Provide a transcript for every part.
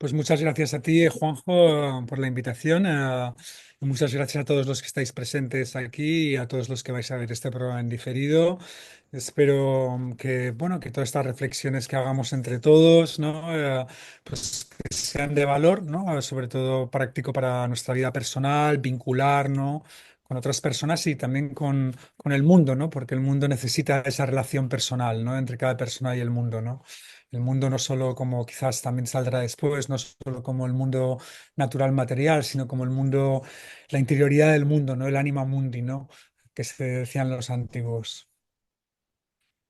Pues muchas gracias a ti, Juanjo, por la invitación. Y muchas gracias a todos los que estáis presentes aquí y a todos los que vais a ver este programa en diferido. Espero que, bueno, que todas estas reflexiones que hagamos entre todos, ¿no? Pues que sean de valor, ¿no? Sobre todo práctico para nuestra vida personal, vincular, ¿no? Con otras personas y también con el mundo, ¿no? Porque el mundo necesita esa relación personal, ¿no? Entre cada persona y el mundo, ¿no? El mundo no solo como quizás también saldrá después, no solo como el mundo natural material, sino como el mundo, la interioridad del mundo, ¿no? El anima mundi, ¿no? Que se decían los antiguos.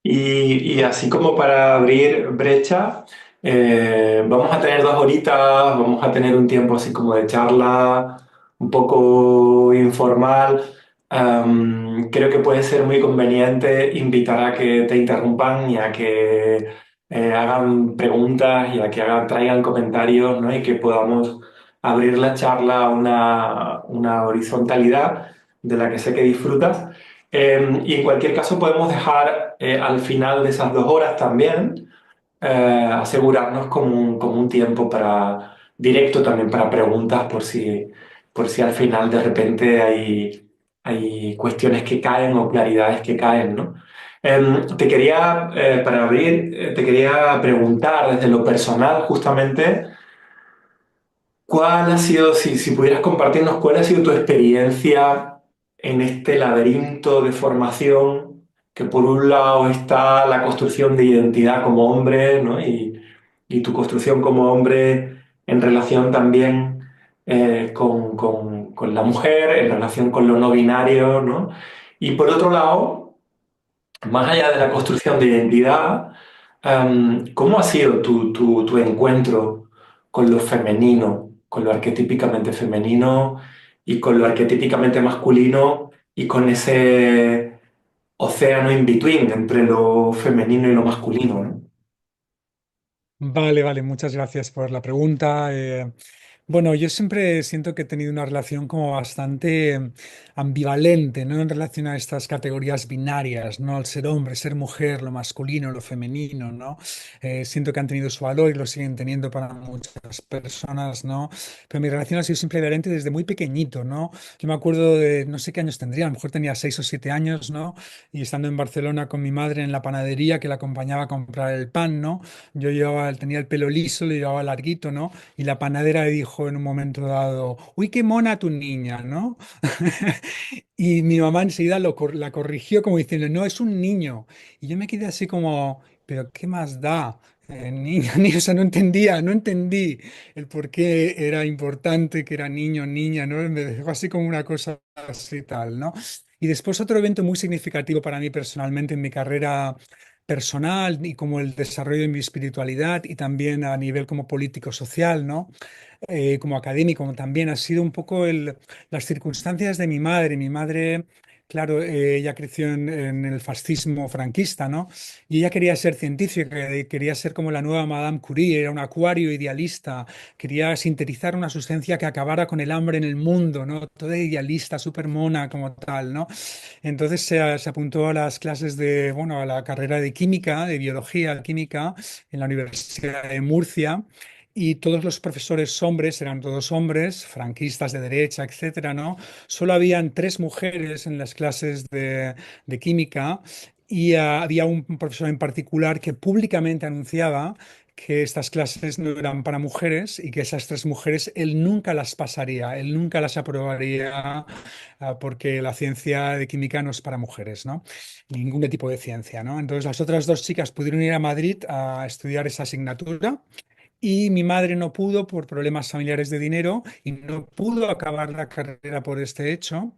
Y así como para abrir brecha, vamos a tener 2 horitas, vamos a tener un tiempo así como de charla, un poco informal. Creo que puede ser muy conveniente invitar a que te interrumpan y a que hagan preguntas y a que traigan comentarios, ¿no? Y que podamos abrir la charla a una horizontalidad de la que sé que disfrutas. Y en cualquier caso podemos dejar al final de esas 2 horas también asegurarnos como un tiempo para directo también para preguntas por si al final de repente hay cuestiones que caen o claridades que caen, ¿no? Para abrir, te quería preguntar desde lo personal justamente, ¿cuál ha sido, si pudieras compartirnos, cuál ha sido tu experiencia en este laberinto de formación, que por un lado está la construcción de identidad como hombre, ¿no? Y tu construcción como hombre en relación también con la mujer, en relación con lo no binario, ¿no? Y por otro lado, más allá de la construcción de identidad, ¿cómo ha sido tu encuentro con lo femenino, con lo arquetípicamente femenino y con lo arquetípicamente masculino y con ese océano in between entre lo femenino y lo masculino, ¿no? Vale, vale, muchas gracias por la pregunta. Bueno, yo siempre siento que he tenido una relación como bastante ambivalente, ¿no? En relación a estas categorías binarias, ¿no? El ser hombre, ser mujer, lo masculino, lo femenino, ¿no? Siento que han tenido su valor y lo siguen teniendo para muchas personas, ¿no? Pero mi relación ha sido siempre diferente desde muy pequeñito, ¿no? Yo me acuerdo de, no sé qué años tendría, a lo mejor tenía 6 o 7 años, ¿no? Y estando en Barcelona con mi madre en la panadería que la acompañaba a comprar el pan, ¿no? Yo tenía el pelo liso, lo llevaba larguito, ¿no? Y la panadera le dijo en un momento dado, uy, qué mona tu niña, ¿no? Y mi mamá enseguida la corrigió como diciendo, no, es un niño. Y yo me quedé así como, pero ¿qué más da? Niño, niño, o sea, no entendí el por qué era importante que era niño, niña, ¿no? Me dejó así como una cosa así tal, ¿no? Y después otro evento muy significativo para mí personalmente en mi carrera personal y como el desarrollo de mi espiritualidad y también a nivel como político social, ¿no? Como académico también ha sido un poco las circunstancias de mi madre. Mi madre, claro, ella creció en el fascismo franquista, ¿no? Y ella quería ser científica, quería ser como la nueva Madame Curie, era un acuario idealista, quería sintetizar una sustancia que acabara con el hambre en el mundo, ¿no? Toda idealista, súper mona como tal, ¿no? Entonces se apuntó a las clases de, bueno, a la carrera de química, de biología química en la Universidad de Murcia. Y todos los profesores hombres eran todos hombres, franquistas de derecha, etcétera, ¿no? Solo habían 3 mujeres en las clases de química y había un profesor en particular que públicamente anunciaba que estas clases no eran para mujeres y que esas 3 mujeres él nunca las pasaría, él nunca las aprobaría porque la ciencia de química no es para mujeres, ¿no? Ningún tipo de ciencia, ¿no? Entonces las otras 2 chicas pudieron ir a Madrid a estudiar esa asignatura y mi madre no pudo por problemas familiares de dinero y no pudo acabar la carrera por este hecho.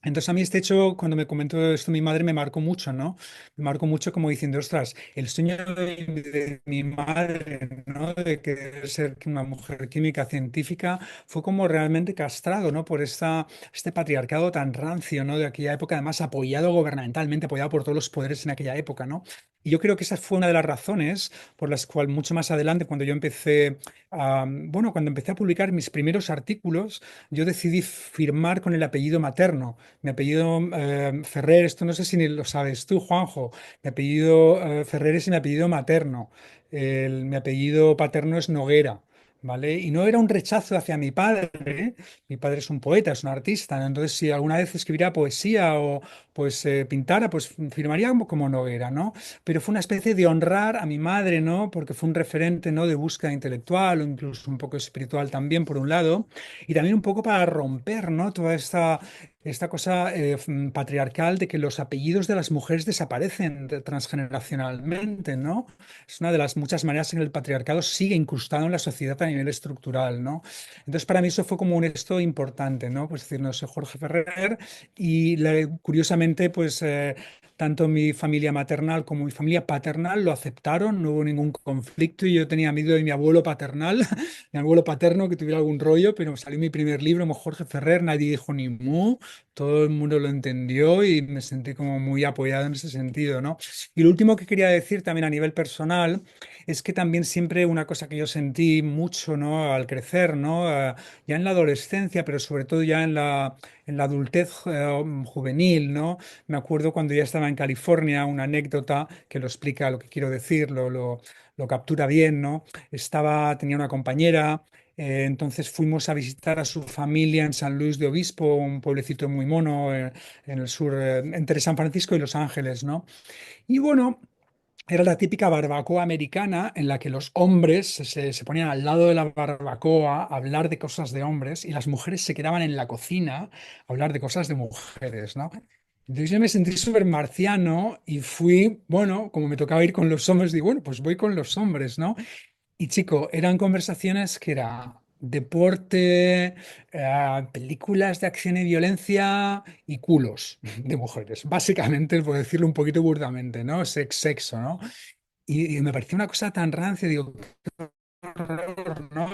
Entonces a mí este hecho, cuando me comentó esto mi madre, me marcó mucho, ¿no? Me marcó mucho como diciendo, ostras, el sueño de mi madre, ¿no? De querer ser una mujer química científica, fue como realmente castrado, ¿no? Por este patriarcado tan rancio, ¿no? De aquella época, además apoyado gubernamentalmente, apoyado por todos los poderes en aquella época, ¿no? Y yo creo que esa fue una de las razones por las cuales mucho más adelante, cuando yo empecé bueno, cuando empecé a publicar mis primeros artículos, yo decidí firmar con el apellido materno. Mi apellido Ferrer, esto no sé si ni lo sabes tú, Juanjo. Mi apellido Ferrer es mi apellido materno. Mi apellido paterno es Noguera. ¿vale? Y no era un rechazo hacia mi padre es un poeta, es un artista, ¿no? Entonces si alguna vez escribiera poesía o pues pintara, pues firmaría como Noguera, ¿no? Pero fue una especie de honrar a mi madre, ¿no? Porque fue un referente, ¿no? De búsqueda intelectual o incluso un poco espiritual también, por un lado, y también un poco para romper, ¿no? Toda esta cosa patriarcal de que los apellidos de las mujeres desaparecen transgeneracionalmente, ¿no? Es una de las muchas maneras en que el patriarcado sigue incrustado en la sociedad a nivel estructural, ¿no? Entonces, para mí eso fue como un esto importante, ¿no? Pues decir, no soy Jorge Ferrer y curiosamente, pues tanto mi familia maternal como mi familia paternal lo aceptaron, no hubo ningún conflicto y yo tenía miedo de mi abuelo paternal, mi abuelo paterno que tuviera algún rollo, pero salió mi primer libro, como Jorge Ferrer, nadie dijo ni mu, todo el mundo lo entendió y me sentí como muy apoyado en ese sentido, ¿no? Y lo último que quería decir también a nivel personal es que también siempre una cosa que yo sentí mucho, ¿no? Al crecer, ¿no? Ya en la adolescencia, pero sobre todo ya en la adultez juvenil, ¿no? Me acuerdo cuando ya estaba en California, una anécdota que lo explica lo que quiero decir, lo captura bien, ¿no? Tenía una compañera. Entonces fuimos a visitar a su familia en San Luis de Obispo, un pueblecito muy mono en el sur, entre San Francisco y Los Ángeles, ¿no? Y bueno, era la típica barbacoa americana en la que los hombres se ponían al lado de la barbacoa a hablar de cosas de hombres y las mujeres se quedaban en la cocina a hablar de cosas de mujeres, ¿no? Entonces yo me sentí súper marciano y fui, bueno, como me tocaba ir con los hombres, digo, bueno, pues voy con los hombres, ¿no? Y chico, eran conversaciones que era deporte, películas de acción y violencia y culos de mujeres. Básicamente, por decirlo un poquito burdamente, ¿no? Sexo, ¿no? Y me pareció una cosa tan rancia, digo, qué horror, ¿no?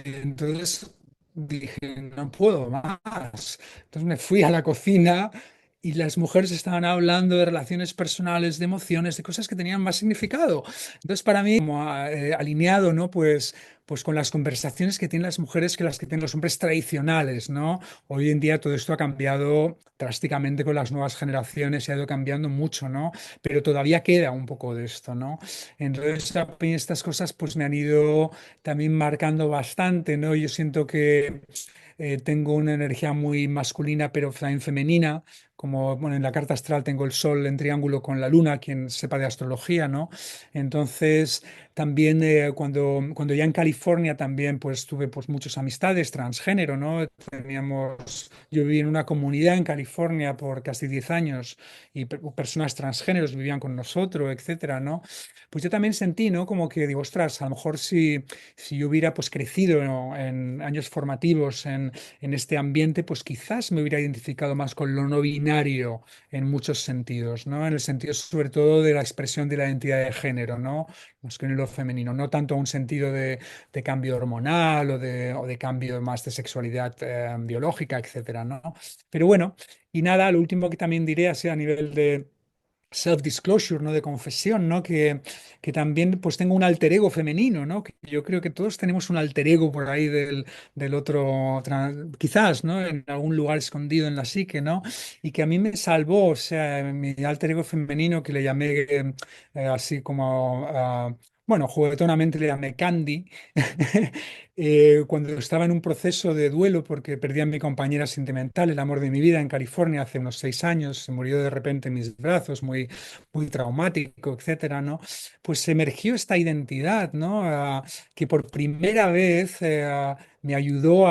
Y entonces dije, no puedo más. Entonces me fui a la cocina y las mujeres estaban hablando de relaciones personales, de emociones, de cosas que tenían más significado. Entonces, para mí, como alineado, ¿no? Pues con las conversaciones que tienen las mujeres que las que tienen los hombres tradicionales, ¿no? Hoy en día todo esto ha cambiado drásticamente con las nuevas generaciones y ha ido cambiando mucho, ¿no? Pero todavía queda un poco de esto, ¿no? Entonces, a mí estas cosas pues me han ido también marcando bastante, ¿no? Yo siento que tengo una energía muy masculina, pero también femenina. Como bueno, en la carta astral tengo el sol en triángulo con la luna, quien sepa de astrología, ¿no? Entonces, también cuando ya en California también pues tuve pues muchas amistades transgénero, ¿no? Yo viví en una comunidad en California por casi 10 años y personas transgéneros vivían con nosotros, etcétera, ¿no? Pues yo también sentí, ¿no? Como que digo, ostras, a lo mejor si yo hubiera pues crecido, ¿no? En años formativos en este ambiente, pues quizás me hubiera identificado más con lo no binario en muchos sentidos, ¿no? En el sentido sobre todo de la expresión de la identidad de género, ¿no? Masculino o femenino, no tanto un sentido de cambio hormonal o de cambio más de sexualidad biológica, etcétera, ¿no? Pero bueno, y nada, lo último que también diré así a nivel de self-disclosure, ¿no? De confesión, ¿no? Que también pues tengo un alter ego femenino, ¿no? Que yo creo que todos tenemos un alter ego por ahí del otro, quizás, ¿no? En algún lugar escondido en la psique, ¿no? Y que a mí me salvó, o sea, mi alter ego femenino que le llamé así como... bueno, juguetonamente le llamé Candy, cuando estaba en un proceso de duelo porque perdí a mi compañera sentimental, el amor de mi vida en California hace unos 6 años, se murió de repente en mis brazos, muy traumático, etcétera, ¿no? Pues emergió esta identidad, ¿no? Que por primera vez me ayudó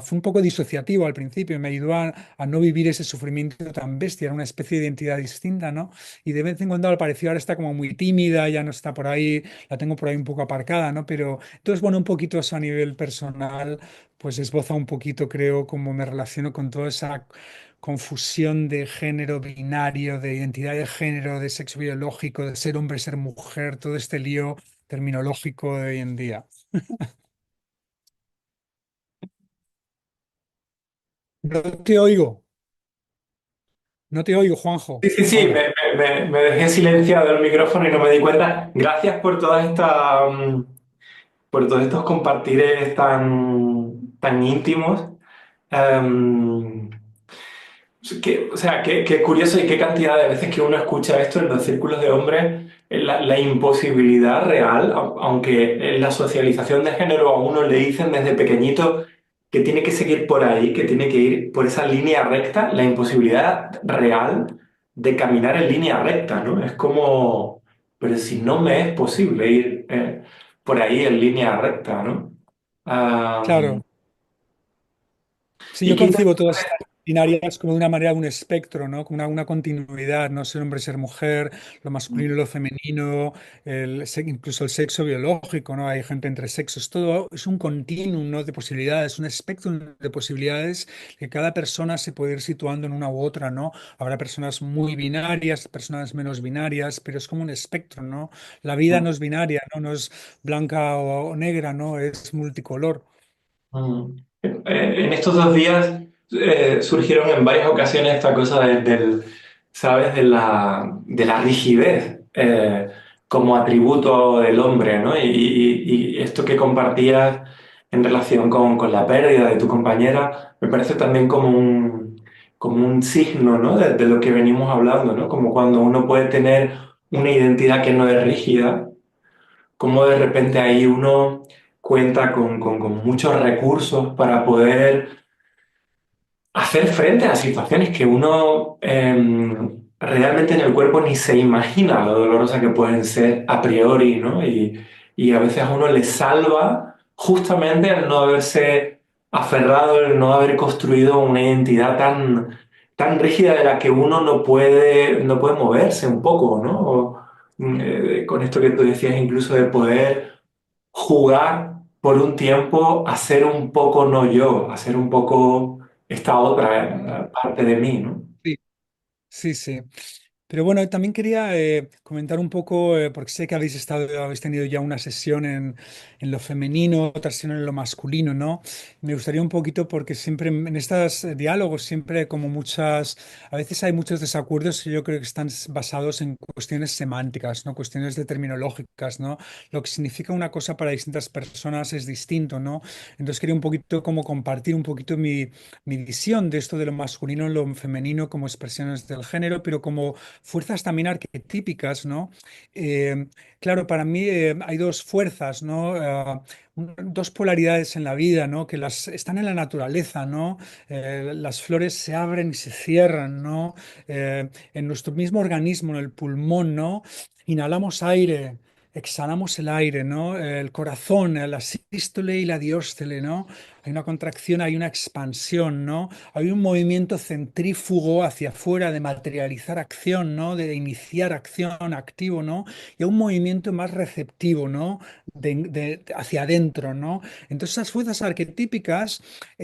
fue un poco disociativo al principio, me ayudó a no vivir ese sufrimiento tan bestia, era una especie de identidad distinta, ¿no? Y de vez en cuando al pareció ahora está como muy tímida, ya no está por ahí, la tengo por ahí un poco aparcada, ¿no? Pero entonces, bueno, un poquito eso a nivel personal, pues esboza un poquito, creo, cómo me relaciono con toda esa confusión de género binario, de identidad de género, de sexo biológico, de ser hombre, ser mujer, todo este lío terminológico de hoy en día. No te oigo, no te oigo, Juanjo, Sí, sí, sí, ahora. me dejé silenciado el micrófono y no me di cuenta. Gracias por por todos estos compartires tan íntimos. Em, o sea, qué curioso y qué cantidad de veces que uno escucha esto en los círculos de hombres. la imposibilidad real, aunque en la socialización de género a uno le dicen desde pequeñito que tiene que seguir por ahí, que tiene que ir por esa línea recta, la imposibilidad real de caminar en línea recta, ¿no? Es como, pero si no me es posible ir por ahí en línea recta, ¿no? Ah, Claro. Sí, ¿y yo qué concibo todas estas binarias como de una manera, un espectro, ¿no? Como una continuidad, no ser hombre, ser mujer, lo masculino y lo femenino, incluso el sexo biológico, ¿no? Hay gente entre sexos, todo es un continuum, ¿no? De posibilidades, un espectro de posibilidades que cada persona se puede ir situando en una u otra, ¿no? Habrá personas muy binarias, personas menos binarias, pero es como un espectro, ¿no? La vida no es binaria, ¿no? No es blanca o negra, ¿no? Es multicolor. Mm. En estos 2 días surgieron en varias ocasiones esta cosa ¿sabes? De la rigidez como atributo del hombre, ¿no? Y esto que compartías en relación con la pérdida de tu compañera, me parece también como un signo, ¿no? De lo que venimos hablando, ¿no? Como cuando uno puede tener una identidad que no es rígida, cómo de repente ahí uno cuenta con muchos recursos para poder hacer frente a situaciones que uno realmente en el cuerpo ni se imagina lo dolorosas que pueden ser a priori, ¿no? Y a veces a uno le salva justamente el no haberse aferrado, el no haber construido una identidad tan rígida de la que uno no puede moverse un poco, ¿no? Con esto que tú decías incluso de poder jugar por un tiempo a ser un poco no yo, a ser un poco esta otra parte de mí, ¿no? Sí, sí, sí. Pero bueno, también quería comentar un poco, porque sé que habéis tenido ya una sesión en lo femenino, otra sesión en lo masculino, ¿no? Me gustaría un poquito, porque siempre en estos diálogos, siempre como a veces hay muchos desacuerdos que yo creo que están basados en cuestiones semánticas, ¿no? Cuestiones de terminológicas, ¿no? Lo que significa una cosa para distintas personas es distinto, ¿no? Entonces quería un poquito como compartir un poquito mi visión de esto de lo masculino y lo femenino como expresiones del género, pero como fuerzas también arquetípicas, ¿no? Eh, claro, para mí hay dos fuerzas, ¿no? Dos polaridades en la vida, ¿no? Que están en la naturaleza, ¿no? Las flores se abren y se cierran, ¿no? En nuestro mismo organismo, en el pulmón, ¿no? Inhalamos aire. Exhalamos el aire, ¿no? El corazón, la sístole y la diástole, ¿no? Hay una contracción, hay una expansión, ¿no? Hay un movimiento centrífugo hacia afuera de materializar acción, ¿no? De iniciar acción activo, ¿no? Y un movimiento más receptivo, ¿no? Hacia adentro, ¿no? Entonces esas fuerzas arquetípicas,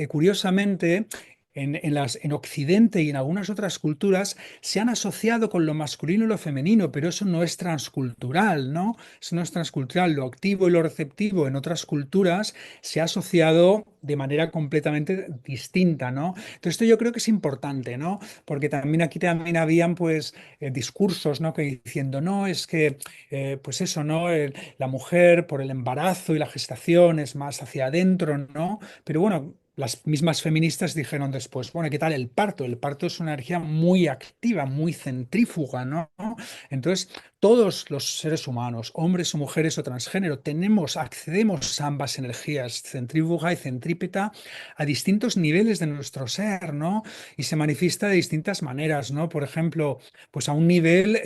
curiosamente, en Occidente y en algunas otras culturas se han asociado con lo masculino y lo femenino, pero eso no es transcultural, ¿no? Eso no es transcultural. Lo activo y lo receptivo en otras culturas se ha asociado de manera completamente distinta, ¿no? Entonces esto yo creo que es importante, ¿no? Porque también aquí también habían pues discursos, ¿no? Que diciendo, no, es que pues eso, ¿no? La mujer por el embarazo y la gestación es más hacia adentro, ¿no? Pero bueno, las mismas feministas dijeron después, bueno, ¿qué tal el parto? El parto es una energía muy activa, muy centrífuga, ¿no? Entonces, todos los seres humanos, hombres o mujeres o transgénero, accedemos a ambas energías, centrífuga y centrípeta, a distintos niveles de nuestro ser, ¿no? Y se manifiesta de distintas maneras, ¿no? Por ejemplo, pues a un nivel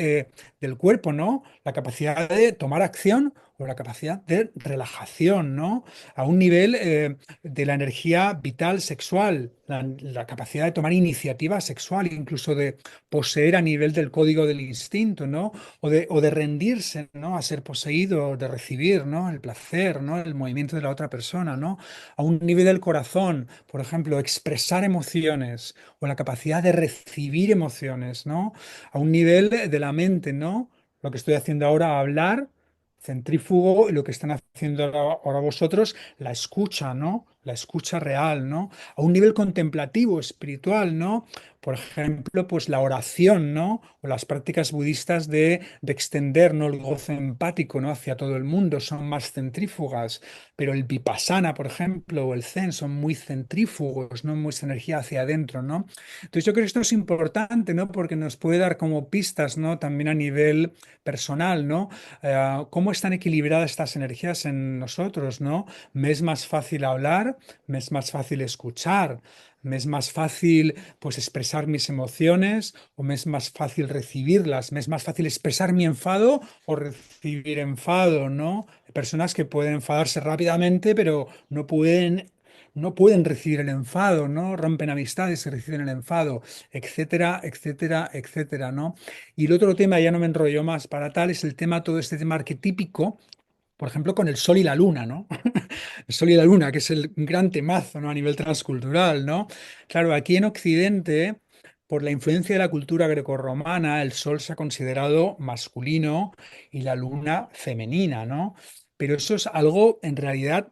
del cuerpo, ¿no? La capacidad de tomar acción o la capacidad de relajación, ¿no? A un nivel de la energía vital sexual, la capacidad de tomar iniciativa sexual, incluso de poseer a nivel del código del instinto, ¿no? O de rendirse, ¿no? A ser poseído, de recibir, ¿no? El placer, ¿no? El movimiento de la otra persona, ¿no? A un nivel del corazón, por ejemplo, expresar emociones o la capacidad de recibir emociones, ¿no? A un nivel de la mente, ¿no? Lo que estoy haciendo ahora, hablar, centrífugo, y lo que están haciendo ahora vosotros, la escucha, ¿no? la escucha real, ¿no? A un nivel contemplativo, espiritual, ¿no? Por ejemplo, pues la oración, ¿no? O las prácticas budistas de extender, ¿no? El gozo empático, ¿no? Hacia todo el mundo, son más centrífugas, pero el vipassana, por ejemplo, o el zen son muy centrífugos, ¿no? Mucha energía hacia adentro, ¿no? Entonces yo creo que esto es importante, ¿no? Porque nos puede dar como pistas, ¿no? También a nivel personal, ¿no? Cómo están equilibradas estas energías en nosotros, ¿no? Me es más fácil hablar, me es más fácil escuchar, me es más fácil pues expresar mis emociones o me es más fácil recibirlas, me es más fácil expresar mi enfado o recibir enfado, ¿no? Hay personas que pueden enfadarse rápidamente, pero no pueden recibir el enfado, ¿no? Rompen amistades y reciben el enfado, etcétera, etcétera, etcétera, ¿no? Y el otro tema, ya no me enrollo más para tal, es el tema, todo este tema arquetípico, por ejemplo, con el sol y la luna, ¿no? El sol y la luna, que es el gran temazo, ¿no? A nivel transcultural, ¿no? Claro, aquí en Occidente, por la influencia de la cultura grecorromana, el sol se ha considerado masculino y la luna femenina, ¿no? Pero eso es algo, en realidad,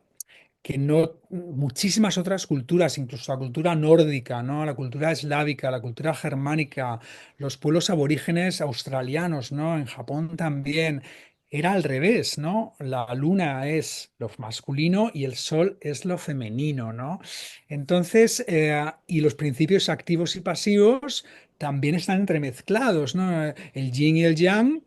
que no muchísimas otras culturas, incluso la cultura nórdica, ¿no? La cultura eslávica, la cultura germánica, los pueblos aborígenes australianos, ¿no? En Japón también. Era al revés, ¿no? La luna es lo masculino y el sol es lo femenino, ¿no? Entonces, y los principios activos y pasivos también están entremezclados, ¿no? El yin y el yang.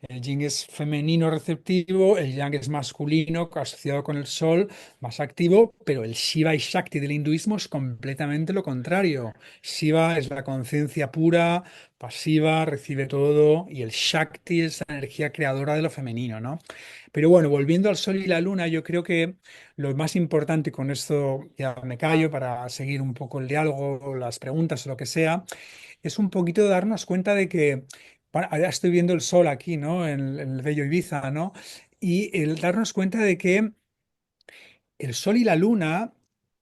El yin es femenino receptivo, el yang es masculino asociado con el sol, más activo, pero el Shiva y Shakti del hinduismo es completamente lo contrario. Shiva es la conciencia pura, pasiva, recibe todo, y el Shakti es la energía creadora de lo femenino, ¿no? Pero bueno, volviendo al sol y la luna, yo creo que lo más importante, y con esto ya me callo para seguir un poco el diálogo, las preguntas o lo que sea, es un poquito darnos cuenta de que, bueno, ahora estoy viendo el sol aquí, ¿no? En el bello Ibiza, ¿no? Y el darnos cuenta de que el Sol y la Luna,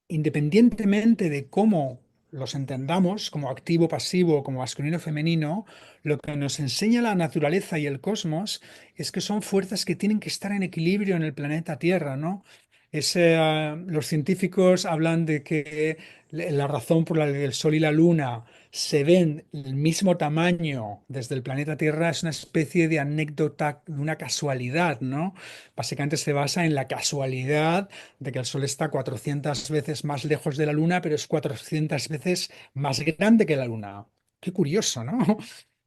independientemente de cómo los entendamos, como activo, pasivo, como masculino, femenino, lo que nos enseña la naturaleza y el cosmos es que son fuerzas que tienen que estar en equilibrio en el planeta Tierra, ¿no? Los científicos hablan de que la razón por la que el Sol y la Luna se ven el mismo tamaño desde el planeta Tierra es una especie de anécdota, de una casualidad, ¿no? Básicamente se basa en la casualidad de que el Sol está 400 veces más lejos de la Luna, pero es 400 veces más grande que la Luna. Qué curioso, ¿no?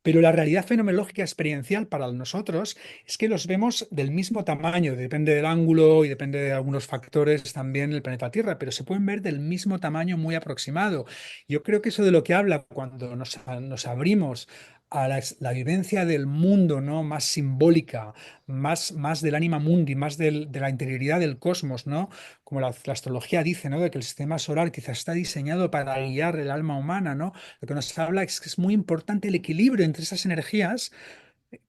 Pero la realidad fenomenológica experiencial para nosotros es que los vemos del mismo tamaño, depende del ángulo y depende de algunos factores también el planeta Tierra, pero se pueden ver del mismo tamaño muy aproximado. Yo creo que eso de lo que habla cuando nos abrimos a la vivencia del mundo, ¿no? Más simbólica, más del anima mundi, más de la interioridad del cosmos, ¿no? Como la astrología dice, ¿no? De que el sistema solar quizás está diseñado para guiar el alma humana, ¿no? Lo que nos habla es que es muy importante el equilibrio entre esas energías,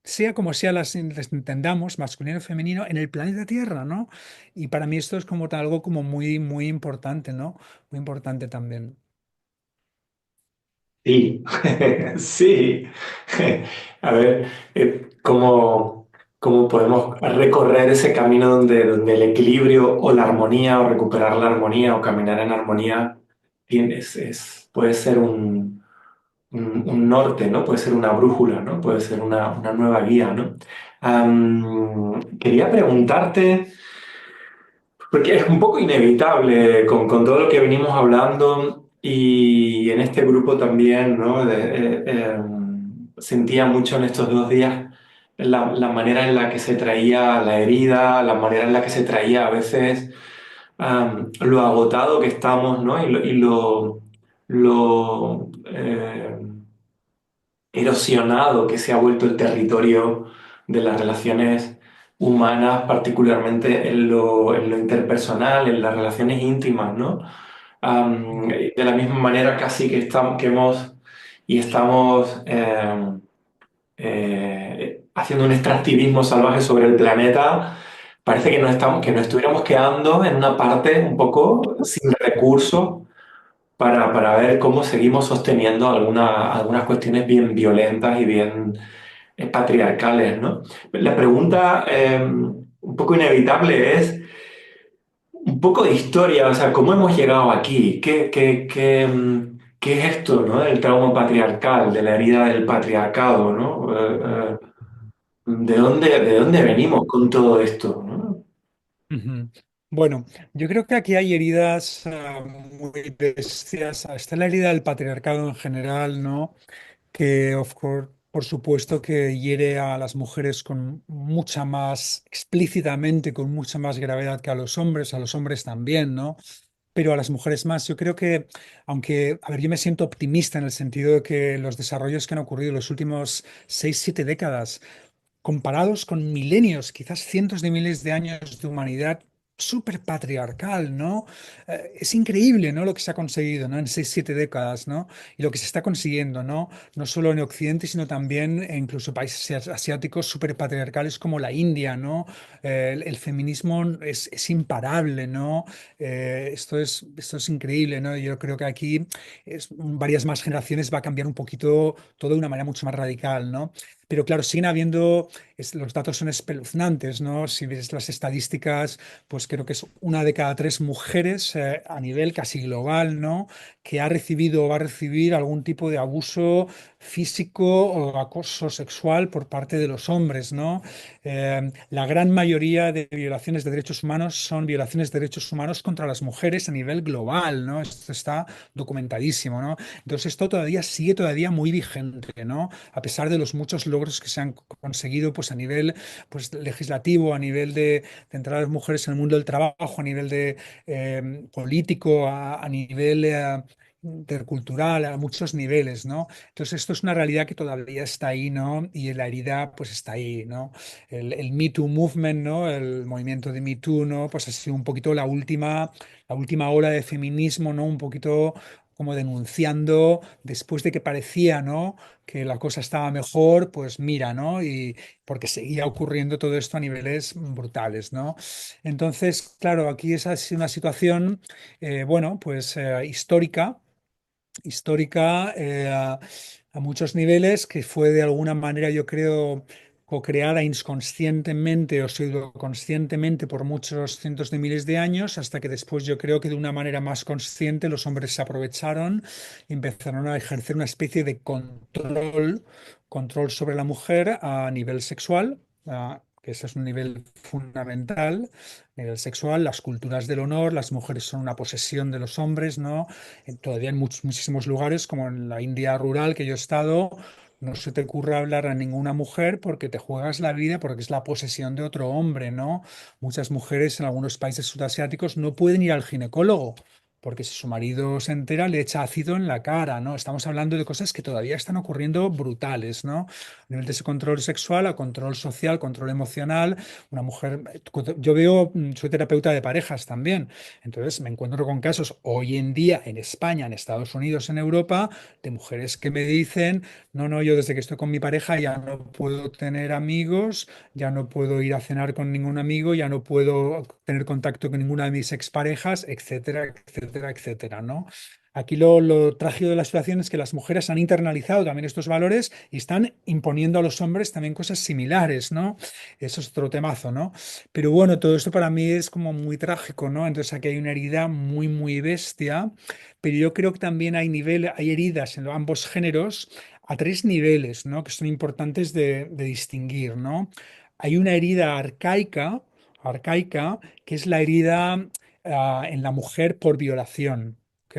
sea como sea las entendamos, masculino y femenino, en el planeta Tierra, ¿no? Y para mí esto es como algo como muy, muy importante, ¿no? Muy importante también. Sí, sí. A ver, ¿cómo podemos recorrer ese camino donde el equilibrio o la armonía o recuperar la armonía o caminar en armonía puede ser un norte, ¿no? Puede ser una brújula, ¿no? Puede ser una nueva guía, ¿no? Quería preguntarte, porque es un poco inevitable con todo lo que venimos hablando y en este grupo también, ¿no? Sentía mucho en estos 2 días la manera en la que se traía la herida, la manera en la que se traía a veces lo agotado que estamos, ¿no? Y lo erosionado que se ha vuelto el territorio de las relaciones humanas, particularmente en lo interpersonal, en las relaciones íntimas, ¿no? De la misma manera casi que hemos y estamos haciendo un extractivismo salvaje sobre el planeta, parece que nos estuviéramos quedando en una parte un poco sin recursos para ver cómo seguimos sosteniendo algunas cuestiones bien violentas y bien patriarcales, ¿no? La pregunta un poco inevitable es, un poco de historia, o sea, cómo hemos llegado aquí, qué es esto, ¿no? Del trauma patriarcal, de la herida del patriarcado, ¿no? ¿De dónde venimos con todo esto, ¿no? Ujú. Bueno, yo creo que aquí hay heridas muy bestias. Está la herida del patriarcado en general, ¿no? Que, por supuesto, que hiere a las mujeres con mucha más explícitamente, con mucha más gravedad que a los hombres también, ¿no? Pero a las mujeres más. Yo creo que, aunque, a ver, yo me siento optimista en el sentido de que los desarrollos que han ocurrido en los últimos 6, 7 décadas comparados con milenios, quizás cientos de miles de años de humanidad súper patriarcal, ¿no? Es increíble, ¿no? Lo que se ha conseguido, ¿no? En 6, 7 décadas, ¿no? Y lo que se está consiguiendo, ¿no? No solo en Occidente, sino también incluso países asiáticos súper patriarcales como la India, ¿no? El feminismo es imparable, ¿no? Esto es increíble, ¿no? Yo creo que aquí varias más generaciones va a cambiar un poquito todo de una manera mucho más radical, ¿no? Pero claro, siguen habiendo, los datos son espeluznantes, ¿no? Si ves las estadísticas, pues creo que es 1 de cada 3 mujeres a nivel casi global, ¿no? Que ha recibido o va a recibir algún tipo de abuso físico o acoso sexual por parte de los hombres, ¿no? La gran mayoría de violaciones de derechos humanos son violaciones de derechos humanos contra las mujeres a nivel global, ¿no? Esto está documentadísimo, ¿no? Entonces esto sigue todavía muy vigente, ¿no? A pesar de los muchos logros que se han conseguido pues, a nivel pues, legislativo, a nivel de entrar a las mujeres en el mundo del trabajo, a nivel de político, a nivel intercultural, a muchos niveles, ¿no? Entonces esto es una realidad que todavía está ahí, ¿no? Y la herida pues está ahí, ¿no? El Me Too Movement, ¿no? El movimiento de Me Too, ¿no? Pues ha sido un poquito la última ola de feminismo, ¿no? Un poquito como denunciando después de que parecía, ¿no? Que la cosa estaba mejor, pues mira, ¿no? Y porque seguía ocurriendo todo esto a niveles brutales, ¿no? Entonces, claro, aquí es así una situación, bueno, pues histórica a muchos niveles, que fue de alguna manera, yo creo, co-creada inconscientemente o pseudoconscientemente por muchos cientos de miles de años, hasta que después yo creo que de una manera más consciente los hombres se aprovecharon y empezaron a ejercer una especie de control sobre la mujer a nivel sexual. Que ese es un nivel fundamental, nivel sexual, las culturas del honor, las mujeres son una posesión de los hombres, ¿no? Todavía en muchísimos lugares, como en la India rural que yo he estado, no se te ocurre hablar a ninguna mujer porque te juegas la vida, porque es la posesión de otro hombre, ¿no? Muchas mujeres en algunos países sudasiáticos no pueden ir al ginecólogo. Porque si su marido se entera, le echa ácido en la cara, ¿no? Estamos hablando de cosas que todavía están ocurriendo brutales, ¿no? A nivel de ese control sexual, a control social, control emocional. Una mujer, yo veo, soy terapeuta de parejas también. Entonces me encuentro con casos hoy en día en España, en Estados Unidos, en Europa, de mujeres que me dicen, no, no, yo desde que estoy con mi pareja ya no puedo tener amigos, ya no puedo ir a cenar con ningún amigo, ya no puedo tener contacto con ninguna de mis exparejas, etcétera, etcétera, etcétera, ¿no? Aquí lo trágico de la situación es que las mujeres han internalizado también estos valores y están imponiendo a los hombres también cosas similares, ¿no? Eso es otro temazo, ¿no? Pero bueno, todo esto para mí es como muy trágico, ¿no? Entonces aquí hay una herida muy, muy bestia, pero yo creo que también hay heridas en ambos géneros a 3 niveles, ¿no? Que son importantes de distinguir, ¿no? Hay una herida arcaica, que es la herida en la mujer por violación. ¿Ok?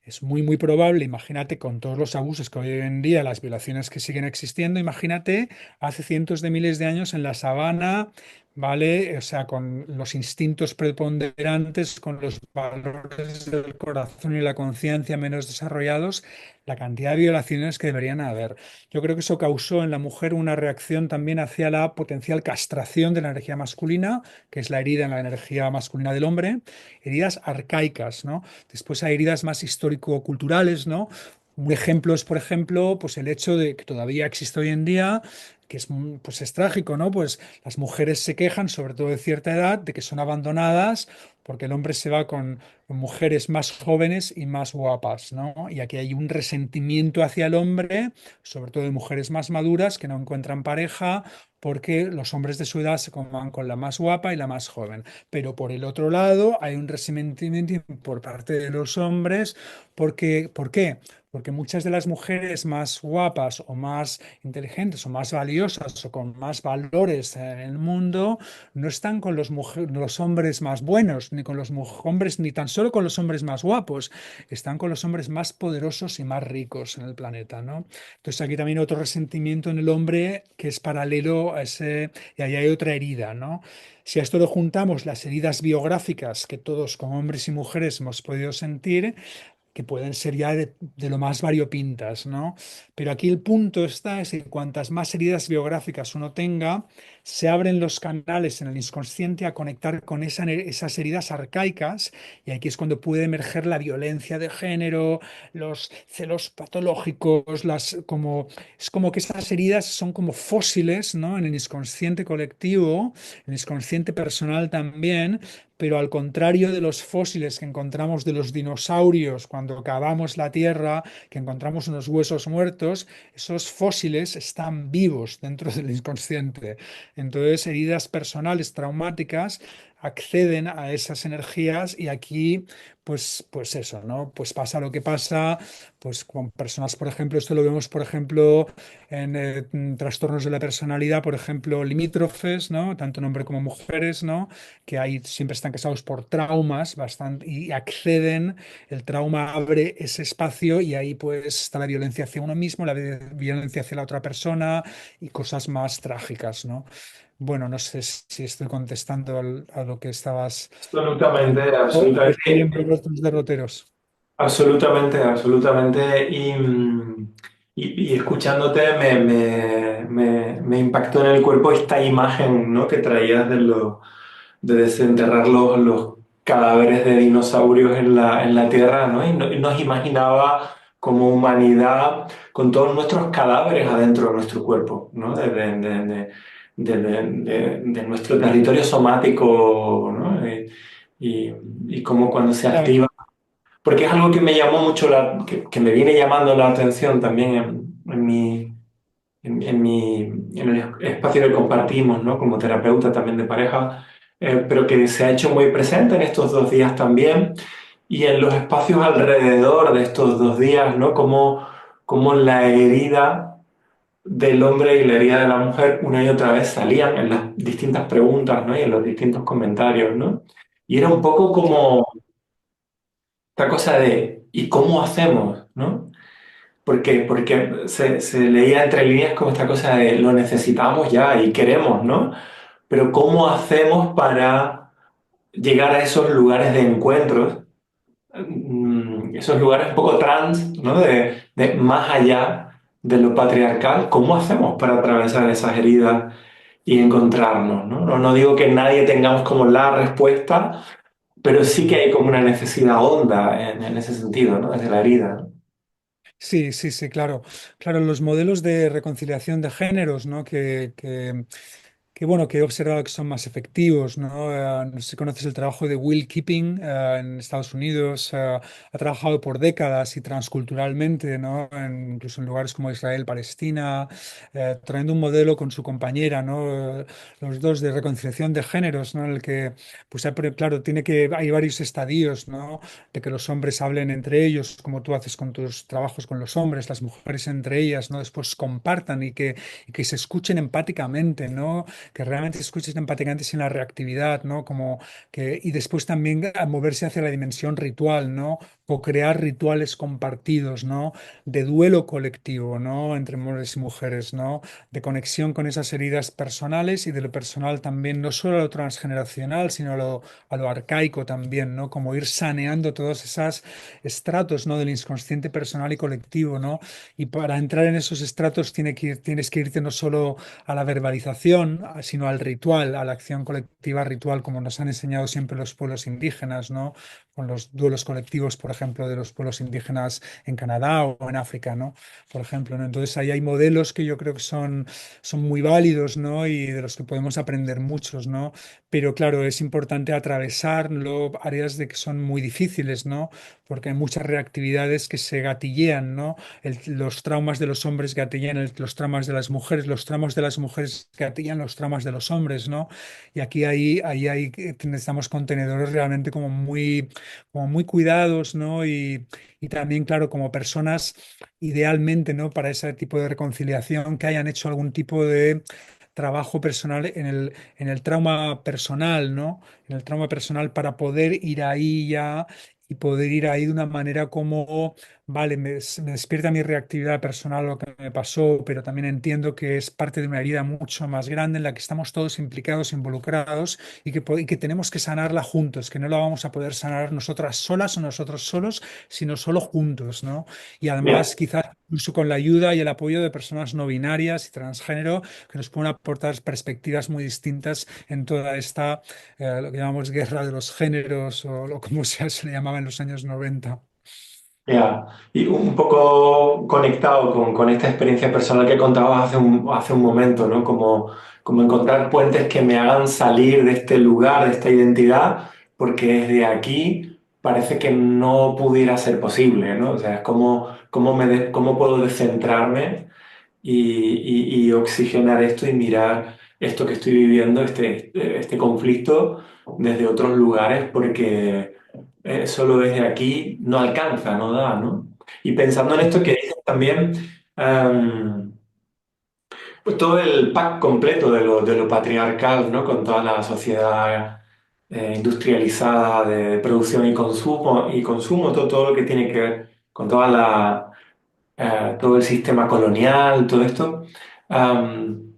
Es muy, muy probable, imagínate, con todos los abusos que hoy en día, las violaciones que siguen existiendo, imagínate hace cientos de miles de años en la sabana, ¿vale? O sea, con los instintos preponderantes, con los valores del corazón y la conciencia menos desarrollados, la cantidad de violaciones que deberían haber. Yo creo que eso causó en la mujer una reacción también hacia la potencial castración de la energía masculina, que es la herida en la energía masculina del hombre, heridas arcaicas, ¿no? Después hay heridas más histórico-culturales, ¿no? Un ejemplo es, por ejemplo, pues el hecho de que todavía existe hoy en día, que pues es trágico, ¿no? Pues las mujeres se quejan, sobre todo de cierta edad, de que son abandonadas porque el hombre se va con mujeres más jóvenes y más guapas, ¿no? Y aquí hay un resentimiento hacia el hombre, sobre todo de mujeres más maduras que no encuentran pareja porque los hombres de su edad se van con la más guapa y la más joven. Pero por el otro lado hay un resentimiento por parte de los hombres porque, ¿por qué? Porque muchas de las mujeres más guapas o más inteligentes o más valiosas o con más valores en el mundo no están con los hombres más buenos, ni con los hombres, ni tan solo con los hombres más guapos, están con los hombres más poderosos y más ricos en el planeta, ¿no? Entonces aquí también otro resentimiento en el hombre que es paralelo a ese, y ahí hay otra herida, ¿no? Si a esto le juntamos las heridas biográficas que todos como hombres y mujeres hemos podido sentir, que pueden ser ya de lo más variopintas, ¿no? Pero aquí el punto está es que cuantas más heridas biográficas uno tenga, se abren los canales en el inconsciente a conectar con esas heridas arcaicas y aquí es cuando puede emerger la violencia de género, los celos patológicos, es como que esas heridas son como fósiles, ¿no? En el inconsciente colectivo, en el inconsciente personal también, pero al contrario de los fósiles que encontramos de los dinosaurios cuando cavamos la tierra, que encontramos unos huesos muertos, esos fósiles están vivos dentro del inconsciente. Entonces, heridas personales traumáticas acceden a esas energías y aquí, pues eso, ¿no? Pues pasa lo que pasa, pues con personas, por ejemplo, esto lo vemos, por ejemplo, en trastornos de la personalidad, por ejemplo, limítrofes, ¿no? Tanto en hombres como mujeres, ¿no? Que ahí siempre están casados por traumas bastante y acceden, el trauma abre ese espacio y ahí pues está la violencia hacia uno mismo, la violencia hacia la otra persona y cosas más trágicas, ¿no? Bueno, no sé si estoy contestando a lo que estabas Absolutamente, o estoy en absolutamente. otros derroteros. Absolutamente, absolutamente. Y escuchándote me impactó en el cuerpo esta imagen, ¿no? Que traías de desenterrar los cadáveres de dinosaurios en la Tierra, ¿no? Y nos imaginaba como humanidad con todos nuestros cadáveres adentro de nuestro cuerpo, ¿no? De nuestro territorio somático, ¿no? Y, y cómo cuando se Claro. activa porque es algo que me llamó mucho que me viene llamando la atención también en el espacio que compartimos, ¿no? Como terapeuta también de pareja, pero que se ha hecho muy presente en estos 2 días también y en los espacios alrededor de estos 2 días, ¿no? Como la herida del hombre y la herida de la mujer una y otra vez salían en las distintas preguntas, ¿no? Y en los distintos comentarios, ¿no? Y era un poco como esta cosa de ¿y cómo hacemos? ¿No? Porque se leía entre líneas como esta cosa de lo necesitamos ya y queremos, ¿no? Pero ¿cómo hacemos para llegar a esos lugares de encuentros, esos lugares un poco trans, ¿no? De más allá de lo patriarcal? ¿Cómo hacemos para atravesar esas heridas y encontrarnos, ¿no? No digo que nadie tengamos como la respuesta, pero sí que hay como una necesidad honda en ese sentido, ¿no? Desde la herida, ¿no? Sí, sí, sí, claro. Claro, los modelos de reconciliación de géneros, ¿no? Que bueno, que he observado que son más efectivos, ¿no? No sé si conoces el trabajo de Will Keeping en Estados Unidos. Ha trabajado por décadas y transculturalmente, ¿no? Incluso en lugares como Israel, Palestina, trayendo un modelo con su compañera, ¿no? Los dos de reconciliación de géneros, ¿no? En el que, pues, claro, hay varios estadios, ¿no? De que los hombres hablen entre ellos, como tú haces con tus trabajos con los hombres, las mujeres entre ellas, ¿no? Después compartan y que se escuchen empáticamente, ¿no? Que realmente escuches empáticamente sin la reactividad, ¿no? Y después también a moverse hacia la dimensión ritual, ¿no? O crear rituales compartidos, ¿no? De duelo colectivo, ¿no? Entre hombres y mujeres, ¿no? De conexión con esas heridas personales y de lo personal también, no solo a lo transgeneracional, sino a lo arcaico también, ¿no? Como ir saneando todos esos estratos, ¿no? Del inconsciente personal y colectivo, ¿no? Y para entrar en esos estratos tienes que irte no solo a la verbalización, sino al ritual, a la acción colectiva ritual, como nos han enseñado siempre los pueblos indígenas, ¿no? Con los duelos colectivos, por ejemplo, de los pueblos indígenas en Canadá o en África, ¿no? Por ejemplo, ¿no? Entonces ahí hay modelos que yo creo que son muy válidos, ¿no? Y de los que podemos aprender muchos, ¿no? Pero claro, es importante atravesar luego áreas de que son muy difíciles, ¿no? Porque hay muchas reactividades que se gatillean, ¿no? Los traumas de los hombres gatillan los traumas de las mujeres, los traumas de las mujeres gatillan los traumas de los hombres, ¿no? Y aquí hay necesitamos contenedores realmente como muy cuidados, ¿no? Y también, claro, como personas, idealmente, ¿no? Para ese tipo de reconciliación, que hayan hecho algún tipo de trabajo personal en el trauma personal, ¿no? En el trauma personal para poder ir ahí ya y poder ir ahí de una manera como, vale, me despierta mi reactividad personal lo que me pasó, pero también entiendo que es parte de una herida mucho más grande en la que estamos todos implicados, involucrados y que tenemos que sanarla juntos, que no la vamos a poder sanar nosotras solas o nosotros solos, sino solo juntos, ¿no? Y Mira, además quizás incluso con la ayuda y el apoyo de personas no binarias y transgénero que nos pueden aportar perspectivas muy distintas en toda esta, lo que llamamos guerra de los géneros o lo como sea, se le llamaba en los años 90. ya, y un poco conectado con esta experiencia personal que contabas hace un momento, ¿no? Como encontrar puentes que me hagan salir de este lugar, de esta identidad, porque desde aquí parece que no pudiera ser posible, ¿no? O sea, es cómo puedo descentrarme y oxigenar esto y mirar esto que estoy viviendo, este conflicto desde otros lugares, porque solo desde aquí no alcanza, no da, ¿no? Y pensando en esto que dices también, em, pues todo el pack completo de lo patriarcal, ¿no? Con toda la sociedad industrializada de producción y consumo, todo lo que tiene que ver con todo el sistema colonial, todo esto. Am,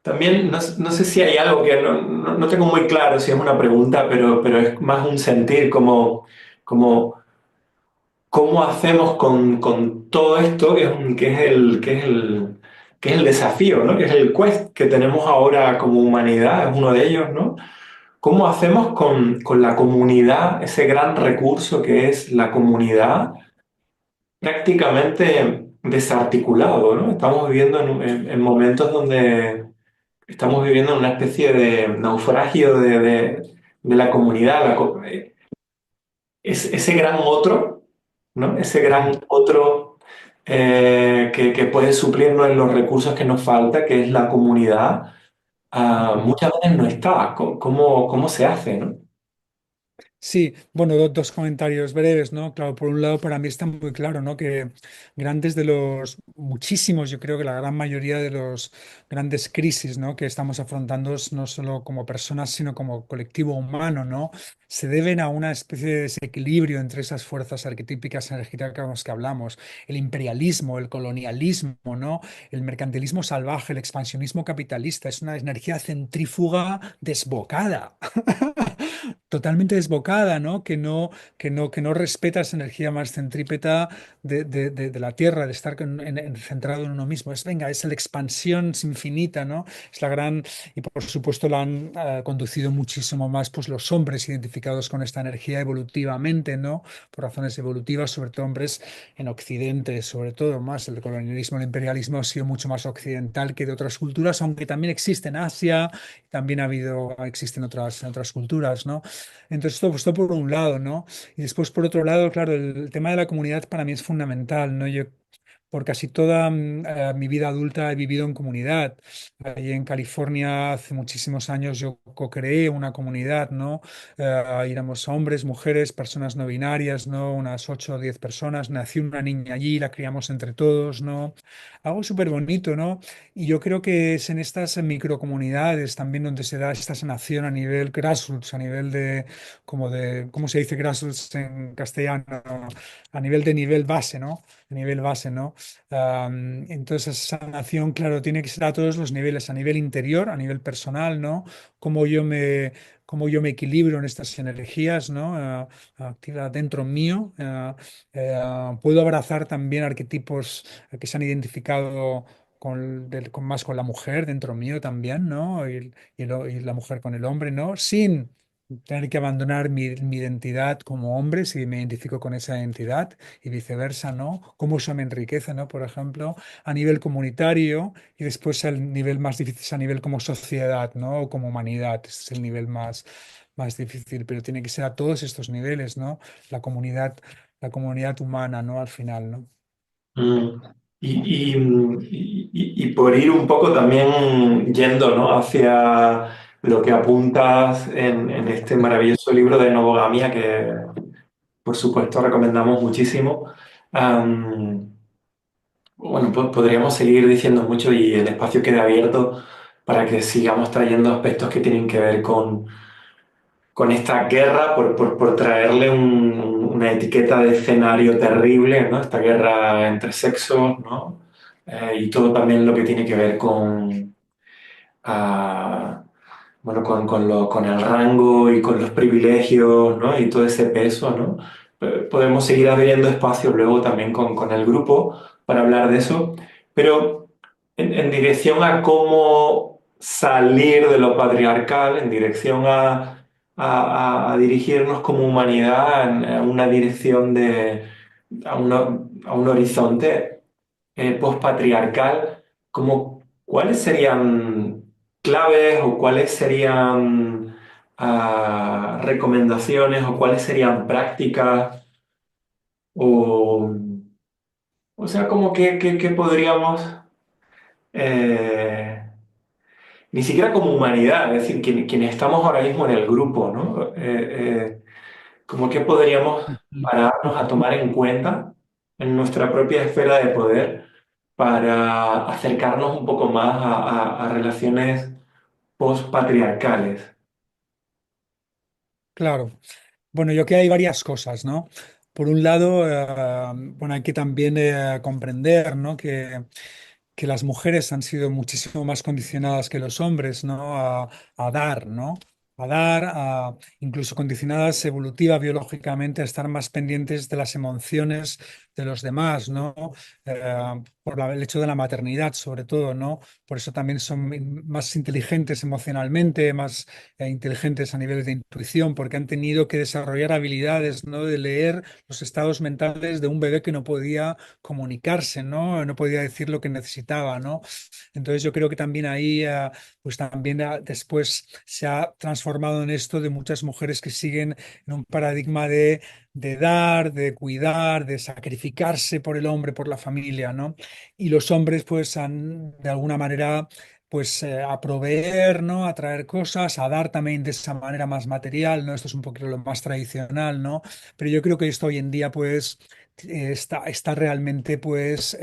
También no sé si hay algo que no tengo muy claro si es una pregunta, pero es más un sentir como ¿cómo hacemos con todo esto que es el desafío, ¿no? Que es el quest que tenemos ahora como humanidad, es uno de ellos, ¿no? ¿Cómo hacemos con la comunidad, ese gran recurso que es la comunidad, prácticamente desarticulado, ¿no? Estamos viviendo en momentos donde estamos viviendo en una especie de naufragio de la comunidad, ese gran otro, ¿no? Ese gran Mm. otro que puede suplirnos en los recursos que nos falta, que es la comunidad, Ujú. muchas veces no está. ¿Cómo se hace, no? Sí, bueno, dos comentarios breves, ¿no? Claro, por un lado, para mí está muy claro, ¿no? Que grandes de los, muchísimos, yo creo que la gran mayoría de los grandes crisis, ¿no? Que estamos afrontando, no solo como personas, sino como colectivo humano, ¿no? Se deben a una especie de desequilibrio entre esas fuerzas arquetípicas energéticas que hablamos, el imperialismo, el colonialismo, ¿no? El mercantilismo salvaje, el expansionismo capitalista, es una energía centrífuga desbocada. Totalmente desbocada, ¿no? Que no respeta esa energía más centrípeta de la Tierra, de estar centrado en uno mismo. Venga, es la expansión infinita, ¿no? Es la gran, y por supuesto la han conducido muchísimo más, pues los hombres identificados con esta energía evolutivamente, ¿no? Por razones evolutivas, sobre todo hombres en Occidente, sobre todo más el colonialismo, el imperialismo ha sido mucho más occidental que de otras culturas, aunque también existe en Asia, también existen en otras culturas, ¿no? Entonces, esto por un lado, ¿no? Y después, por otro lado, claro, el tema de la comunidad para mí es fundamental, ¿no? Yo por casi toda mi vida adulta he vivido en comunidad. Allí en California, hace muchísimos años, yo co-creé una comunidad, ¿no? Éramos hombres, mujeres, personas no binarias, ¿no? Unas 8 o 10 personas. Nació una niña allí, la criamos entre todos, ¿no? Algo súper bonito, ¿no? Y yo creo que es en estas microcomunidades también donde se da esta sanación a nivel grassroots, a nivel ¿cómo se dice grassroots en castellano? A nivel base, ¿no? A nivel base, ¿no? Entonces, esa sanación, claro, tiene que ser a todos los niveles, a nivel interior, a nivel personal, ¿no? Cómo yo me, cómo yo me equilibro en estas energías, ¿no? Activa dentro mío. Puedo abrazar también arquetipos que se han identificado más con la mujer dentro mío también, ¿no? Y la mujer con el hombre, ¿no? Sin tener que abandonar mi identidad como hombre, si me identifico con esa identidad, y viceversa, ¿no? Cómo eso me enriquece, ¿no? Por ejemplo, a nivel comunitario y después el nivel más difícil es a nivel como sociedad, ¿no? O como humanidad. Ese es el nivel más difícil, pero tiene que ser a todos estos niveles, ¿no? La comunidad, la comunidad humana, ¿no? Al final, ¿no? Mm. Y por ir un poco también yendo, ¿no? hacia lo que apuntas en este maravilloso libro de Novogamia, que por supuesto recomendamos muchísimo. Bueno, pues podríamos seguir diciendo mucho y el espacio queda abierto para que sigamos trayendo aspectos que tienen que ver con esta guerra, por traerle una etiqueta de escenario terrible, ¿no? Esta guerra entre sexos, ¿no? Y todo también lo que tiene que ver ah, bueno, con el rango y con los privilegios, ¿no? Y todo ese peso, ¿no? Podemos seguir abriendo espacio luego también con el grupo para hablar de eso, pero en dirección a cómo salir de lo patriarcal, en dirección a dirigirnos como humanidad en una dirección a un horizonte postpatriarcal, como cuáles serían claves o cuáles serían recomendaciones o cuáles serían prácticas o, o sea, como que podríamos, eh, ni siquiera como humanidad, es decir, quienes estamos ahora mismo en el grupo, ¿no? Como que podríamos Ujú. pararnos a tomar en cuenta en nuestra propia esfera de poder para acercarnos un poco más a relaciones post-patriarcales. Claro. Bueno, yo que hay varias cosas, ¿no? Por un lado, bueno, hay que también comprender, ¿no? Que las mujeres han sido muchísimo más condicionadas que los hombres, ¿no? A dar, ¿no? A dar, incluso condicionadas evolutiva, biológicamente, a estar más pendientes de las emociones de los demás, ¿no? Por el hecho de la maternidad, sobre todo, ¿no? Por eso también son más inteligentes emocionalmente, más inteligentes a nivel de intuición, porque han tenido que desarrollar habilidades, ¿no? De leer los estados mentales de un bebé que no podía comunicarse, ¿no? No podía decir lo que necesitaba, ¿no? Entonces yo creo que también ahí, pues también después se ha transformado en esto de muchas mujeres que siguen en un paradigma de dar, de cuidar, de sacrificarse por el hombre, por la familia, ¿no? Y los hombres pues han de alguna manera pues a proveer, ¿no? A traer cosas, a dar también de esa manera más material, ¿no? Esto es un poquito lo más tradicional, ¿no? Pero yo creo que esto hoy en día pues está realmente pues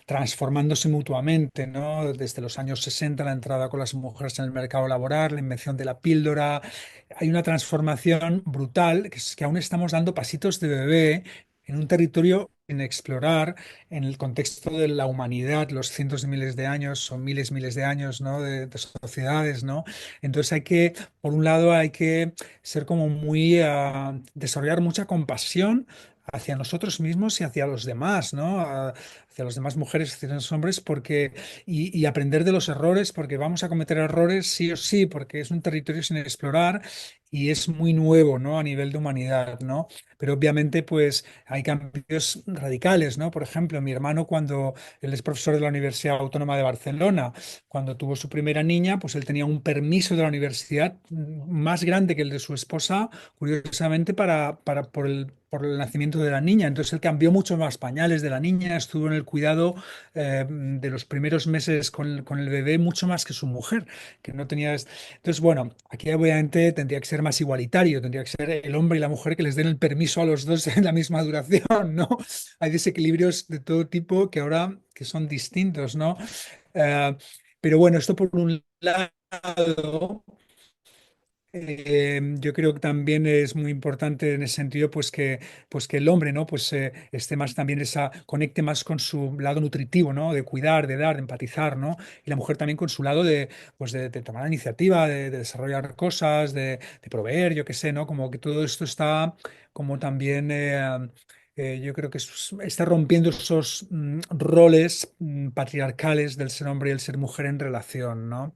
transformándose mutuamente, ¿no? Desde los años 60 la entrada con las mujeres en el mercado laboral, la invención de la píldora, hay una transformación brutal que aún estamos dando pasitos de bebé en un territorio en explorar en el contexto de la humanidad, los cientos de miles de años, son miles de años, ¿no? De sociedades, ¿no? Entonces por un lado, hay que ser como muy, desarrollar mucha compasión hacia nosotros mismos y hacia los demás, ¿no? Hacia las demás mujeres, hacia los hombres, y aprender de los errores, porque vamos a cometer errores sí o sí, porque es un territorio sin explorar y es muy nuevo, ¿no? A nivel de humanidad, ¿no? Pero obviamente, pues hay cambios radicales, ¿no? Por ejemplo, mi hermano, cuando él es profesor de la Universidad Autónoma de Barcelona, cuando tuvo su primera niña, pues él tenía un permiso de la universidad más grande que el de su esposa, curiosamente, por el nacimiento de la niña. Entonces él cambió mucho más pañales de la niña, estuvo en el cuidado de los primeros meses con el bebé mucho más que su mujer, que no tenía... Entonces, bueno, aquí obviamente tendría que ser más igualitario, tendría que ser el hombre y la mujer que les den el permiso a los dos en la misma duración, ¿no? Hay desequilibrios de todo tipo que ahora que son distintos, ¿no? Eh, pero bueno, esto por un lado. Yo creo que también es muy importante en ese sentido, pues que el hombre, ¿no? Pues esté más también conecte más con su lado nutritivo, ¿no? De cuidar, de dar, de empatizar, ¿no? Y la mujer también con su lado pues de tomar la iniciativa, de desarrollar cosas, de proveer, yo qué sé, ¿no? Como que todo esto está como también Yo creo que está rompiendo esos roles patriarcales del ser hombre y el ser mujer en relación, ¿no?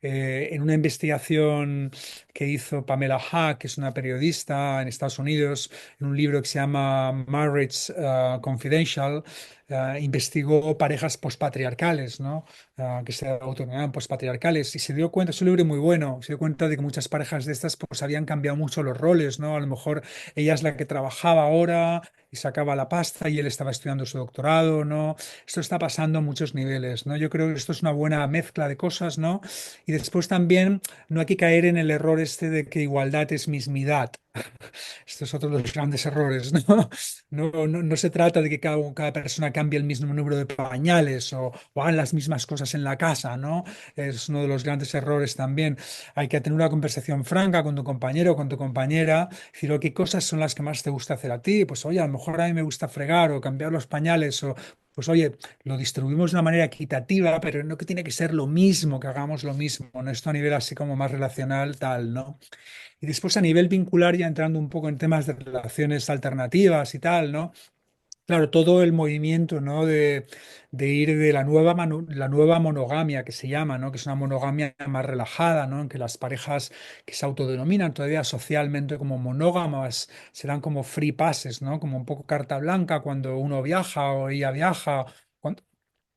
En una investigación que hizo Pamela Hack, que es una periodista en Estados Unidos, en un libro que se llama Marriage Confidential, investigó parejas pospatriarcales, ¿no? Que se autodenominaban pospatriarcales y se dio cuenta, es un libro muy bueno, se dio cuenta de que muchas parejas de estas pues habían cambiado mucho los roles, ¿no? A lo mejor ella es la que trabajaba ahora y sacaba la pasta y él estaba estudiando su doctorado, ¿no? Esto está pasando a muchos niveles, ¿no? Yo creo que esto es una buena mezcla de cosas, ¿no? Y después también no hay que caer en el error este de que igualdad es mismidad. Esto es otro de los grandes errores, ¿no? No se trata de que cada persona cambie el mismo número de pañales o hagan las mismas cosas en la casa, ¿no? Es uno de los grandes errores también. Hay que tener una conversación franca con tu compañero o con tu compañera, decir, "Oh, ¿qué cosas son las que más te gusta hacer a ti? Pues oye, a lo mejor a mí me gusta fregar o cambiar los pañales o pues oye, lo distribuimos de una manera equitativa, pero no que tiene que ser lo mismo, que hagamos lo mismo, ¿no? Esto a nivel así como más relacional, tal, ¿no? Y después a nivel vincular, ya entrando un poco en temas de relaciones alternativas y tal, ¿no? Claro, todo el movimiento, ¿no? De ir de la nueva monogamia que se llama, ¿no? Que es una monogamia más relajada, ¿no? En que las parejas que se autodenominan todavía socialmente como monógamas serán como free passes, ¿no? Como un poco carta blanca cuando uno viaja o ella viaja.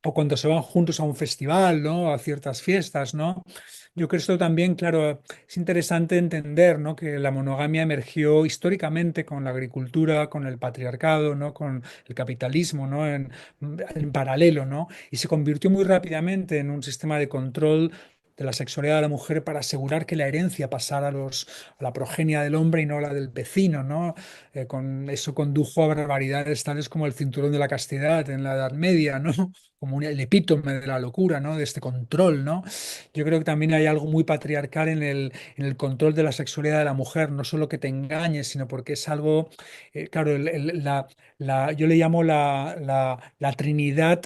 O cuando se van juntos a un festival, ¿no? A ciertas fiestas, ¿no? Yo creo que esto también, claro, es interesante entender, ¿no? Que la monogamia emergió históricamente con la agricultura, con el patriarcado, ¿no? Con el capitalismo, ¿no? En paralelo, ¿no? Y se convirtió muy rápidamente en un sistema de control de la sexualidad de la mujer para asegurar que la herencia pasara a la progenie del hombre y no a la del vecino, ¿no? Con eso condujo a barbaridades tales como el cinturón de la castidad en la Edad Media, ¿no? Como el epítome de la locura, ¿no? De este control, ¿no? Yo creo que también hay algo muy patriarcal en el control de la sexualidad de la mujer, no solo que te engañes, sino porque es algo, claro, yo le llamo la trinidad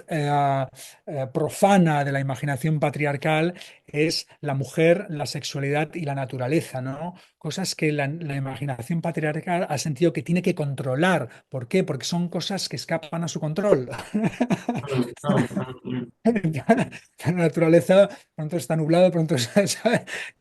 profana de la imaginación patriarcal, es la mujer, la sexualidad y la naturaleza, ¿no? Cosas que la imaginación patriarcal ha sentido que tiene que controlar. ¿Por qué? Porque son cosas que escapan a su control. Mm, mm, mm, mm. La naturaleza pronto está nublado, pronto está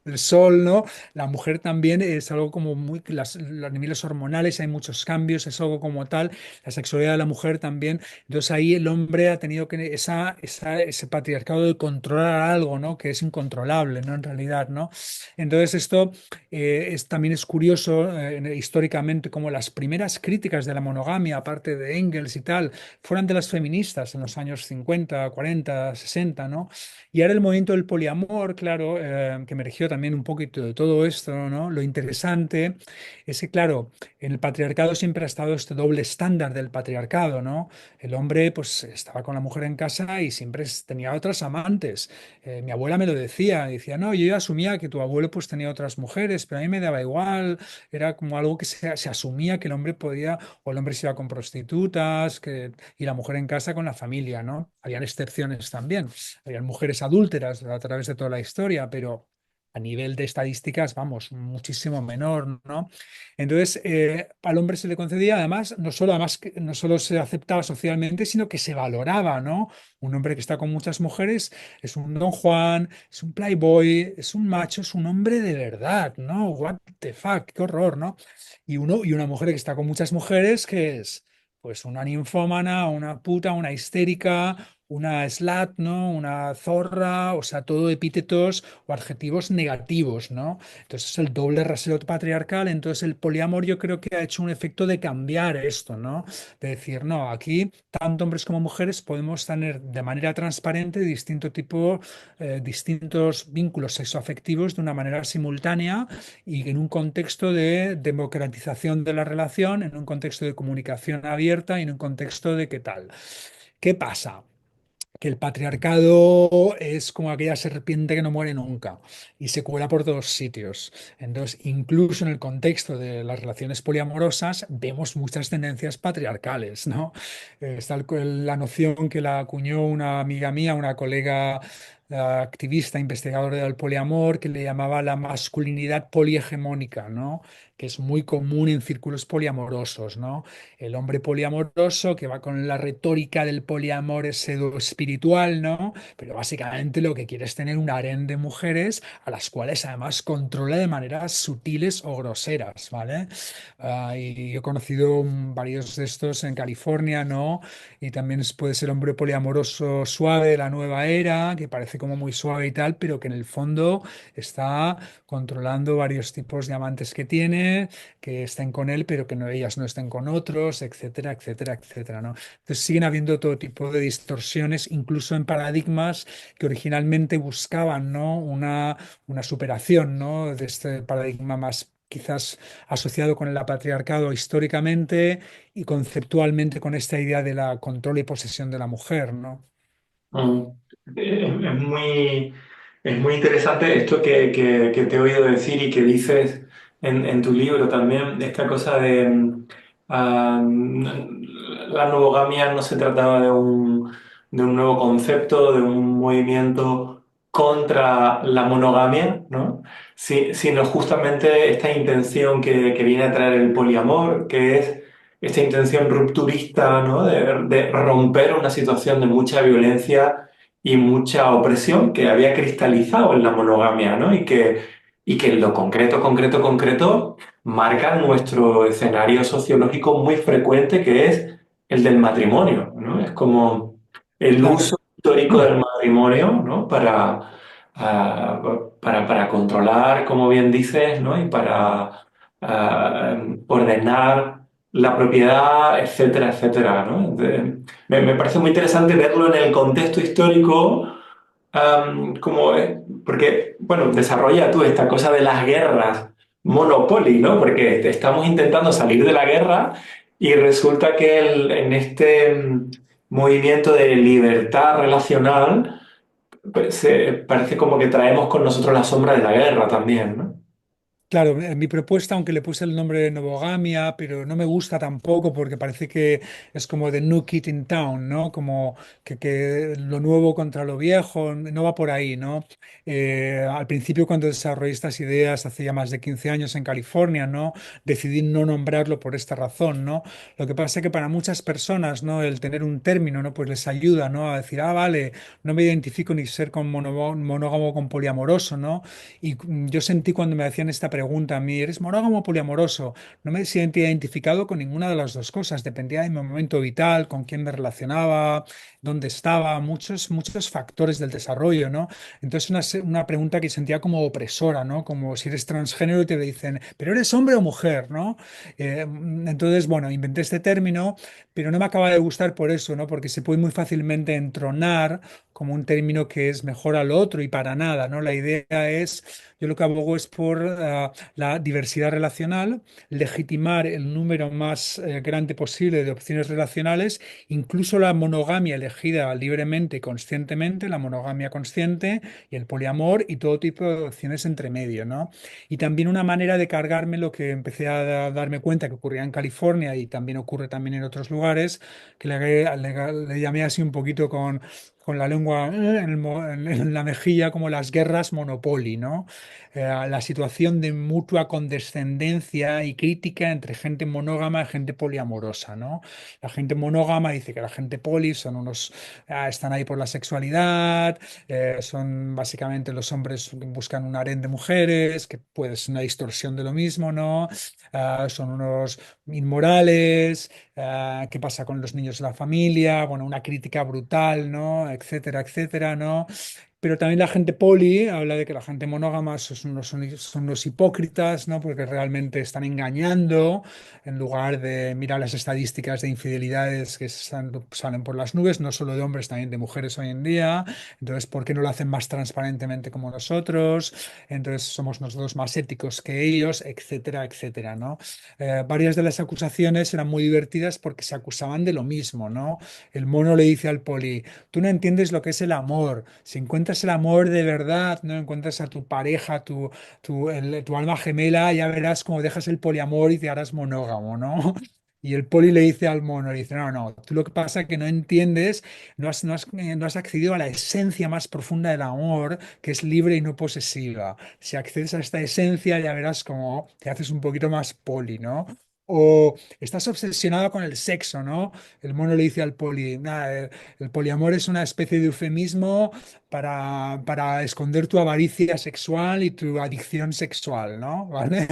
el sol, ¿no? La mujer también es algo como muy, los niveles hormonales, hay muchos cambios, es algo como tal, la sexualidad de la mujer también. Entonces ahí el hombre ha tenido que ese patriarcado de controlar algo, ¿no? Que es incontrolable, ¿no? En realidad, ¿no? Entonces esto también es curioso históricamente como las primeras críticas de la monogamia, aparte de Engels y tal, fueran de las feministas en los años 50, 40, 60, ¿no? Y ahora el movimiento del poliamor, claro, que emergió también un poquito de todo esto, ¿no? Lo interesante es que, claro, en el patriarcado siempre ha estado este doble estándar del patriarcado, ¿no? El hombre, pues, estaba con la mujer en casa y siempre tenía otras amantes. Mi abuela me lo decía, no, yo ya asumía que tu abuelo, pues, tenía otras mujeres, pero a mí me daba igual, era como algo que se asumía que el hombre podía, o el hombre se iba con prostitutas, y la mujer en casa con la familia, ¿no? Habían excepciones también. Habían mujeres adúlteras a través de toda la historia, pero a nivel de estadísticas, vamos, muchísimo menor, ¿no? Entonces, al hombre se le concedía, además, no solo se aceptaba socialmente, sino que se valoraba, ¿no? Un hombre que está con muchas mujeres es un Don Juan, es un playboy, es un macho, es un hombre de verdad, ¿no? What the fuck, qué horror, ¿no? Y una mujer que está con muchas mujeres, que es pues una ninfómana, una puta, una histérica, una slut, ¿no? Una zorra, o sea, todo epítetos o adjetivos negativos, ¿no? Entonces es el doble rasero patriarcal, entonces el poliamor yo creo que ha hecho un efecto de cambiar esto, ¿no? De decir, no, aquí tanto hombres como mujeres podemos tener de manera transparente distintos vínculos sexoafectivos de una manera simultánea y en un contexto de democratización de la relación, en un contexto de comunicación abierta y en un contexto de qué tal. ¿Qué pasa? Que el patriarcado es como aquella serpiente que no muere nunca y se cuela por todos sitios. Entonces, incluso en el contexto de las relaciones poliamorosas, vemos muchas tendencias patriarcales, ¿no? Está la noción que la acuñó una amiga mía, una colega activista, investigador del poliamor, que le llamaba la masculinidad polihegemónica, ¿no? Que es muy común en círculos poliamorosos, ¿no? El hombre poliamoroso que va con la retórica del poliamor pseudo espiritual, ¿no? Pero básicamente lo que quiere es tener un harén de mujeres a las cuales además controla de maneras sutiles o groseras, ¿vale? Y he conocido varios de estos en California, ¿no? Y también puede ser hombre poliamoroso suave de la nueva era, que parece como muy suave y tal, pero que en el fondo está controlando varios tipos de amantes que tiene, que estén con él, pero que no, ellas no estén con otros, etcétera, etcétera, etcétera, ¿no? Entonces siguen habiendo todo tipo de distorsiones, incluso en paradigmas que originalmente buscaban, ¿no? Una superación, ¿no? De este paradigma más quizás asociado con el patriarcado históricamente y conceptualmente con esta idea de la control y posesión de la mujer, ¿no? Mm. Es muy, es muy interesante esto que te he oído decir y que dices en tu libro también, esta cosa de la novogamia no se trataba de un nuevo concepto, de un movimiento contra la monogamia, ¿no? Sino justamente esta intención que viene a traer el poliamor, que es esta intención rupturista, ¿no? De romper una situación de mucha violencia y mucha opresión que había cristalizado en la monogamia, ¿no? Y que en lo concreto, concreto, concreto, marca nuestro escenario sociológico muy frecuente, que es el del matrimonio, ¿no? Es como el Claro. uso histórico del matrimonio, ¿no? Ah, para controlar, como bien dices, ¿no? Y para ordenar la propiedad, etcétera, etcétera, ¿no? Me parece muy interesante verlo en el contexto histórico, como, porque, bueno, desarrolla tú esta cosa de las guerras Monopoly, ¿no? Porque estamos intentando salir de la guerra y resulta que en este movimiento de libertad relacional, pues, parece como que traemos con nosotros la sombra de la guerra también, ¿no? Claro, en mi propuesta, aunque le puse el nombre de novogamia, pero no me gusta tampoco porque parece que es como de New Kid in Town, ¿no? Como que lo nuevo contra lo viejo, no va por ahí, ¿no? Al principio, cuando desarrollé estas ideas hace ya más de 15 años en California, ¿no? Decidí no nombrarlo por esta razón, ¿no? Lo que pasa es que para muchas personas, ¿no? El tener un término, ¿no? Pues les ayuda, ¿no? A decir, ah, vale, no me identifico ni ser con monógamo con poliamoroso, ¿no? Y yo sentí cuando me hacían esta pregunta a mí, ¿eres monógamo o poliamoroso? No me sentía identificado con ninguna de las dos cosas, dependía de mi momento vital, con quién me relacionaba, dónde estaba, muchos factores del desarrollo, ¿no? Entonces una pregunta que sentía como opresora, ¿no? Como si eres transgénero y te dicen, ¿pero eres hombre o mujer, ¿no? Entonces, bueno, inventé este término, pero no me acaba de gustar por eso, ¿no? Porque se puede muy fácilmente entronar como un término que es mejor al otro y para nada, ¿no? La idea es, yo lo que abogo es por la diversidad relacional, legitimar el número más grande posible de opciones relacionales, incluso la monogamia elegida libremente y conscientemente, la monogamia consciente y el poliamor y todo tipo de opciones entre medio, ¿no? Y también una manera de cargarme lo que empecé a darme cuenta que ocurría en California y también ocurre también en otros lugares, que le llamé así un poquito con la lengua en la mejilla, como las guerras Monopoly, ¿no? La situación de mutua condescendencia y crítica entre gente monógama y gente poliamorosa, ¿no? La gente monógama dice que la gente poli son unos, están ahí por la sexualidad, son básicamente los hombres que buscan un harén de mujeres, que puede ser una distorsión de lo mismo, ¿no? Son unos inmorales, qué pasa con los niños de la familia, bueno, una crítica brutal, ¿no? Etcétera, etcétera, ¿no? Pero también la gente poli habla de que la gente monógama son unos hipócritas, ¿no? Porque realmente están engañando en lugar de mirar las estadísticas de infidelidades que salen por las nubes, no solo de hombres, también de mujeres hoy en día. Entonces, ¿por qué no lo hacen más transparentemente como nosotros? Entonces, somos nosotros más éticos que ellos, etcétera, etcétera, ¿no? Varias de las acusaciones eran muy divertidas porque se acusaban de lo mismo, ¿no? El mono le dice al poli, tú no entiendes lo que es el amor. Si encuentras el amor de verdad, no encuentras a tu pareja, tu alma gemela, ya verás cómo dejas el poliamor y te harás monógamo, ¿no? Y el poli le dice al mono, le dice, no, no, tú lo que pasa es que no entiendes, no has accedido a la esencia más profunda del amor, que es libre y no posesiva. Si accedes a esta esencia, ya verás cómo te haces un poquito más poli, ¿no? O estás obsesionado con el sexo, ¿no? El mono le dice al poli, "Nah, el poliamor es una especie de eufemismo para esconder tu avaricia sexual y tu adicción sexual, ¿no? ¿Vale?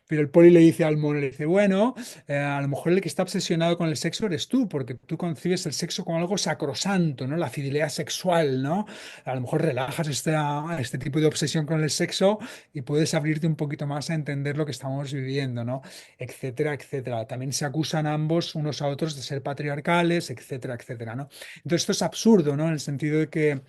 Pero el poli le dice al mono, le dice, bueno, a lo mejor el que está obsesionado con el sexo eres tú, porque tú concibes el sexo como algo sacrosanto, ¿no? La fidelidad sexual, ¿no? A lo mejor relajas este tipo de obsesión con el sexo y puedes abrirte un poquito más a entender lo que estamos viviendo, ¿no? Etcétera, etcétera. También se acusan ambos unos a otros de ser patriarcales, etcétera, etcétera, ¿no? Entonces esto es absurdo, ¿no? En el sentido de que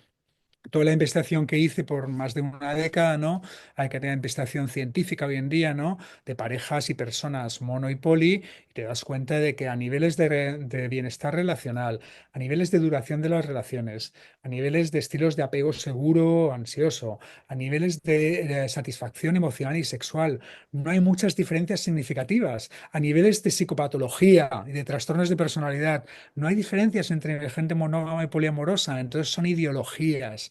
toda la investigación que hice por más de una década, ¿no? Hay que tener investigación científica hoy en día, ¿no? De parejas y personas mono y poli, y te das cuenta de que a niveles de bienestar relacional, a niveles de duración de las relaciones, a niveles de estilos de apego seguro o ansioso, a niveles de satisfacción emocional y sexual, no hay muchas diferencias significativas. A niveles de psicopatología y de trastornos de personalidad, no hay diferencias entre gente monógama y poliamorosa, entonces son ideologías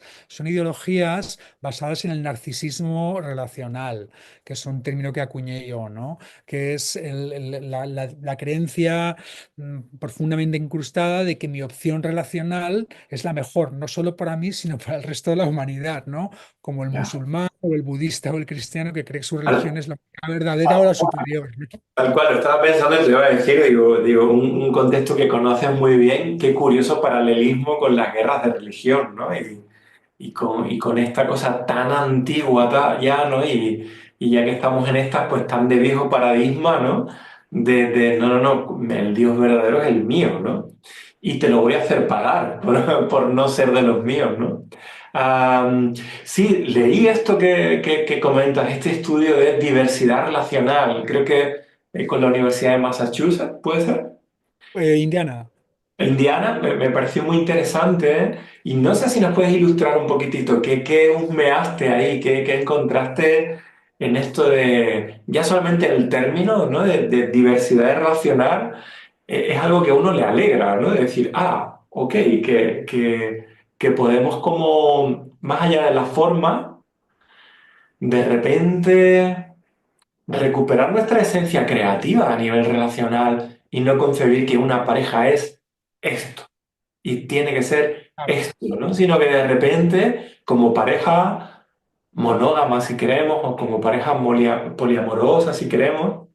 basadas en el narcisismo relacional, que es un término que acuñé yo, ¿no? Que es la creencia profundamente incrustada de que mi opción relacional es la mejor, no solo para mí, sino para el resto de la humanidad, ¿no? Como el Ya. musulmán o el budista o el cristiano que cree que su religión Tal, es la verdadera o la superior, ¿no? tal cual, lo estaba pensando y te iba a decir, digo, un contexto que conoces muy bien, qué curioso paralelismo con las guerras de religión, ¿no? Y con esta cosa tan antigua ya, ¿no? Y ya que estamos en estas, pues tan de viejo paradigma, ¿no? No, no, no, el Dios verdadero es el mío, ¿no? Y te lo voy a hacer pagar por no ser de los míos, ¿no? Am, sí, leí esto que comentas, este estudio de diversidad relacional, creo que con la Universidad de Massachusetts, ¿puede ser? Indiana. Indiana, me pareció muy interesante, ¿eh? Y no sé si nos puedes ilustrar un poquitito, qué husmeaste ahí, qué encontraste en esto de, ya solamente el término, ¿no? De diversidad relacional, es algo que a uno le alegra, ¿no? De decir, ok, que podemos como, más allá de la forma, de repente recuperar nuestra esencia creativa a nivel relacional y no concebir que una pareja es esto y tiene que ser Claro. esto, ¿no? Sino que de repente, como pareja monógama, si queremos, o como pareja poliamorosa, si queremos,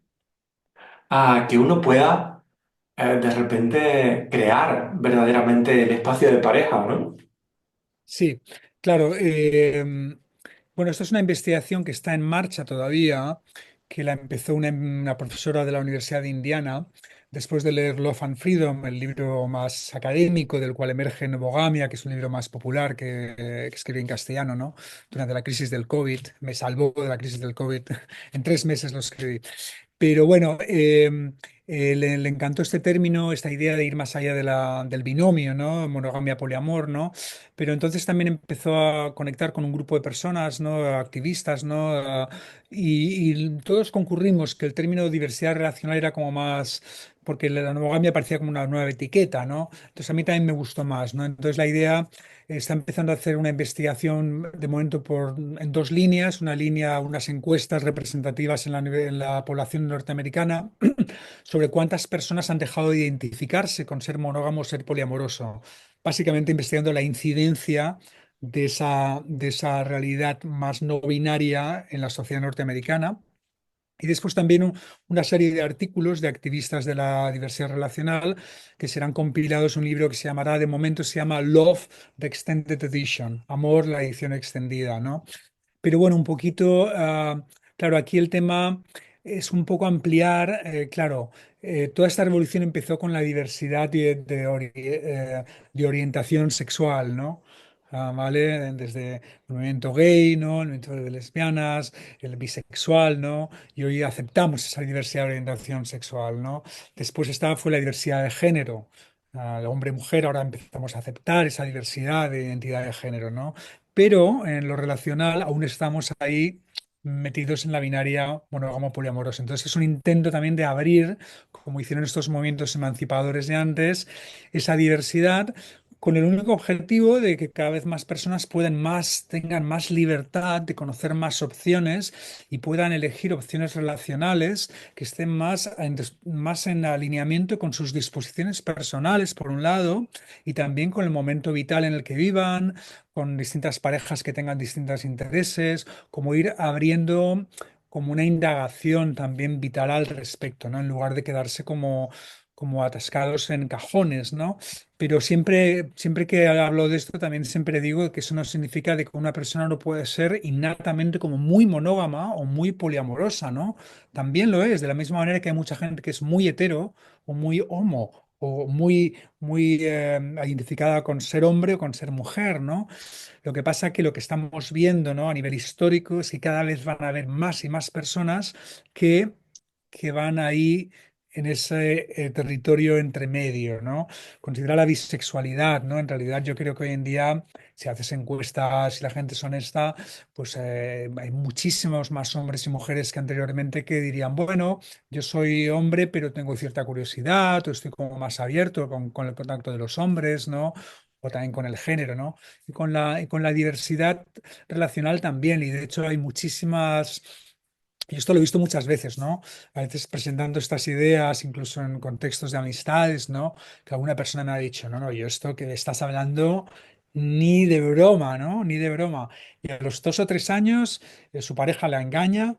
a que uno pueda de repente crear verdaderamente el espacio de pareja, ¿no? Sí, claro. Bueno, esto es una investigación que está en marcha todavía, que la empezó una profesora de la Universidad de Indiana, después de leer Love and Freedom, el libro más académico del cual emerge Novogamia, que es un libro más popular que escribí en castellano, ¿no? Durante la crisis del COVID. Me salvó de la crisis del COVID. En 3 meses lo escribí. Pero bueno, le encantó este término, esta idea de ir más allá del binomio, ¿no? Monogamia, poliamor, ¿no? Pero entonces también empezó a conectar con un grupo de personas, ¿no? Activistas, ¿no? Y todos concurrimos que el término diversidad relacional era como más, porque la monogamia parecía como una nueva etiqueta, ¿no? Entonces a mí también me gustó más, ¿no? Entonces la idea está empezando a hacer una investigación de momento en 2 líneas, una línea, unas encuestas representativas en la población norteamericana sobre cuántas personas han dejado de identificarse con ser monógamo o ser poliamoroso, básicamente investigando la incidencia de esa realidad más no binaria en la sociedad norteamericana. Y después también una serie de artículos de activistas de la diversidad relacional que serán compilados en un libro que se llamará, de momento se llama Love, the Extended Edition, Amor, la edición extendida, ¿no? Pero bueno, un poquito, claro, aquí el tema es un poco ampliar, claro, toda esta revolución empezó con la diversidad de orientación sexual, ¿no? ¿Vale? Desde el movimiento gay, ¿no? El movimiento de lesbianas, el bisexual, ¿no? Y hoy aceptamos esa diversidad de orientación sexual, ¿no? Después fue la diversidad de género. El hombre-mujer, ahora empezamos a aceptar esa diversidad de identidad de género, ¿no? Pero en lo relacional aún estamos ahí metidos en la binaria monógamo poliamoroso. Entonces es un intento también de abrir, como hicieron estos movimientos emancipadores de antes, esa diversidad con el único objetivo de que cada vez más personas puedan más, tengan más libertad de conocer más opciones y puedan elegir opciones relacionales que estén más en alineamiento con sus disposiciones personales, por un lado, y también con el momento vital en el que vivan, con distintas parejas que tengan distintos intereses, como ir abriendo como una indagación también vital al respecto, ¿no? En lugar de quedarse como atascados en cajones, ¿no? Pero siempre que hablo de esto, también siempre digo que eso no significa de que una persona no puede ser innatamente como muy monógama o muy poliamorosa, ¿no? También lo es, de la misma manera que hay mucha gente que es muy hetero o muy homo o muy identificada con ser hombre o con ser mujer, ¿no? Lo que pasa que lo que estamos viendo, ¿no? A nivel histórico es que cada vez van a haber más y más personas que, que van ahí en ese territorio entre medio, ¿no? Considera la bisexualidad, ¿no? En realidad yo creo que hoy en día, si haces encuestas, si la gente es honesta, pues hay muchísimos más hombres y mujeres que anteriormente que dirían, bueno, yo soy hombre, pero tengo cierta curiosidad, o estoy como más abierto con el contacto de los hombres, ¿no? O también con el género, ¿no? Y con la diversidad relacional también. Y de hecho hay muchísimas, y esto lo he visto muchas veces, ¿no? A veces presentando estas ideas, incluso en contextos de amistades, ¿no? Que alguna persona me ha dicho, no, no, yo esto que estás hablando ni de broma, ¿no? Ni de broma. Y a los 2 o 3 años su pareja la engaña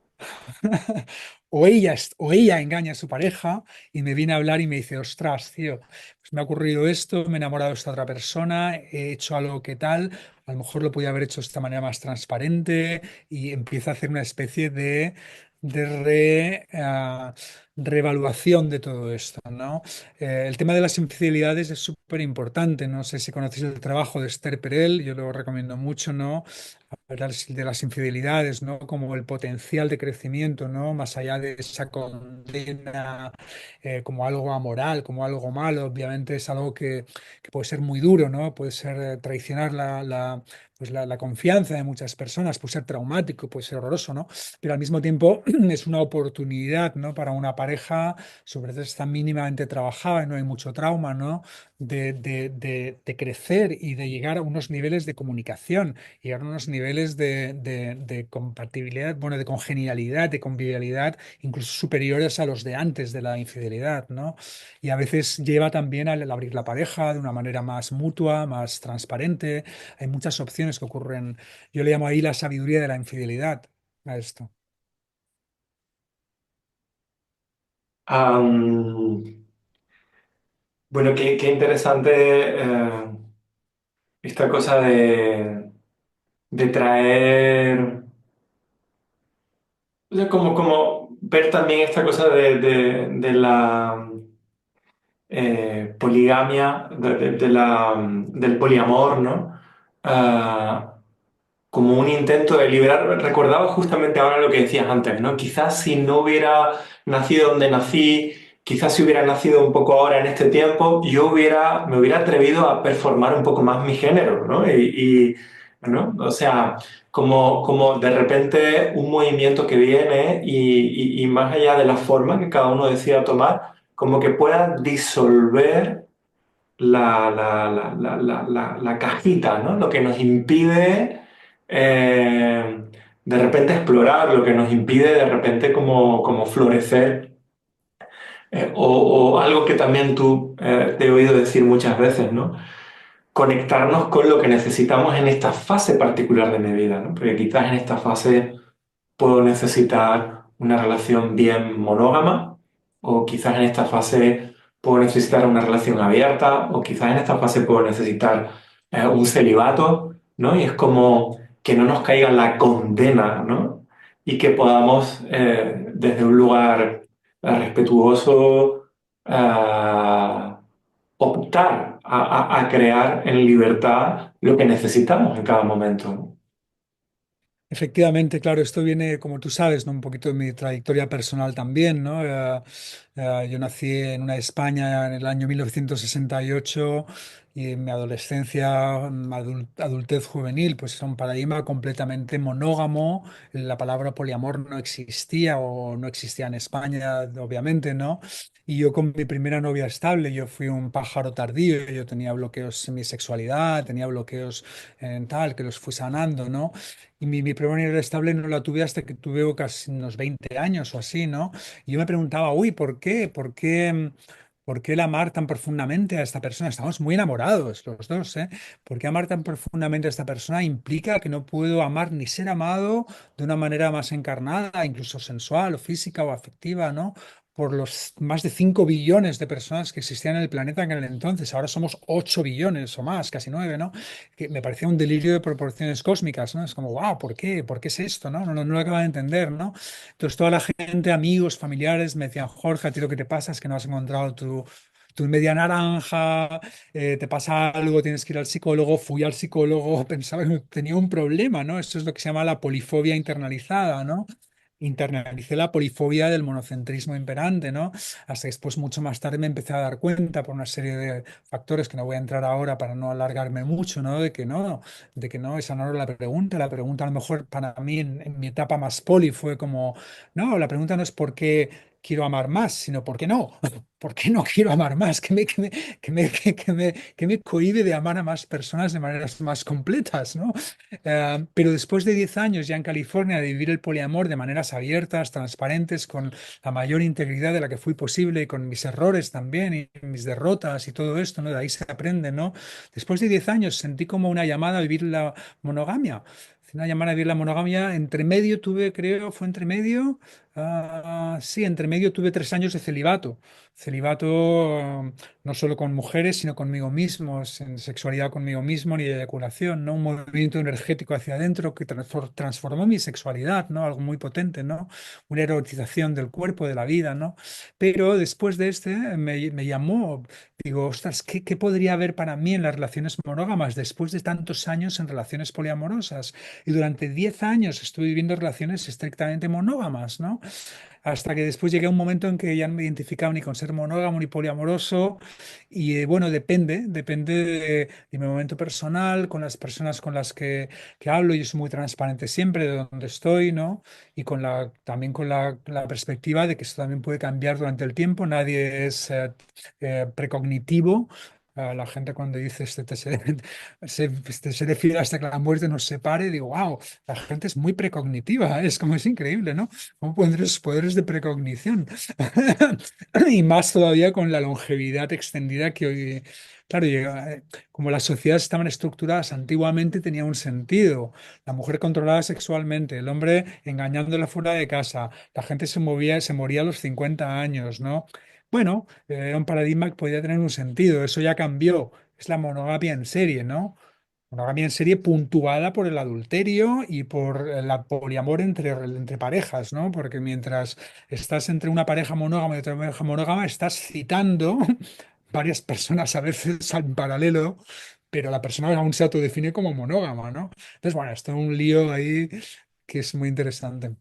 o ella engaña a su pareja y me viene a hablar y me dice, ostras, tío, pues me ha ocurrido esto, me he enamorado de esta otra persona, he hecho algo que tal, a lo mejor lo podía haber hecho de esta manera más transparente y empieza a hacer una especie de reevaluación de todo esto, ¿no? El tema de las infidelidades es súper importante. No sé si conocéis el trabajo de Esther Perel, yo lo recomiendo mucho, ¿no? Hablar de las infidelidades, ¿no? Como el potencial de crecimiento, ¿no? Más allá de esa condena como algo amoral, como algo malo, obviamente es algo que puede ser muy duro, ¿no? Puede ser traicionar la confianza de muchas personas, puede ser traumático, puede ser horroroso, ¿no? Pero al mismo tiempo es una oportunidad, ¿no? Para una pareja, sobre todo si está mínimamente trabajada y no hay mucho trauma, ¿no? De crecer y de llegar a unos niveles de comunicación, llegar a unos niveles de compatibilidad, bueno, de congenialidad, de convivialidad, incluso superiores a los de antes de la infidelidad, ¿no? Y a veces lleva también al abrir la pareja de una manera más mutua, más transparente. Hay muchas opciones que ocurren. Yo le llamo ahí la sabiduría de la infidelidad a esto. Am, bueno, qué interesante esta cosa de traer, o sea, como ver también esta cosa de la poligamia, del poliamor, ¿no? Ah, como un intento de liberar. Recordaba justamente ahora lo que decías antes, ¿no? Quizás si no hubiera nacido donde nací, quizás si hubiera nacido un poco ahora en este tiempo, me hubiera atrevido a performar un poco más mi género, ¿no? ¿no? O sea, como de repente un movimiento que viene y más allá de la forma que cada uno decida tomar, como que pueda disolver la cajita, ¿no? Lo que nos impide de repente explorar, lo que nos impide de repente como florecer. O algo que también tú te he oído decir muchas veces, ¿no? Conectarnos con lo que necesitamos en esta fase particular de mi vida, ¿no? Porque quizás en esta fase puedo necesitar una relación bien monógama, o quizás en esta fase puedo necesitar una relación abierta, o quizás en esta fase puedo necesitar un celibato, ¿no? Y es como que no nos caiga la condena, ¿no? Y que podamos, desde un lugar respetuoso, optar a crear en libertad lo que necesitamos en cada momento, ¿no? Efectivamente, claro, esto viene, como tú sabes, ¿no? Un poquito de mi trayectoria personal también, ¿no? Yo nací en una España en el año 1968 y en mi adolescencia, adultez juvenil, pues era un paradigma completamente monógamo. La palabra poliamor no existía o no existía en España, obviamente, ¿no? Y yo con mi primera novia estable, yo fui un pájaro tardío, yo tenía bloqueos en mi sexualidad, tenía bloqueos en tal, que los fui sanando, ¿no? Y mi primera novia estable no la tuve hasta que tuve casi unos 20 años o así, ¿no? Y yo me preguntaba, uy, ¿por qué? ¿Por qué? ¿Por qué el amar tan profundamente a esta persona? Estamos muy enamorados los dos, ¿eh? ¿Por qué amar tan profundamente a esta persona implica que no puedo amar ni ser amado de una manera más encarnada, incluso sensual o física o afectiva, ¿no? Por los más de 5 billones de personas que existían en el planeta en aquel entonces. Ahora somos 8 billones o más, casi 9, ¿no? Que me parecía un delirio de proporciones cósmicas, ¿no? Es como, wow, ¿por qué? ¿Por qué es esto? ¿No? No lo acabo de entender, ¿no? Entonces toda la gente, amigos, familiares, me decían, Jorge, ¿a ti lo que te pasa es que no has encontrado tu media naranja, te pasa algo, tienes que ir al psicólogo. Fui al psicólogo, pensaba que tenía un problema, ¿no? Eso es lo que se llama la polifobia internalizada, ¿no? Internalicé la polifobia del monocentrismo imperante, ¿no? Hasta que después, mucho más tarde, me empecé a dar cuenta por una serie de factores que no voy a entrar ahora para no alargarme mucho, ¿no? De que no, esa no era la pregunta. La pregunta, a lo mejor, para mí, en mi etapa más poli, fue como, no, la pregunta no es por qué quiero amar más, sino por qué no. ¿Por qué no quiero amar más? ¿Qué me cohíbe de amar a más personas de maneras más completas, ¿no? Pero después de 10 años ya en California de vivir el poliamor de maneras abiertas, transparentes, con la mayor integridad de la que fui posible, y con mis errores también, y mis derrotas y todo esto, ¿no? De ahí se aprende, ¿no? Después de 10 años sentí como una llamada a vivir la monogamia. Una llamada a vivir la monogamia. Entre medio tuve, creo, fue entre medio. Sí, entre medio tuve 3 años de celibato. Celibato, no solo con mujeres, sino conmigo mismo, en sexualidad conmigo mismo, ni de eyaculación, ¿no? Un movimiento energético hacia adentro que transformó mi sexualidad, ¿no? Algo muy potente, ¿no? Una erotización del cuerpo, de la vida, ¿no? Pero después de me llamó, digo, ostras, ¿qué podría haber para mí en las relaciones monógamas después de tantos años en relaciones poliamorosas? Y durante 10 años estuve viviendo relaciones estrictamente monógamas, ¿no? Hasta que después llegué a un momento en que ya no me identificaba ni con ser monógamo ni poliamoroso. Y bueno, depende de mi momento personal, con las personas con las que hablo. Yo soy muy transparente siempre de dónde estoy, ¿no? Y también con la perspectiva de que esto también puede cambiar durante el tiempo. Nadie es precognitivo. La gente, cuando dice seré fiel hasta que la muerte nos separe, digo, wow, la gente es muy precognitiva, ¿eh? Es como, es increíble, ¿no? ¿Cómo pueden tener esos poderes de precognición? Y más todavía con la longevidad extendida que hoy, claro, como las sociedades estaban estructuradas antiguamente, tenía un sentido. La mujer controlada sexualmente, el hombre engañándola fuera de casa, la gente se moría a los 50 años, ¿no? Bueno, era un paradigma que podía tener un sentido. Eso ya cambió. Es la monogamia en serie, ¿no? Monogamia en serie puntuada por el adulterio y por el poliamor entre parejas, ¿no? Porque mientras estás entre una pareja monógama y otra pareja monógama, estás citando varias personas a veces en paralelo, pero la persona aún se autodefine como monógama, ¿no? Entonces, bueno, esto es un lío ahí que es muy interesante.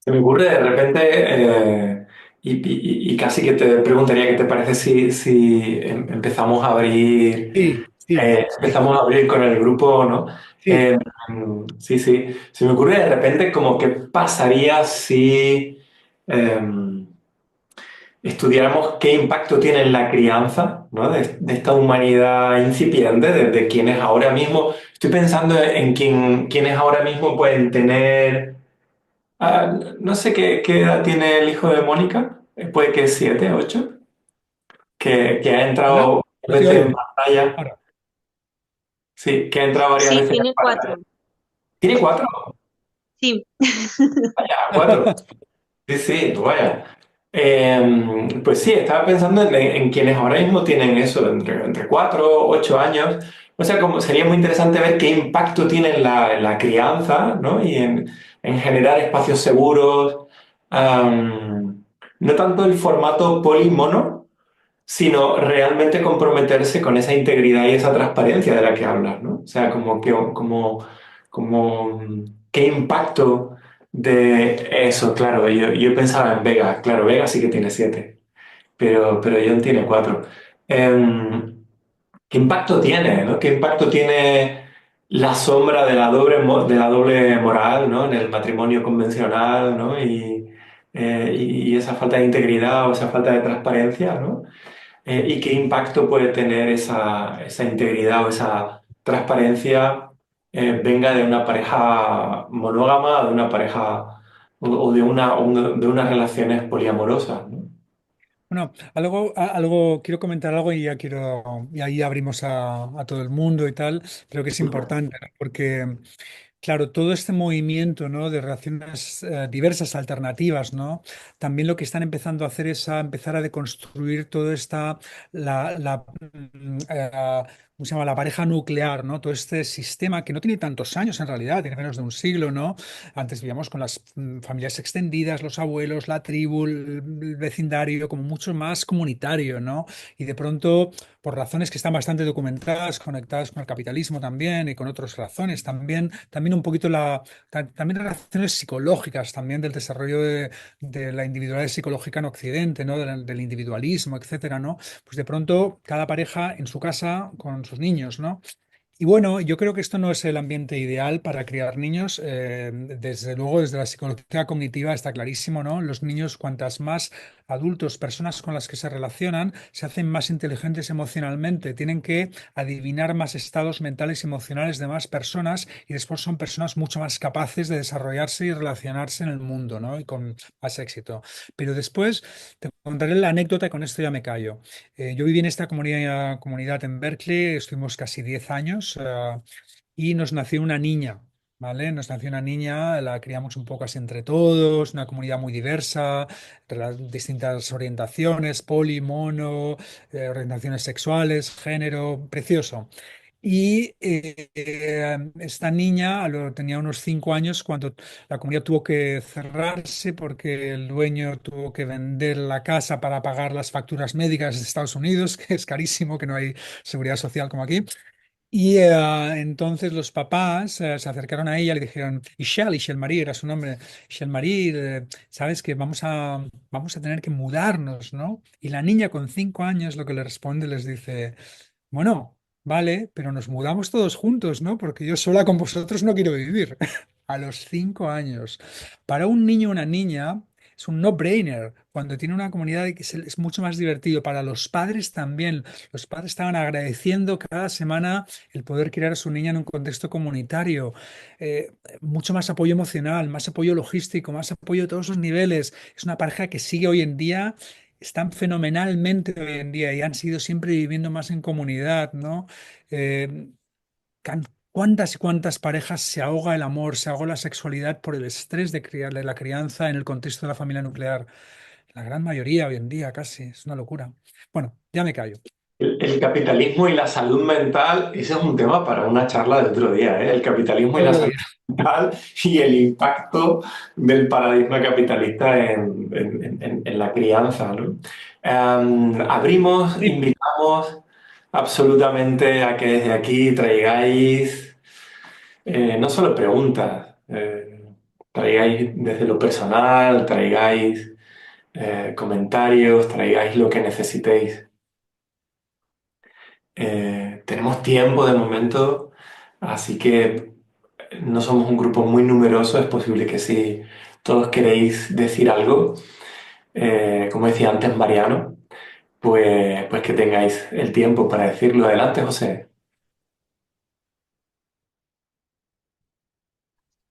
Se me ocurre de repente, y casi que te preguntaría qué te parece si empezamos a abrir, Sí, sí, empezamos a abrir con el grupo, ¿no? sí. Eh, sí, sí. Se me ocurre de repente como qué pasaría si estudiáramos qué impacto tiene en la crianza, ¿no? De esta humanidad incipiente, de quienes ahora mismo, estoy pensando en quienes ahora mismo pueden tener. No sé qué edad tiene el hijo de Mónica, puede que 7, 8, que ha Hola, entrado no te varias veces en oigo. pantalla. Ahora, Sí, que ha entrado varias Sí, veces en tiene pantalla. 4. ¿Tiene 4? Sí. Vaya, 4. Sí, sí, vaya. Pues sí, estaba pensando en quienes ahora mismo tienen eso, entre 4 8 años. O sea, como sería muy interesante ver qué impacto tiene en la crianza, ¿no? Y en generar espacios seguros. No tanto el formato polimono, sino realmente comprometerse con esa integridad y esa transparencia de la que hablas, ¿no? O sea, qué impacto de eso, claro. Yo pensaba en Vega, claro, Vega sí que tiene 7, pero John tiene 4. ¿Qué impacto tiene, ¿no? ¿Qué impacto tiene la sombra de de la doble moral, ¿no? En el matrimonio convencional, ¿no? Y esa falta de integridad o esa falta de transparencia, ¿no? ¿Y qué impacto puede tener esa integridad o esa transparencia venga de una pareja monógama, de una pareja o de de unas relaciones poliamorosas, ¿no? Bueno, algo, quiero comentar algo y ya quiero, y ahí abrimos a todo el mundo y tal, creo que es importante, ¿no? Porque claro, todo este movimiento, ¿no? De relaciones diversas, alternativas, ¿no? También lo que están empezando a hacer es a empezar a deconstruir toda esta, ¿cómo se llama? La pareja nuclear, ¿no? Todo este sistema que no tiene tantos años en realidad, tiene menos de un siglo, ¿no? Antes vivíamos con las familias extendidas, los abuelos, la tribu, el vecindario, como mucho más comunitario, ¿no? Y de pronto, por razones que están bastante documentadas, conectadas con el capitalismo también y con otras razones también un poquito también relaciones psicológicas también del desarrollo de la individualidad psicológica en Occidente, ¿no? Del individualismo, etcétera, ¿no? Pues de pronto cada pareja en su casa con sus niños, ¿no? Y bueno, yo creo que esto no es el ambiente ideal para criar niños. Desde luego, desde la psicología cognitiva está clarísimo, ¿no? Los niños, cuantas más adultos, personas con las que se relacionan, se hacen más inteligentes emocionalmente, tienen que adivinar más estados mentales y emocionales de más personas y después son personas mucho más capaces de desarrollarse y relacionarse en el mundo, ¿no? Y con más éxito. Pero después te contaré la anécdota y con esto ya me callo. Yo viví en esta comunidad en Berkeley, estuvimos casi 10 años y nos nació una niña, ¿vale? Nos nació una niña, la criamos un poco así entre todos, una comunidad muy diversa, distintas orientaciones, poli, mono, orientaciones sexuales, género, precioso. Y esta niña tenía unos 5 años cuando la comunidad tuvo que cerrarse porque el dueño tuvo que vender la casa para pagar las facturas médicas de Estados Unidos, que es carísimo, que no hay seguridad social como aquí. Y entonces los papás se acercaron a ella y le dijeron, Ishel Marie era su nombre, Ishel Marie, sabes que vamos a tener que mudarnos, ¿no? Y la niña con 5 años lo que le responde les dice, bueno, vale, pero nos mudamos todos juntos, ¿no? Porque yo sola con vosotros no quiero vivir. A los 5 años. Para un niño o una niña es un no-brainer. Cuando tiene una comunidad es mucho más divertido. Para los padres también. Los padres estaban agradeciendo cada semana el poder criar a su niña en un contexto comunitario. Mucho más apoyo emocional, más apoyo logístico, más apoyo de todos los niveles. Es una pareja que sigue hoy en día están fenomenalmente hoy en día y han sido siempre viviendo más en comunidad, ¿no? Eh, ¿Cuántas y cuántas parejas se ahoga el amor, se ahoga la sexualidad por el estrés de la crianza en el contexto de la familia nuclear? La gran mayoría hoy en día, casi, es una locura. Bueno, ya me callo. El capitalismo y la salud mental, ese es un tema para una charla de otro día, ¿eh? El capitalismo y la Otro salud día. mental y el impacto del paradigma capitalista en la crianza, ¿no? Sí. Invitamos absolutamente a que desde aquí traigáis no solo preguntas, traigáis desde lo personal, traigáis comentarios, traigáis lo que necesitéis. Tenemos tiempo de momento, así que no somos un grupo muy numeroso. Es posible que si todos queréis decir algo, como decía antes Mariano, pues que tengáis el tiempo para decirlo. Adelante, José.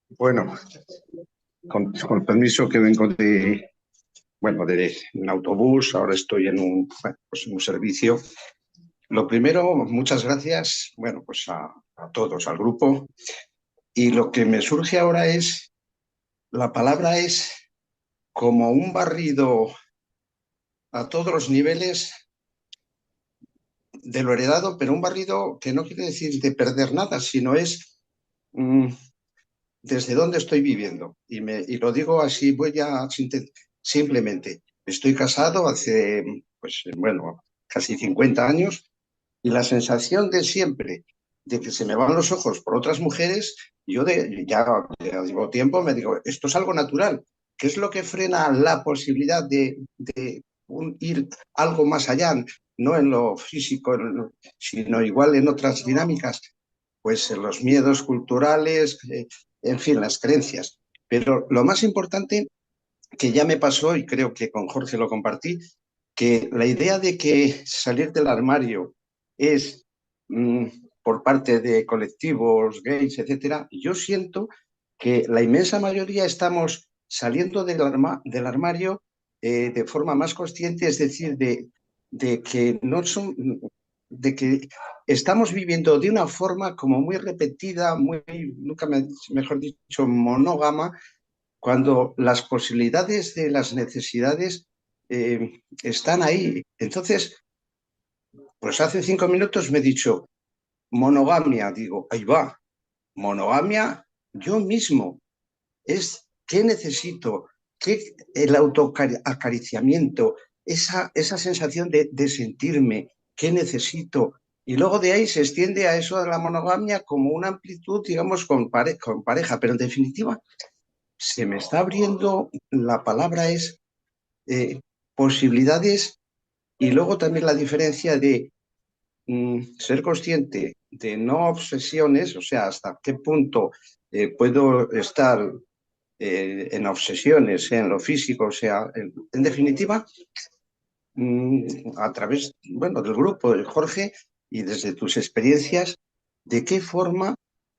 Bueno, con permiso que vengo bueno, de un autobús, ahora estoy en bueno, pues en un servicio. Lo primero, muchas gracias, bueno, pues a todos, al grupo. Y lo que me surge ahora es, la palabra es como un barrido a todos los niveles de lo heredado, pero un barrido que no quiere decir de perder nada, sino es mm, desde dónde estoy viviendo. Y lo digo así, simplemente. Estoy casado hace, pues bueno, casi 50 años y la sensación de siempre de que se me van los ojos por otras mujeres, ya llevo tiempo, me digo, esto es algo natural. ¿Qué es lo que frena la posibilidad de ir algo más allá? no en lo físico, sino igual en otras dinámicas, pues en los miedos culturales, en fin, las creencias. Pero lo más importante que ya me pasó, y creo que con Jorge lo compartí, que la idea de que salir del armario es mmm, por parte de colectivos gays, etcétera, yo siento que la inmensa mayoría estamos saliendo del armario de forma más consciente, es decir, de que no son, de que estamos viviendo de una forma como muy repetida, muy, nunca mejor dicho, monógama, cuando las posibilidades de las necesidades están ahí. Entonces, pues hace 5 minutos me he dicho monogamia, digo, ahí va, monogamia yo mismo, es qué necesito, qué el autoacariciamiento, esa sensación de sentirme, qué necesito. Y luego de ahí se extiende a eso de la monogamia como una amplitud, digamos, con pareja, pero en definitiva se me está abriendo, la palabra es posibilidades y luego también la diferencia de ser consciente de no obsesiones, o sea, hasta qué punto puedo estar en obsesiones, sea en lo físico, o sea, en definitiva, a través, bueno, del grupo de Jorge y desde tus experiencias, de qué forma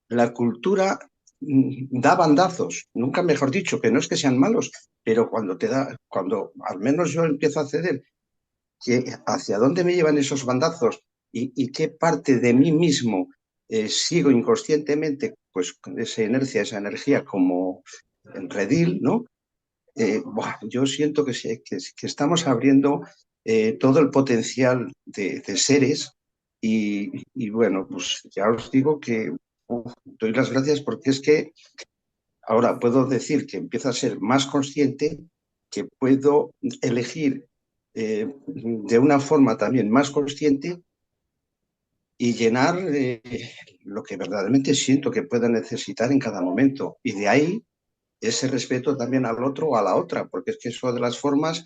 la cultura da bandazos, nunca mejor dicho, que no es que sean malos, pero cuando al menos yo empiezo a ceder, que hacia dónde me llevan esos bandazos y qué parte de mí mismo sigo inconscientemente, pues con esa inercia, esa energía como en redil, ¿no? Yo siento que estamos abriendo todo el potencial de seres y bueno, pues ya os digo que doy las gracias porque es que ahora puedo decir que empiezo a ser más consciente, que puedo elegir de una forma también más consciente y llenar lo que verdaderamente siento que pueda necesitar en cada momento. Y de ahí ese respeto también al otro o a la otra, porque es que eso de las formas,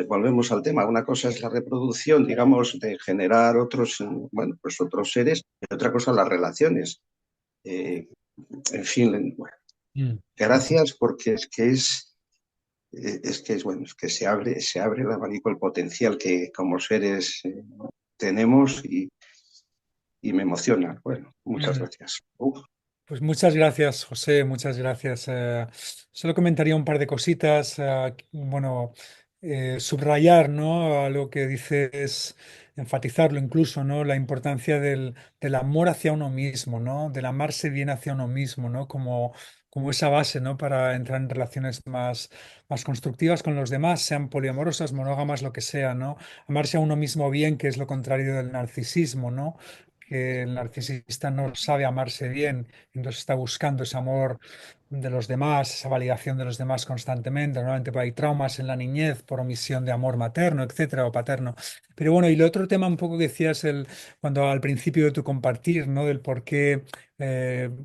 volvemos al tema, una cosa es la reproducción, digamos, de generar otros, bueno, pues otros seres, y otra cosa las relaciones. Eh, en fin, bueno, Mm. gracias porque bueno, es que se abre el abanico, el potencial que como seres tenemos y me emociona. Bueno, muchas Mm. gracias. Pues muchas gracias, José, muchas gracias. Solo comentaría un par de cositas. Bueno, subrayar, ¿no? Algo que dices, enfatizarlo incluso, ¿no? La importancia del amor hacia uno mismo, ¿no? Del amarse bien hacia uno mismo, ¿no? Como esa base, ¿no? Para entrar en relaciones más constructivas con los demás, sean poliamorosas, monógamas, lo que sea, ¿no? Amarse a uno mismo bien, que es lo contrario del narcisismo, ¿no? Que el narcisista no sabe amarse bien, entonces está buscando ese amor de los demás, esa validación de los demás constantemente. Normalmente pues, hay traumas en la niñez por omisión de amor materno, etcétera, o paterno. Pero bueno, y el otro tema un poco que decías cuando al principio de tu compartir, ¿no? Del por qué,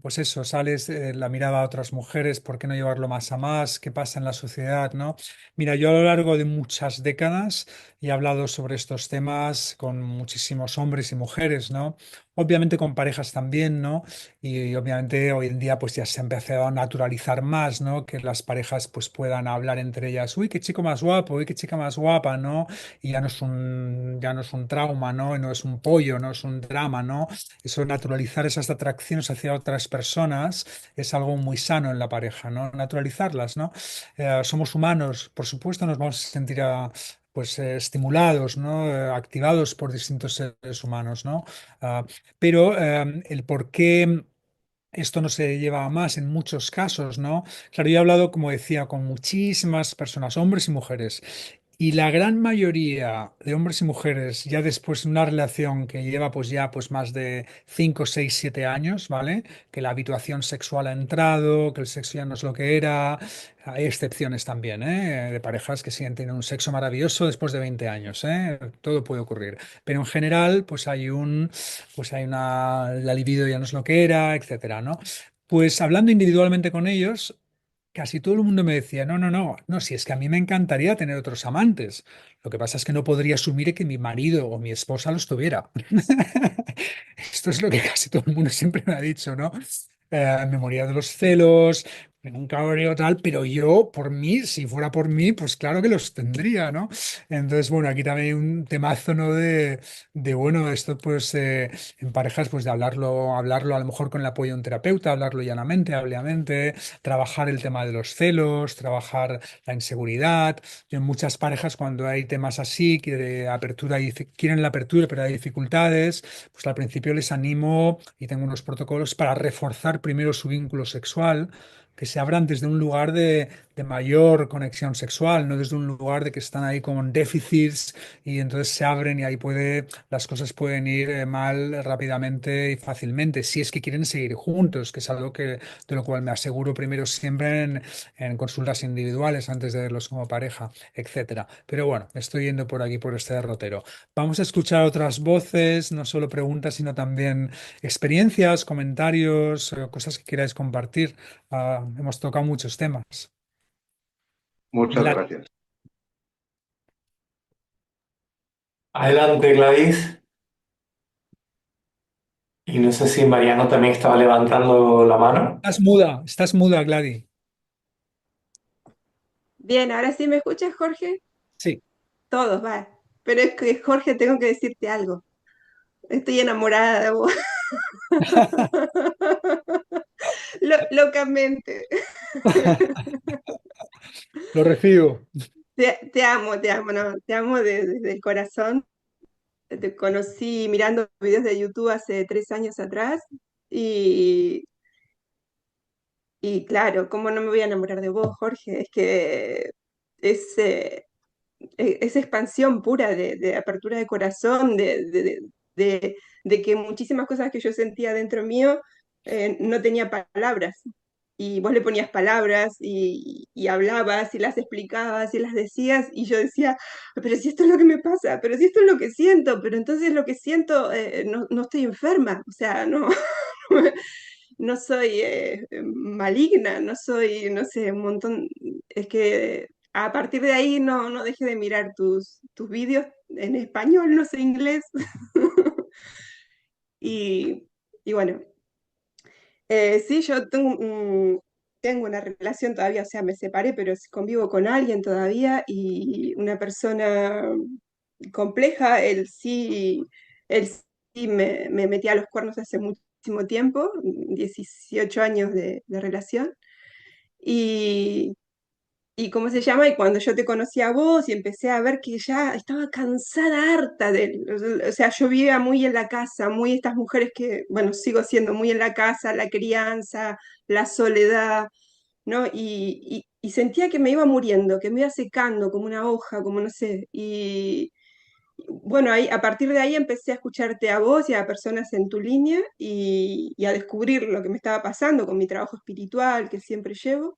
pues eso, sales la mirada a otras mujeres, por qué no llevarlo más a más, qué pasa en la sociedad, ¿no? Mira, yo a lo largo de muchas décadas he hablado sobre estos temas con muchísimos hombres y mujeres, ¿no? Obviamente con parejas también, ¿no? Y obviamente hoy en día pues ya se ha empezado a naturalizar más, ¿no? Que las parejas pues puedan hablar entre ellas, uy, qué chico más guapo, uy, qué chica más guapa, ¿no? Y ya no es un trauma, ¿no? Y no es un pollo, no es un drama, ¿no? Eso, naturalizar esas atracciones hacia otras personas es algo muy sano en la pareja, ¿no? Naturalizarlas, ¿no? Somos humanos, por supuesto nos vamos a sentir pues estimulados, ¿no? Activados por distintos seres humanos, ¿no? Ah, pero el por qué esto no se lleva a más en muchos casos, ¿no? Claro, yo he hablado, como decía, con muchísimas personas, hombres y mujeres, y la gran mayoría de hombres y mujeres, ya después de una relación que lleva pues ya pues más de 5 6 7 años, ¿vale? Que la habituación sexual ha entrado, que el sexo ya no es lo que era. Hay excepciones también, ¿eh? De parejas que siguen teniendo un sexo maravilloso después de 20 años, ¿eh? Todo puede ocurrir. Pero en general, pues hay la libido ya no es lo que era, etcétera, ¿no? Pues hablando individualmente con ellos, casi todo el mundo me decía, no, no, no, no, si es que a mí me encantaría tener otros amantes. Lo que pasa es que no podría asumir que mi marido o mi esposa los tuviera. Esto es lo que casi todo el mundo siempre me ha dicho, ¿no? Me moría de los celos, un cabreo tal, pero yo, por mí, si fuera por mí, pues claro que los tendría, ¿no? Entonces, bueno, aquí también hay un temazo, ¿no? Bueno, esto pues en parejas, pues de hablarlo a lo mejor con el apoyo de un terapeuta, hablarlo llanamente, ampliamente, trabajar el tema de los celos, trabajar la inseguridad. Yo en muchas parejas, cuando hay temas así, que de apertura, quieren la apertura, pero hay dificultades, pues al principio les animo y tengo unos protocolos para reforzar primero su vínculo sexual, que se abran desde un lugar de mayor conexión sexual, no desde un lugar de que están ahí con déficits y entonces se abren y ahí las cosas pueden ir mal rápidamente y fácilmente, si es que quieren seguir juntos, que es algo de lo cual me aseguro primero siempre en consultas individuales antes de verlos como pareja, etcétera. Pero bueno, estoy yendo por aquí por este derrotero. Vamos a escuchar otras voces, no solo preguntas, sino también experiencias, comentarios, cosas que queráis compartir. Hemos tocado muchos temas. Muchas Gladys, gracias. Adelante, Gladys. Y no sé si Mariano también estaba levantando la mano. estás muda, Gladys. Bien, ahora sí me escuchas, Jorge. Sí. Todos, va. Pero es que, Jorge, tengo que decirte algo. Estoy enamorada de vos, locamente. Lo recibo. Te amo, no, te amo desde el corazón. Te conocí mirando videos de YouTube hace 3 años atrás y, y claro, ¿cómo no me voy a enamorar de vos, Jorge? Es que es, esa expansión pura de apertura de corazón, de- de que muchísimas cosas que yo sentía dentro mío no tenía palabras. Y vos le ponías palabras y hablabas y las explicabas y las decías y yo decía, pero si esto es lo que me pasa, pero si esto es lo que siento, pero entonces lo que siento no, no estoy enferma, o sea, no, no soy maligna, no soy, no sé, un montón, es que a partir de ahí no, no dejé de mirar tus vídeos en español, no sé inglés. Y, y bueno, sí, yo tengo una relación todavía, o sea, me separé, pero sí convivo con alguien todavía y una persona compleja, él sí me metía a los cuernos hace muchísimo tiempo, 18 años de relación. Y, y cómo se llama, y cuando yo te conocí a vos y empecé a ver que ya estaba cansada, harta de él. O sea, yo vivía muy en la casa, muy estas mujeres que, bueno, sigo siendo muy en la casa, la crianza, la soledad, ¿no? Y sentía que me iba muriendo, que me iba secando como una hoja, como no sé. Y bueno, ahí, a partir de ahí empecé a escucharte a vos y a personas en tu línea y a descubrir lo que me estaba pasando con mi trabajo espiritual que siempre llevo.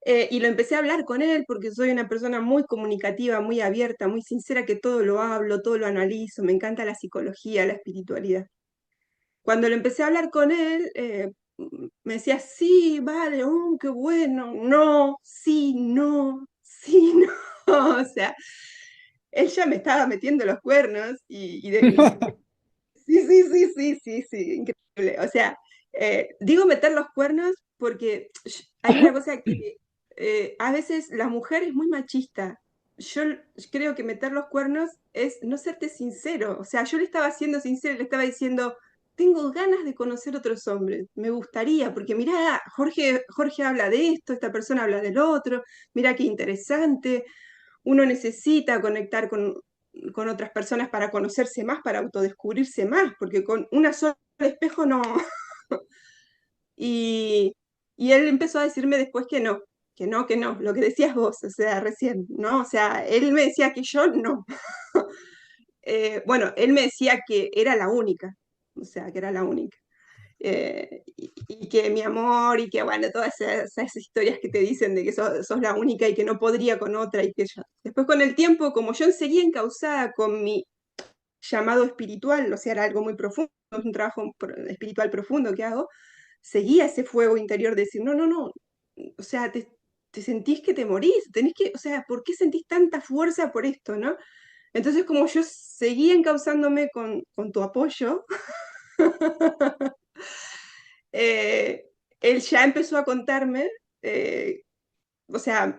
Y lo empecé a hablar con él porque soy una persona muy comunicativa, muy abierta, muy sincera, que todo lo hablo, todo lo analizo, me encanta la psicología, la espiritualidad. Cuando lo empecé a hablar con él, me decía, sí, vale, qué bueno, no, sí, no, sí, no. O sea, él ya me estaba metiendo los cuernos sí, sí, sí, sí, sí, sí, increíble. O sea, digo meter los cuernos porque hay una cosa que a veces la mujer es muy machista. Yo creo que meter los cuernos es no serte sincero. O sea, yo le estaba siendo sincero, le estaba diciendo, tengo ganas de conocer otros hombres, me gustaría, porque mira, Jorge habla de esto, esta persona habla del otro, mira qué interesante. Uno necesita conectar con otras personas para conocerse más, para autodescubrirse más, porque con una sola espejo no. Y, y él empezó a decirme después que no, que no, que no, lo que decías vos, o sea, recién, ¿no? O sea, él me decía que yo no. Bueno, él me decía que era la única, o sea, que era la única. Y que mi amor y que bueno, todas esas historias que te dicen de que sos la única y que no podría con otra y que yo. Después con el tiempo, como yo seguía encausada con mi llamado espiritual, o sea, era algo muy profundo, es un trabajo espiritual profundo que hago, seguía ese fuego interior de decir, no, no, no, o sea, te sentís que te morís, tenés que, o sea, ¿por qué sentís tanta fuerza por esto, no? Entonces, como yo seguía encauzándome con tu apoyo, eh, él ya empezó a contarme, eh, o sea,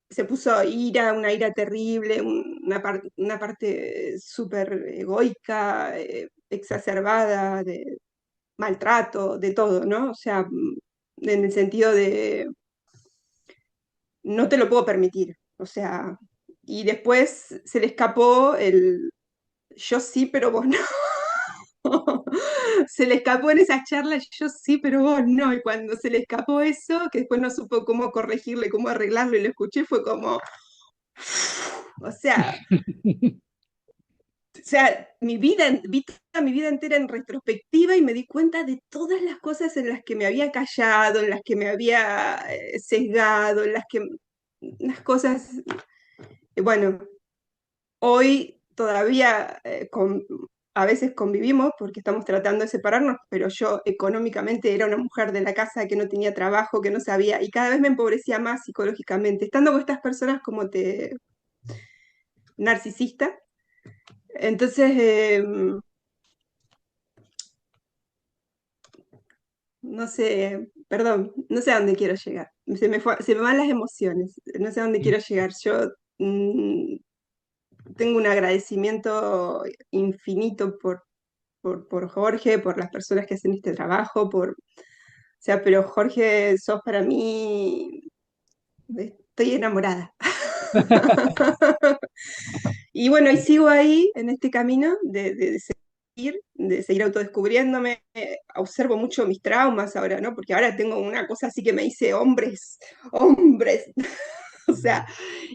se puso ira, una ira terrible, una parte súper egoica, exacerbada, de maltrato, de todo, ¿no? O sea, en el sentido de no te lo puedo permitir, o sea, y después se le escapó el yo sí, pero vos no. Se le escapó en esa charla, yo sí, pero vos no. Y cuando se le escapó eso, que después no supo cómo corregirle, cómo arreglarlo, y lo escuché, fue como, o sea, vi toda mi vida entera en retrospectiva y me di cuenta de todas las cosas en las que me había callado, en las que me había sesgado, en las que, las cosas, bueno, hoy todavía a veces convivimos porque estamos tratando de separarnos, pero yo económicamente era una mujer de la casa que no tenía trabajo, que no sabía, y cada vez me empobrecía más psicológicamente. Estando con estas personas como te narcisista, entonces, no sé, perdón, no sé a dónde quiero llegar. Se me van las emociones, no sé a dónde quiero llegar. Yo mm, tengo un agradecimiento infinito por Jorge, por las personas que hacen este trabajo, o sea, pero Jorge, sos para mí, estoy enamorada. Y bueno, y sigo ahí en este camino de seguir autodescubriéndome. Observo mucho mis traumas ahora, ¿no? Porque ahora tengo una cosa así que me dice hombres, hombres. O sea,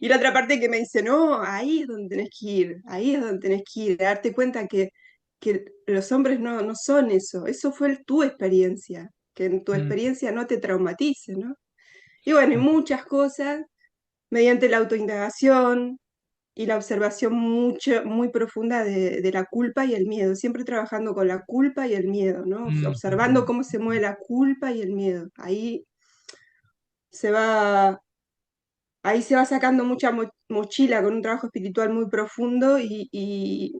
y la otra parte que me dice, no, ahí es donde tenés que ir, ahí es donde tenés que ir, darte cuenta que los hombres no son eso, eso fue tu experiencia, que en tu Mm, experiencia no te traumatice, ¿no? Y bueno, y muchas cosas, mediante la autoindagación y la observación muy profunda de la culpa y el miedo, siempre trabajando con la culpa y el miedo, ¿no? Observando mm, cómo se mueve la culpa y el miedo. Se va ahí se va sacando mucha mochila con un trabajo espiritual muy profundo y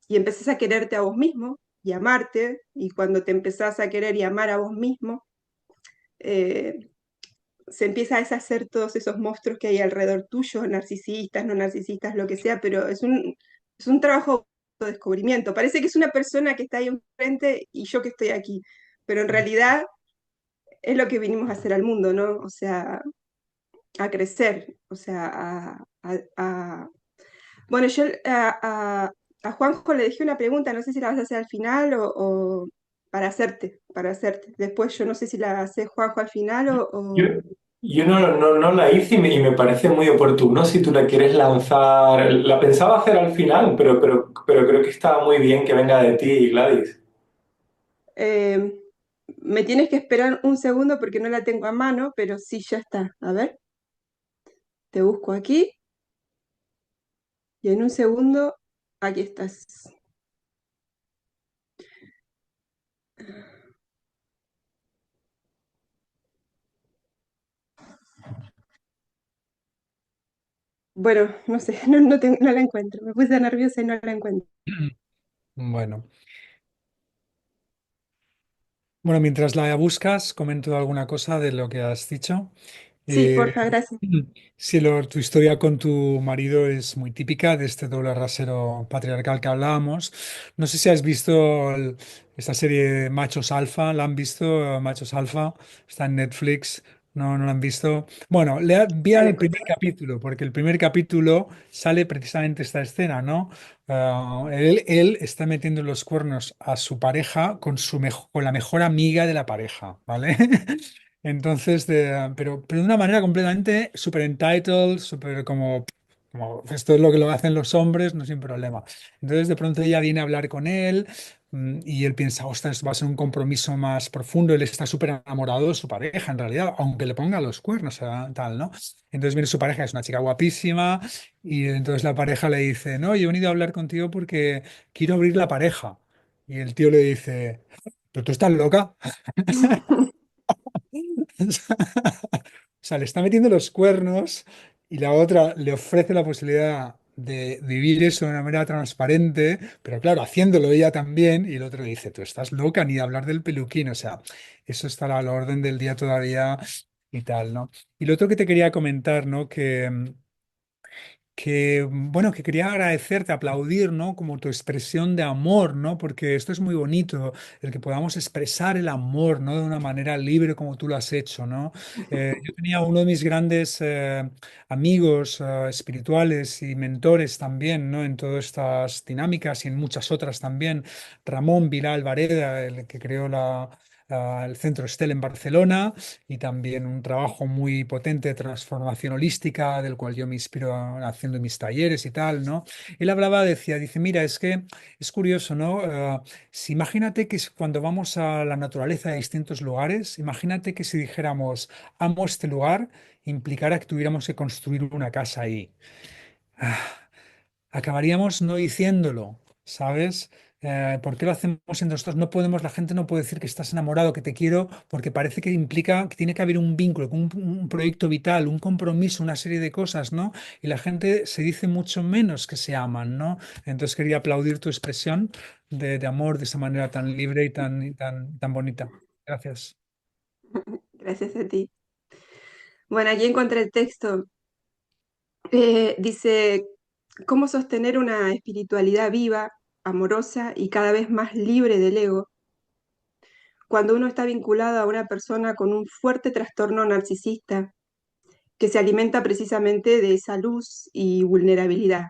empezás a quererte a vos mismo y amarte, y cuando te empezás a querer y amar a vos mismo, eh, se empieza a deshacer todos esos monstruos que hay alrededor tuyo, narcisistas, no narcisistas, lo que sea, pero es un trabajo de descubrimiento. Parece que es una persona que está ahí enfrente y yo que estoy aquí, pero en mm. realidad es lo que vinimos a hacer al mundo, ¿no? O sea, a crecer, o sea, bueno, yo a Juanjo le dejé una pregunta, no sé si la vas a hacer al final o para hacerte. Después yo no sé si la hace Juanjo al final Yo, o... yo no la hice y me parece muy oportuno si tú la quieres lanzar. La pensaba hacer al final, pero creo que está muy bien que venga de ti, Gladys. eh, me tienes que esperar un segundo porque no la tengo a mano, pero sí, ya está. A ver, te busco aquí y en un segundo, aquí estás. Bueno, no sé, no la encuentro. Me puse nerviosa y no la encuentro. Bueno, bueno, mientras la buscas, comento alguna cosa de lo que has dicho. Sí, Eh, porfa, gracias. sí, tu historia con tu marido es muy típica de este doble rasero patriarcal que hablábamos. No sé si has visto esta serie Machos Alfa, ¿la han visto? Machos Alfa, está en Netflix. No, no la han visto. Bueno, vean Dale, el primer contame. capítulo, porque el primer capítulo sale precisamente esta escena, ¿no? Él está metiendo los cuernos a su pareja con con la mejor amiga de la pareja, ¿vale? Entonces, pero de una manera completamente super entitled, super como esto es lo que lo hacen los hombres, no sin problema. Entonces, de pronto ella viene a hablar con él, y él piensa, ostras, va a ser un compromiso más profundo. Él está súper enamorado de su pareja, en realidad, aunque le ponga los cuernos, o sea, tal, ¿no? Entonces viene su pareja, es una chica guapísima, y entonces la pareja le dice, no, yo he venido a hablar contigo porque quiero abrir la pareja. Y el tío le dice, ¿pero tú estás loca? O sea, le está metiendo los cuernos y la otra le ofrece la posibilidad de vivir eso de una manera transparente, pero claro, haciéndolo ella también, y el otro le dice, tú estás loca, ni de hablar del peluquín, o sea, eso estará a la orden del día todavía y tal, ¿no? Y lo otro que te quería comentar, ¿no? Bueno, que quería agradecerte, aplaudir, ¿no? Como tu expresión de amor, ¿no? Porque esto es muy bonito, el que podamos expresar el amor, ¿no? De una manera libre como tú lo has hecho, ¿no? Yo tenía uno de mis grandes amigos espirituales y mentores también, ¿no? En todas estas dinámicas y en muchas otras también, Ramón Bilal Vareda, el que creó el Centro Estel en Barcelona y también un trabajo muy potente de transformación holística, del cual yo me inspiro haciendo mis talleres y tal, ¿no? Él hablaba, dice, mira, es que es curioso, ¿no? Si imagínate que cuando vamos a la naturaleza de distintos lugares, imagínate que si dijéramos, amo este lugar, implicara que tuviéramos que construir una casa ahí. Ah, acabaríamos no diciéndolo, ¿sabes? ¿Por qué lo hacemos entre nosotros? No podemos, la gente no puede decir que estás enamorado, que te quiero, porque parece que implica que tiene que haber un vínculo, un proyecto vital, un compromiso, una serie de cosas, ¿no? Y la gente se dice mucho menos que se aman, ¿no? Entonces quería aplaudir tu expresión de amor de esa manera tan libre y tan bonita. Gracias. Gracias a ti. Bueno, aquí encontré el texto. Dice, ¿cómo sostener una espiritualidad viva, amorosa y cada vez más libre del ego cuando uno está vinculado a una persona con un fuerte trastorno narcisista que se alimenta precisamente de esa luz y vulnerabilidad?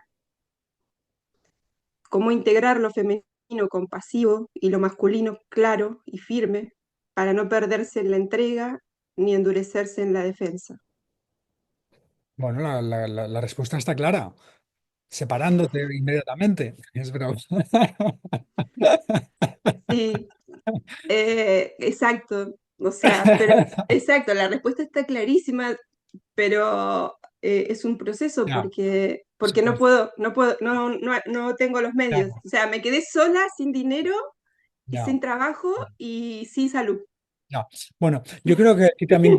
¿Cómo integrar lo femenino compasivo y lo masculino claro y firme para no perderse en la entrega ni endurecerse en la defensa? Bueno, la respuesta está clara, separándote inmediatamente. Es broma. Sí, exacto. O sea, pero exacto, la respuesta está clarísima, pero es un proceso Ya, porque no tengo los medios. claro, O sea, me quedé sola, sin dinero y ya. sin trabajo y sin salud. Ya. Bueno, yo creo que aquí también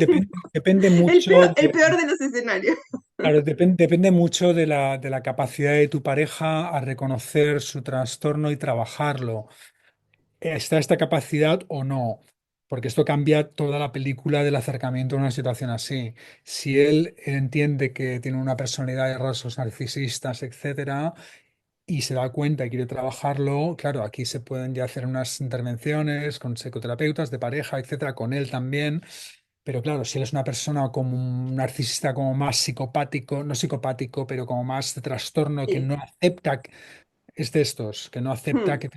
depende mucho El peor de los escenarios. claro, depende mucho de la capacidad de tu pareja a reconocer su trastorno y trabajarlo. ¿Está esta capacidad o no? Porque esto cambia toda la película del acercamiento a una situación así. Si él entiende que tiene una personalidad de rasgos narcisistas, etcétera, y se da cuenta y quiere trabajarlo, claro, aquí se pueden ya hacer unas intervenciones con psicoterapeutas de pareja, etcétera, con él también. Pero claro, si él es una persona como un narcisista, como más psicopático, no psicopático, pero como más de trastorno, que Sí. no acepta, es de estos, que no acepta Hmm, que...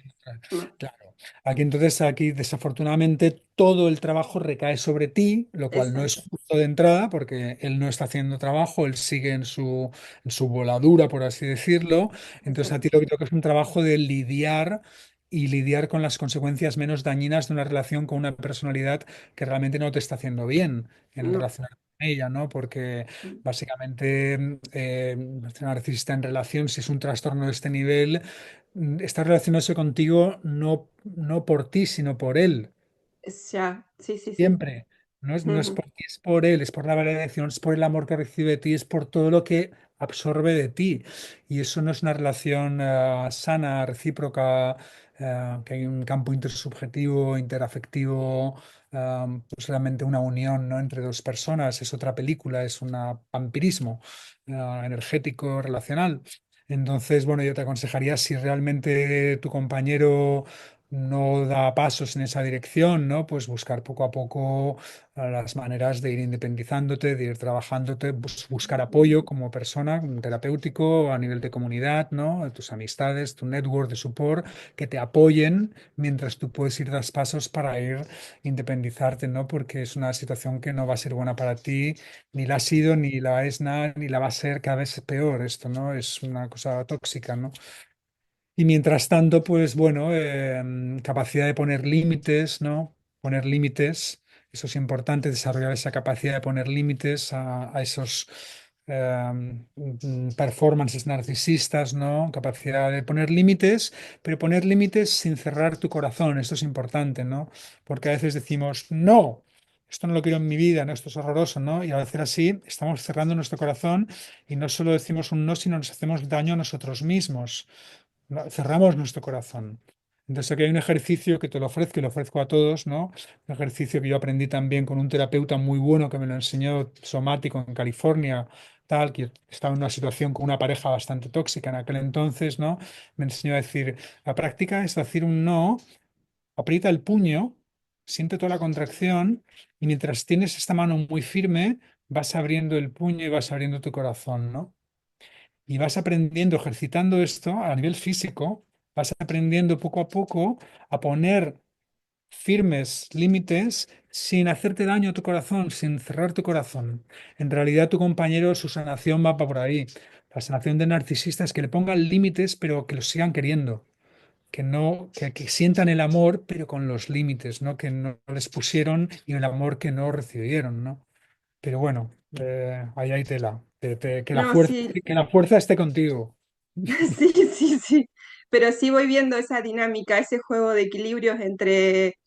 no, Claro. Aquí desafortunadamente todo el trabajo recae sobre ti, lo cual no es exacto, justo de entrada porque él no está haciendo trabajo, él sigue en su voladura, por así decirlo. Entonces a ti exacto. lo que toca es un trabajo de lidiar y lidiar con las consecuencias menos dañinas de una relación con una personalidad que realmente no te está haciendo bien en No. relacionar con ella, ¿no? Porque Hmm, básicamente ser narcisista en relación, si es un trastorno de este nivel, está relacionándose contigo no por ti, sino por él. ya, sí, sí, sí. Siempre. No es Ujú. por ti, es por él, es por la validación, es por el amor que recibe de ti, es por todo lo que absorbe de ti. Y eso no es una relación sana, recíproca, que hay un campo intersubjetivo, interafectivo, pues realmente una unión, ¿no? Entre dos personas. Es otra película, es un vampirismo energético, relacional. Entonces, bueno, yo te aconsejaría si realmente tu compañero no da pasos en esa dirección, ¿no? Pues buscar poco a poco las maneras de ir independizándote, de ir trabajándote, buscar apoyo como persona, como terapéutico, a nivel de comunidad, ¿no? Tus amistades, tu network de support, que te apoyen mientras tú puedes ir das pasos para ir independizarte, ¿no? Porque es una situación que no va a ser buena para ti, ni la ha sido, ni la es nada, ni la va a ser cada vez peor esto, ¿no? Es una cosa tóxica, ¿no? Y mientras tanto, pues bueno, capacidad de poner límites, ¿no? Poner límites, eso es importante, desarrollar esa capacidad de poner límites a esos performances narcisistas, ¿no? Capacidad de poner límites, pero poner límites sin cerrar tu corazón, esto es importante, ¿no? Porque a veces decimos, no. esto no lo quiero en mi vida, ¿no? Esto es horroroso, ¿no? Y al hacer así, estamos cerrando nuestro corazón y no solo decimos un no, sino nos hacemos daño a nosotros mismos. Cerramos nuestro corazón. Entonces aquí hay un ejercicio que te lo ofrezco y lo ofrezco a todos, ¿no? Un ejercicio que yo aprendí también con un terapeuta muy bueno que me lo enseñó somático en California, tal, que estaba en una situación con una pareja bastante tóxica en aquel entonces, ¿no? Me enseñó a decir, la práctica es decir un no, aprieta el puño, siente toda la contracción y mientras tienes esta mano muy firme, vas abriendo el puño y vas abriendo tu corazón, ¿no? Y vas aprendiendo, ejercitando esto a nivel físico, vas aprendiendo poco a poco a poner firmes límites sin hacerte daño a tu corazón, sin cerrar tu corazón. En realidad, tu compañero, su sanación va por ahí. La sanación de narcisista es que le pongan límites, pero que los sigan queriendo. Que no, que sientan el amor, pero con los límites, ¿no? Que no les pusieron y el amor que no recibieron, ¿no? Pero bueno, ahí hay tela. No, sí, Que la fuerza esté contigo. sí, sí, sí. Pero sí voy viendo esa dinámica, ese juego de equilibrios entre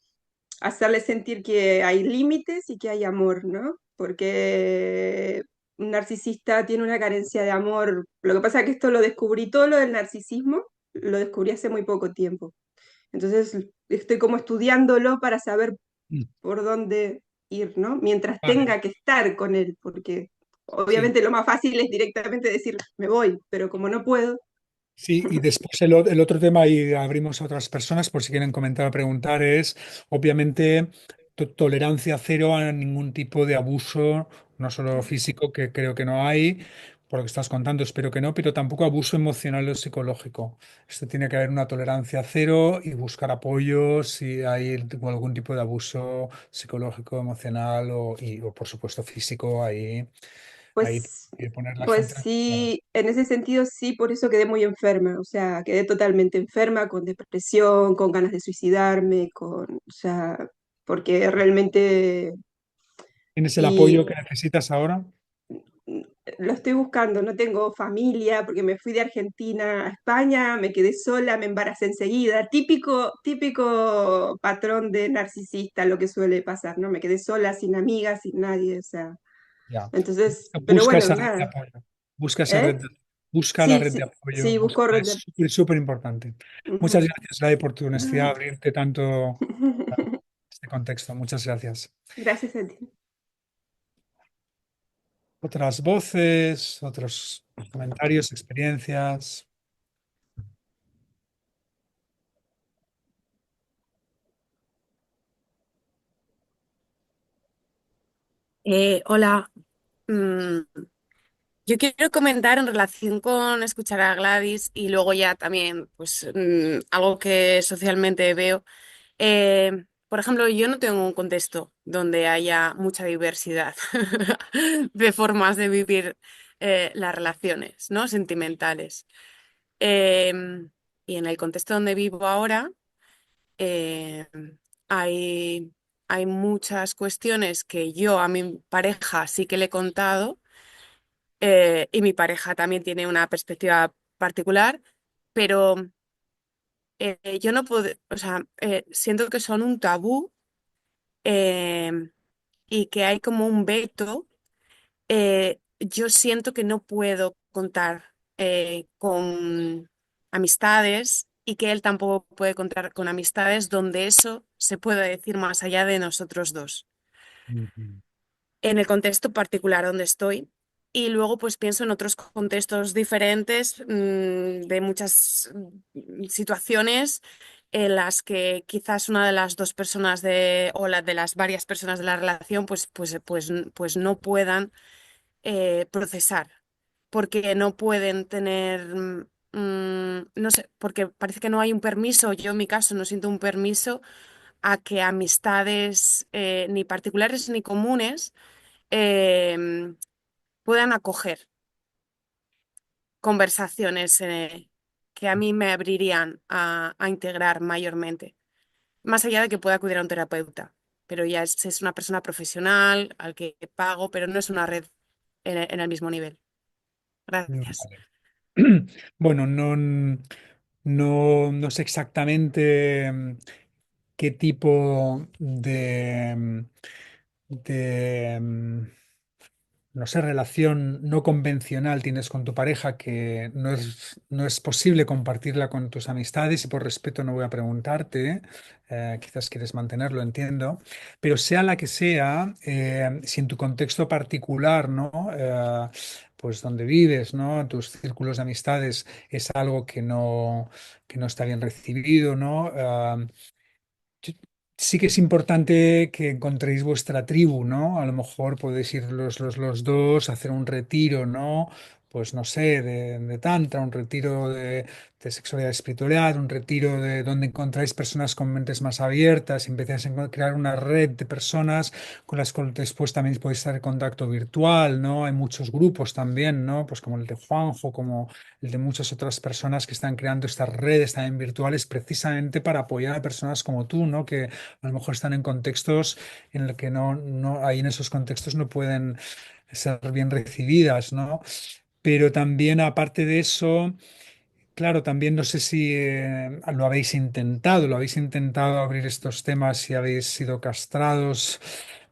hacerle sentir que hay límites y que hay amor, ¿no? Porque un narcisista tiene una carencia de amor. Lo que pasa es que esto lo descubrí, todo lo del narcisismo, lo descubrí hace muy poco tiempo. Entonces estoy como estudiándolo para saber Mm. por dónde ir, ¿no? Mientras Vale, tenga que estar con él, porque sí. obviamente lo más fácil es directamente decir, me voy, pero como no puedo, Sí, y después el otro tema, y abrimos a otras personas por si quieren comentar o preguntar, es obviamente tolerancia cero a ningún tipo de abuso, no solo físico, que creo que no hay, por lo que estás contando, espero que no, pero tampoco abuso emocional o psicológico. Esto tiene que haber una tolerancia cero y buscar apoyo si hay algún tipo de abuso psicológico, emocional o por supuesto físico, ahí pues, hay que poner la pues gente. sí, en ese sentido sí, por eso quedé muy enferma, o sea, quedé totalmente enferma, con depresión, con ganas de suicidarme, o sea, porque realmente, ¿Tienes el apoyo y que necesitas ahora? lo estoy buscando, no tengo familia, porque me fui de Argentina a España, me quedé sola, me embaracé enseguida, típico, típico patrón de narcisista, lo que suele pasar, ¿no? Me quedé sola, sin amigas, sin nadie, o sea, Ya. entonces, pero Busca bueno, esa red de nada, apoyo. Busca esa red ¿eh? de, busca la Sí, red de sí, apoyo. sí, busco Búscala, es orden. súper, súper importante. Muchas Ujú. gracias, Lai, por tu honestidad, Nada. abrirte tanto a este contexto. Muchas gracias. Gracias a ti. Otras voces, otros comentarios, experiencias. Hola. Mm, yo quiero comentar en relación con escuchar a Gladys y luego ya también, pues, algo que socialmente veo. Por ejemplo, yo no tengo un contexto donde haya mucha diversidad de formas de vivir las relaciones, ¿no? Sentimentales. Y en el contexto donde vivo ahora, eh, hay, hay muchas cuestiones que yo a mi pareja sí que le he contado, y mi pareja también tiene una perspectiva particular, pero yo no puedo, o sea, siento que son un tabú, eh, y que hay como un veto. Yo siento que no puedo contar con amistades y que él tampoco puede contar con amistades donde eso se pueda decir más allá de nosotros dos, Ujú. en el contexto particular donde estoy. Y luego pues pienso en otros contextos diferentes, de muchas situaciones en las que quizás una de las dos personas o la de las varias personas de la relación pues no puedan procesar, porque no pueden tener, no sé, porque parece que no hay un permiso, yo en mi caso no siento un permiso a que amistades, ni particulares ni comunes, eh, puedan acoger conversaciones que a mí me abrirían a integrar mayormente, más allá de que pueda acudir a un terapeuta. Pero ya es una persona profesional al que pago, pero no es una red en el mismo nivel. Gracias. Vale. Bueno, no sé exactamente qué tipo de, no sé, relación no convencional tienes con tu pareja que no es posible compartirla con tus amistades y por respeto no voy a preguntarte, quizás quieres mantenerlo, entiendo, pero sea la que sea, si en tu contexto particular, ¿no? Pues donde vives, ¿no? Tus círculos de amistades es algo que no está bien recibido, ¿no? Yo- Sí que es importante que encontréis vuestra tribu, ¿no? A lo mejor podéis ir los dos a hacer un retiro, ¿no? Pues no sé, de tantra, un retiro de sexualidad y espiritualidad, un retiro de donde encontráis personas con mentes más abiertas, y empezáis a crear una red de personas con las cuales después también podéis estar en contacto virtual, ¿no? Hay muchos grupos también, ¿no? Pues como el de Juanjo, como el de muchas otras personas que están creando estas redes también virtuales precisamente para apoyar a personas como tú, ¿no? Que a lo mejor están en contextos en los que ahí en esos contextos no pueden ser bien recibidas, ¿no? Pero también, aparte de eso, claro, también no sé si lo habéis intentado abrir estos temas, si habéis sido castrados,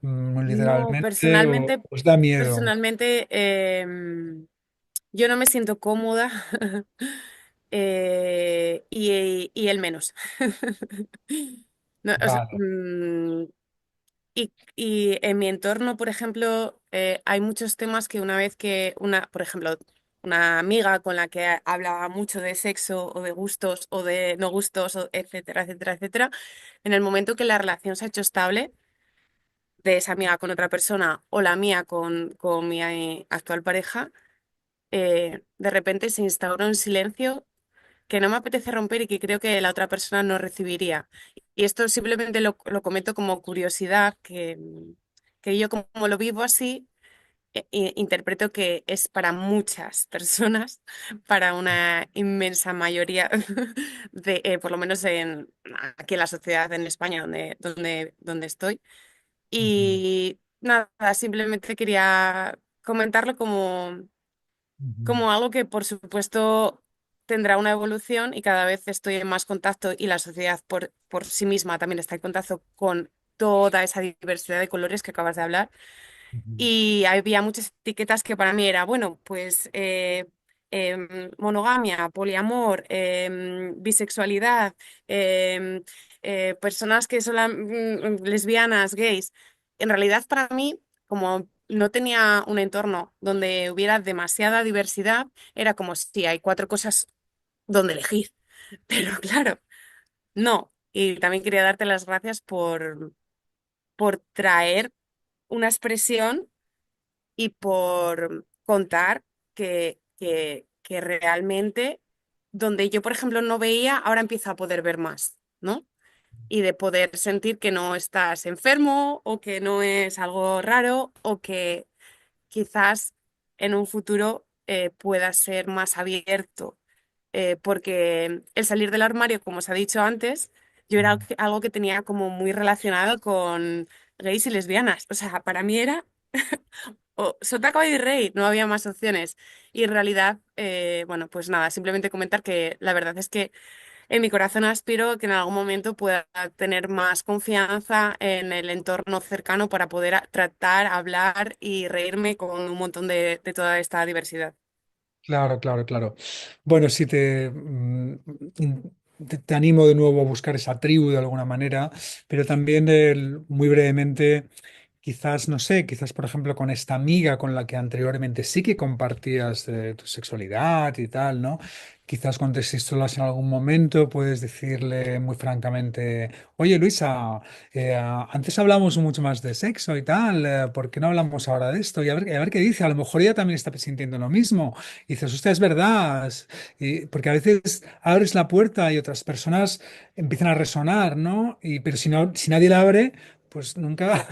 No, literalmente, o os da miedo. personalmente, yo no me siento cómoda y él menos. No, o sea, Vale. y en mi entorno, por ejemplo, hay muchos temas que una vez que por ejemplo, una amiga con la que hablaba mucho de sexo o de gustos o de no gustos, etcétera, etcétera, etcétera, en el momento que la relación se ha hecho estable, de esa amiga con otra persona o la mía con mi actual pareja, de repente se instaura un silencio que no me apetece romper y que creo que la otra persona no recibiría. Y esto simplemente lo comento como curiosidad, que yo como lo vivo así, interpreto que es para muchas personas, para una inmensa mayoría por lo menos aquí en la sociedad en España donde estoy. Ujú, Y nada, simplemente quería comentarlo ujú, como algo que por supuesto tendrá una evolución y cada vez estoy en más contacto y la sociedad por sí misma también está en contacto con toda esa diversidad de colores que acabas de hablar. ujú. Y había muchas etiquetas que para mí era, bueno, pues monogamia, poliamor, bisexualidad, em, personas que son lesbianas, gays. En realidad para mí, como no tenía un entorno donde hubiera demasiada diversidad, era como si hay cuatro cosas donde elegir. Pero claro, no. Y también quería darte las gracias por traer una expresión y por contar que realmente donde yo, por ejemplo, no veía, ahora empiezo a poder ver más, ¿no? Y de poder sentir que no estás enfermo o que no es algo raro o que quizás en un futuro puedas ser más abierto. Porque el salir del armario, como os ha dicho antes, yo era algo que tenía como muy relacionado con gays y lesbianas. O sea, para mí era o sota, caballo y rey, no había más opciones. Y en realidad, bueno, pues nada, simplemente comentar que la verdad es que en mi corazón aspiro que en algún momento pueda tener más confianza en el entorno cercano para poder tratar, hablar y reírme con un montón de toda esta diversidad. Claro, claro, claro. Bueno, sí te animo de nuevo a buscar esa tribu de alguna manera, pero también muy brevemente. Quizás, no sé, quizás por ejemplo con esta amiga con la que anteriormente sí que compartías tu sexualidad y tal, ¿no? Quizás cuando te solas en algún momento puedes decirle muy francamente, oye Luisa, antes hablamos mucho más de sexo y tal, ¿por qué no hablamos ahora de esto? Y a ver qué dice, a lo mejor ella también está sintiendo lo mismo. Y dices, hostia, es verdad, porque a veces abres la puerta y otras personas empiezan a resonar, ¿no? Pero si nadie la abre pues nunca,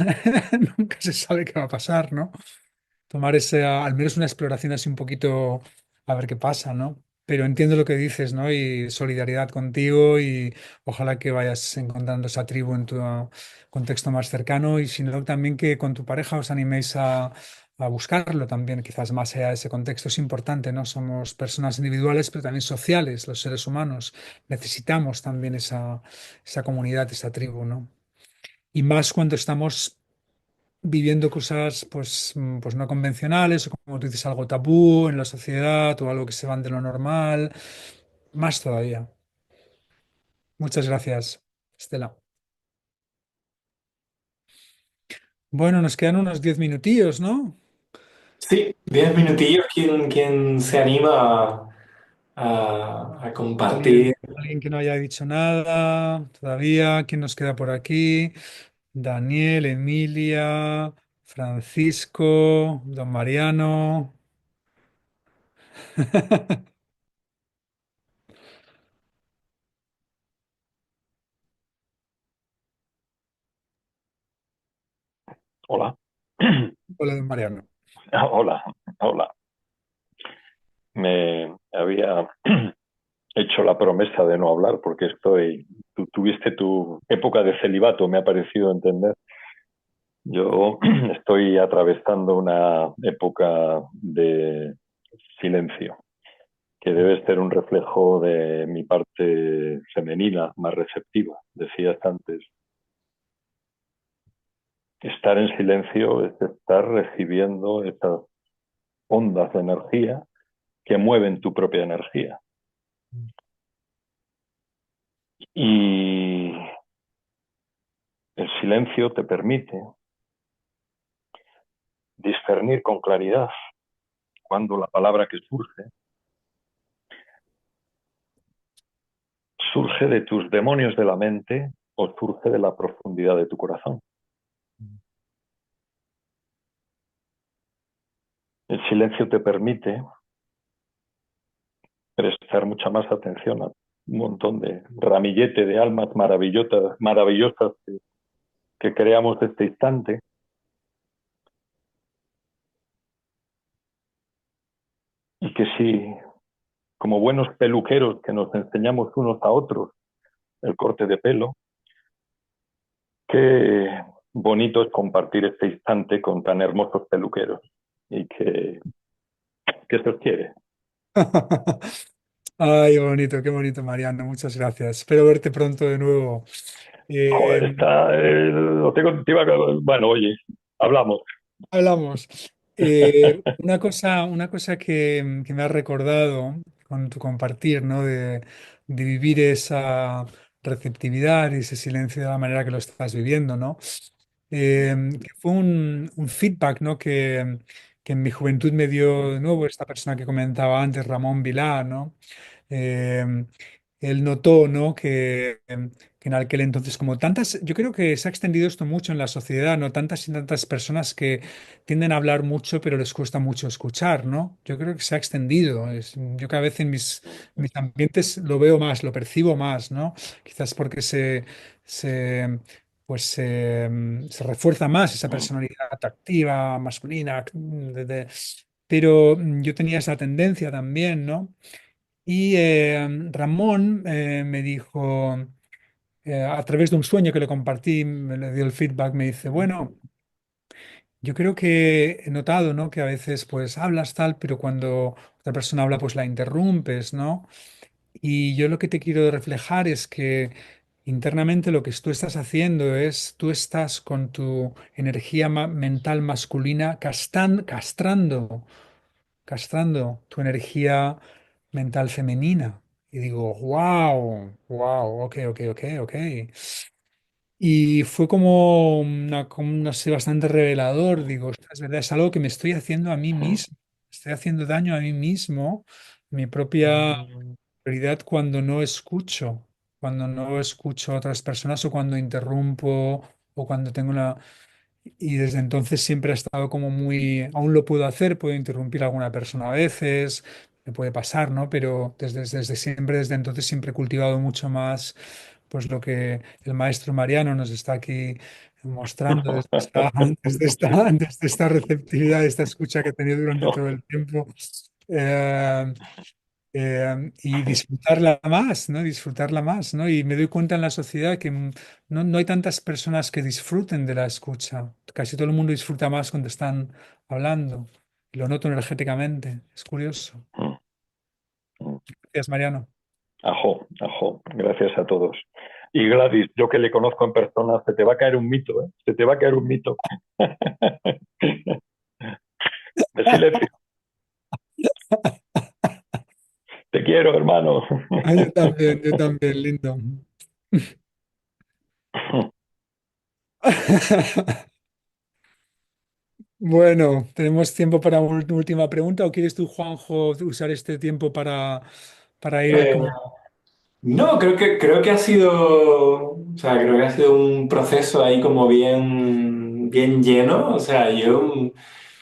nunca se sabe qué va a pasar, ¿no? Tomar ese, al menos una exploración así un poquito a ver qué pasa, ¿no? Pero entiendo lo que dices, ¿no? Y solidaridad contigo y ojalá que vayas encontrando esa tribu en tu contexto más cercano y si no, también que con tu pareja os animéis a buscarlo también, quizás más allá de ese contexto es importante, ¿no? Somos personas individuales, pero también sociales, los seres humanos. Necesitamos también esa comunidad, esa tribu, ¿no? Y más cuando estamos viviendo cosas pues, pues no convencionales o como tú dices, algo tabú en la sociedad o algo que se van de lo normal, más todavía. Muchas gracias, Estela. Bueno, nos quedan unos 10 minutillos, ¿no? Sí, 10 minutillos. ¿Quién se anima a ¿Alguien, compartir? alguien que no haya dicho nada todavía? ¿Quién nos queda por aquí? Daniel, Emilia, Francisco, don Mariano. Hola. Hola, don Mariano. Hola, hola. Me había hecho la promesa de no hablar porque tú tuviste tu época de celibato, me ha parecido entender. Yo estoy atravesando una época de silencio, que debe ser un reflejo de mi parte femenina, más receptiva. Decías antes, estar en silencio es estar recibiendo esas ondas de energía que mueven tu propia energía. Y el silencio te permite discernir con claridad cuando la palabra que surge de tus demonios de la mente o surge de la profundidad de tu corazón. El silencio te permite prestar mucha más atención a un montón de ramillete de almas maravillosas que creamos este instante, y que si, como buenos peluqueros que nos enseñamos unos a otros el corte de pelo, qué bonito es compartir este instante con tan hermosos peluqueros y que se os quiere. Ay, qué bonito, Mariano. Muchas gracias. Espero verte pronto de nuevo. Joder, Eh, lo tengo, bueno, oye, hablamos. Hablamos. Una cosa que me has recordado con tu compartir, ¿no? De vivir esa receptividad y ese silencio de la manera que lo estás viviendo, ¿no? Que fue un feedback, ¿no? Que en mi juventud me dio de nuevo esta persona que comentaba antes, Ramón Vilá, ¿no? Eh, Él notó, ¿no? Que en aquel entonces, como tantas, yo creo que se ha extendido esto mucho en la sociedad, ¿no? Tantas y tantas personas que tienden a hablar mucho, pero les cuesta mucho escuchar, ¿no? Yo creo que se ha extendido. Yo cada vez en mis ambientes lo veo más, lo percibo más, ¿no? Quizás porque se, se refuerza más esa personalidad atractiva, masculina, pero yo tenía esa tendencia también, ¿no? Y Ramón me dijo, a través de un sueño que le compartí, me le dio el feedback, me dice, bueno, yo creo que he notado, ¿no? Que a veces pues hablas tal, pero cuando otra persona habla pues la interrumpes, ¿no? Y yo lo que te quiero reflejar es que internamente lo que tú estás haciendo es, tú estás con tu energía mental masculina castrando tu energía mental femenina. Y digo, wow, wow, ok, ok, ok, ok. Y fue como no sé, bastante revelador. Digo, "Ostras, es verdad, es algo que me estoy haciendo a mí mismo. Estoy haciendo daño a mí mismo, mi propia prioridad cuando no escucho a otras personas o cuando interrumpo o cuando tengo una... Y desde entonces siempre ha estado como muy, aún lo puedo hacer, puedo interrumpir a alguna persona a veces, me puede pasar, ¿no? Pero desde siempre, desde entonces siempre he cultivado mucho más, pues lo que el maestro Mariano nos está aquí mostrando desde esta receptividad, esta escucha que he tenido durante todo el tiempo. Eh, y disfrutarla más, ¿no? Disfrutarla más, ¿no? Y me doy cuenta en la sociedad que no hay tantas personas que disfruten de la escucha. Casi todo el mundo disfruta más cuando están hablando. Lo noto energéticamente. Es curioso. Gracias, Mariano. Ajo, ajo. Gracias a todos. Y Gladys, yo que le conozco en persona, se te va a caer un mito, ¿eh? Se te va a caer un mito. De silencio. Te quiero, hermano. Ah, yo también, lindo. Bueno, ¿tenemos tiempo para una última pregunta o quieres tú, Juanjo, usar este tiempo para ir Eh, como... no, creo que ha sido, o sea, creo que ha sido un proceso ahí como bien lleno. O sea, yo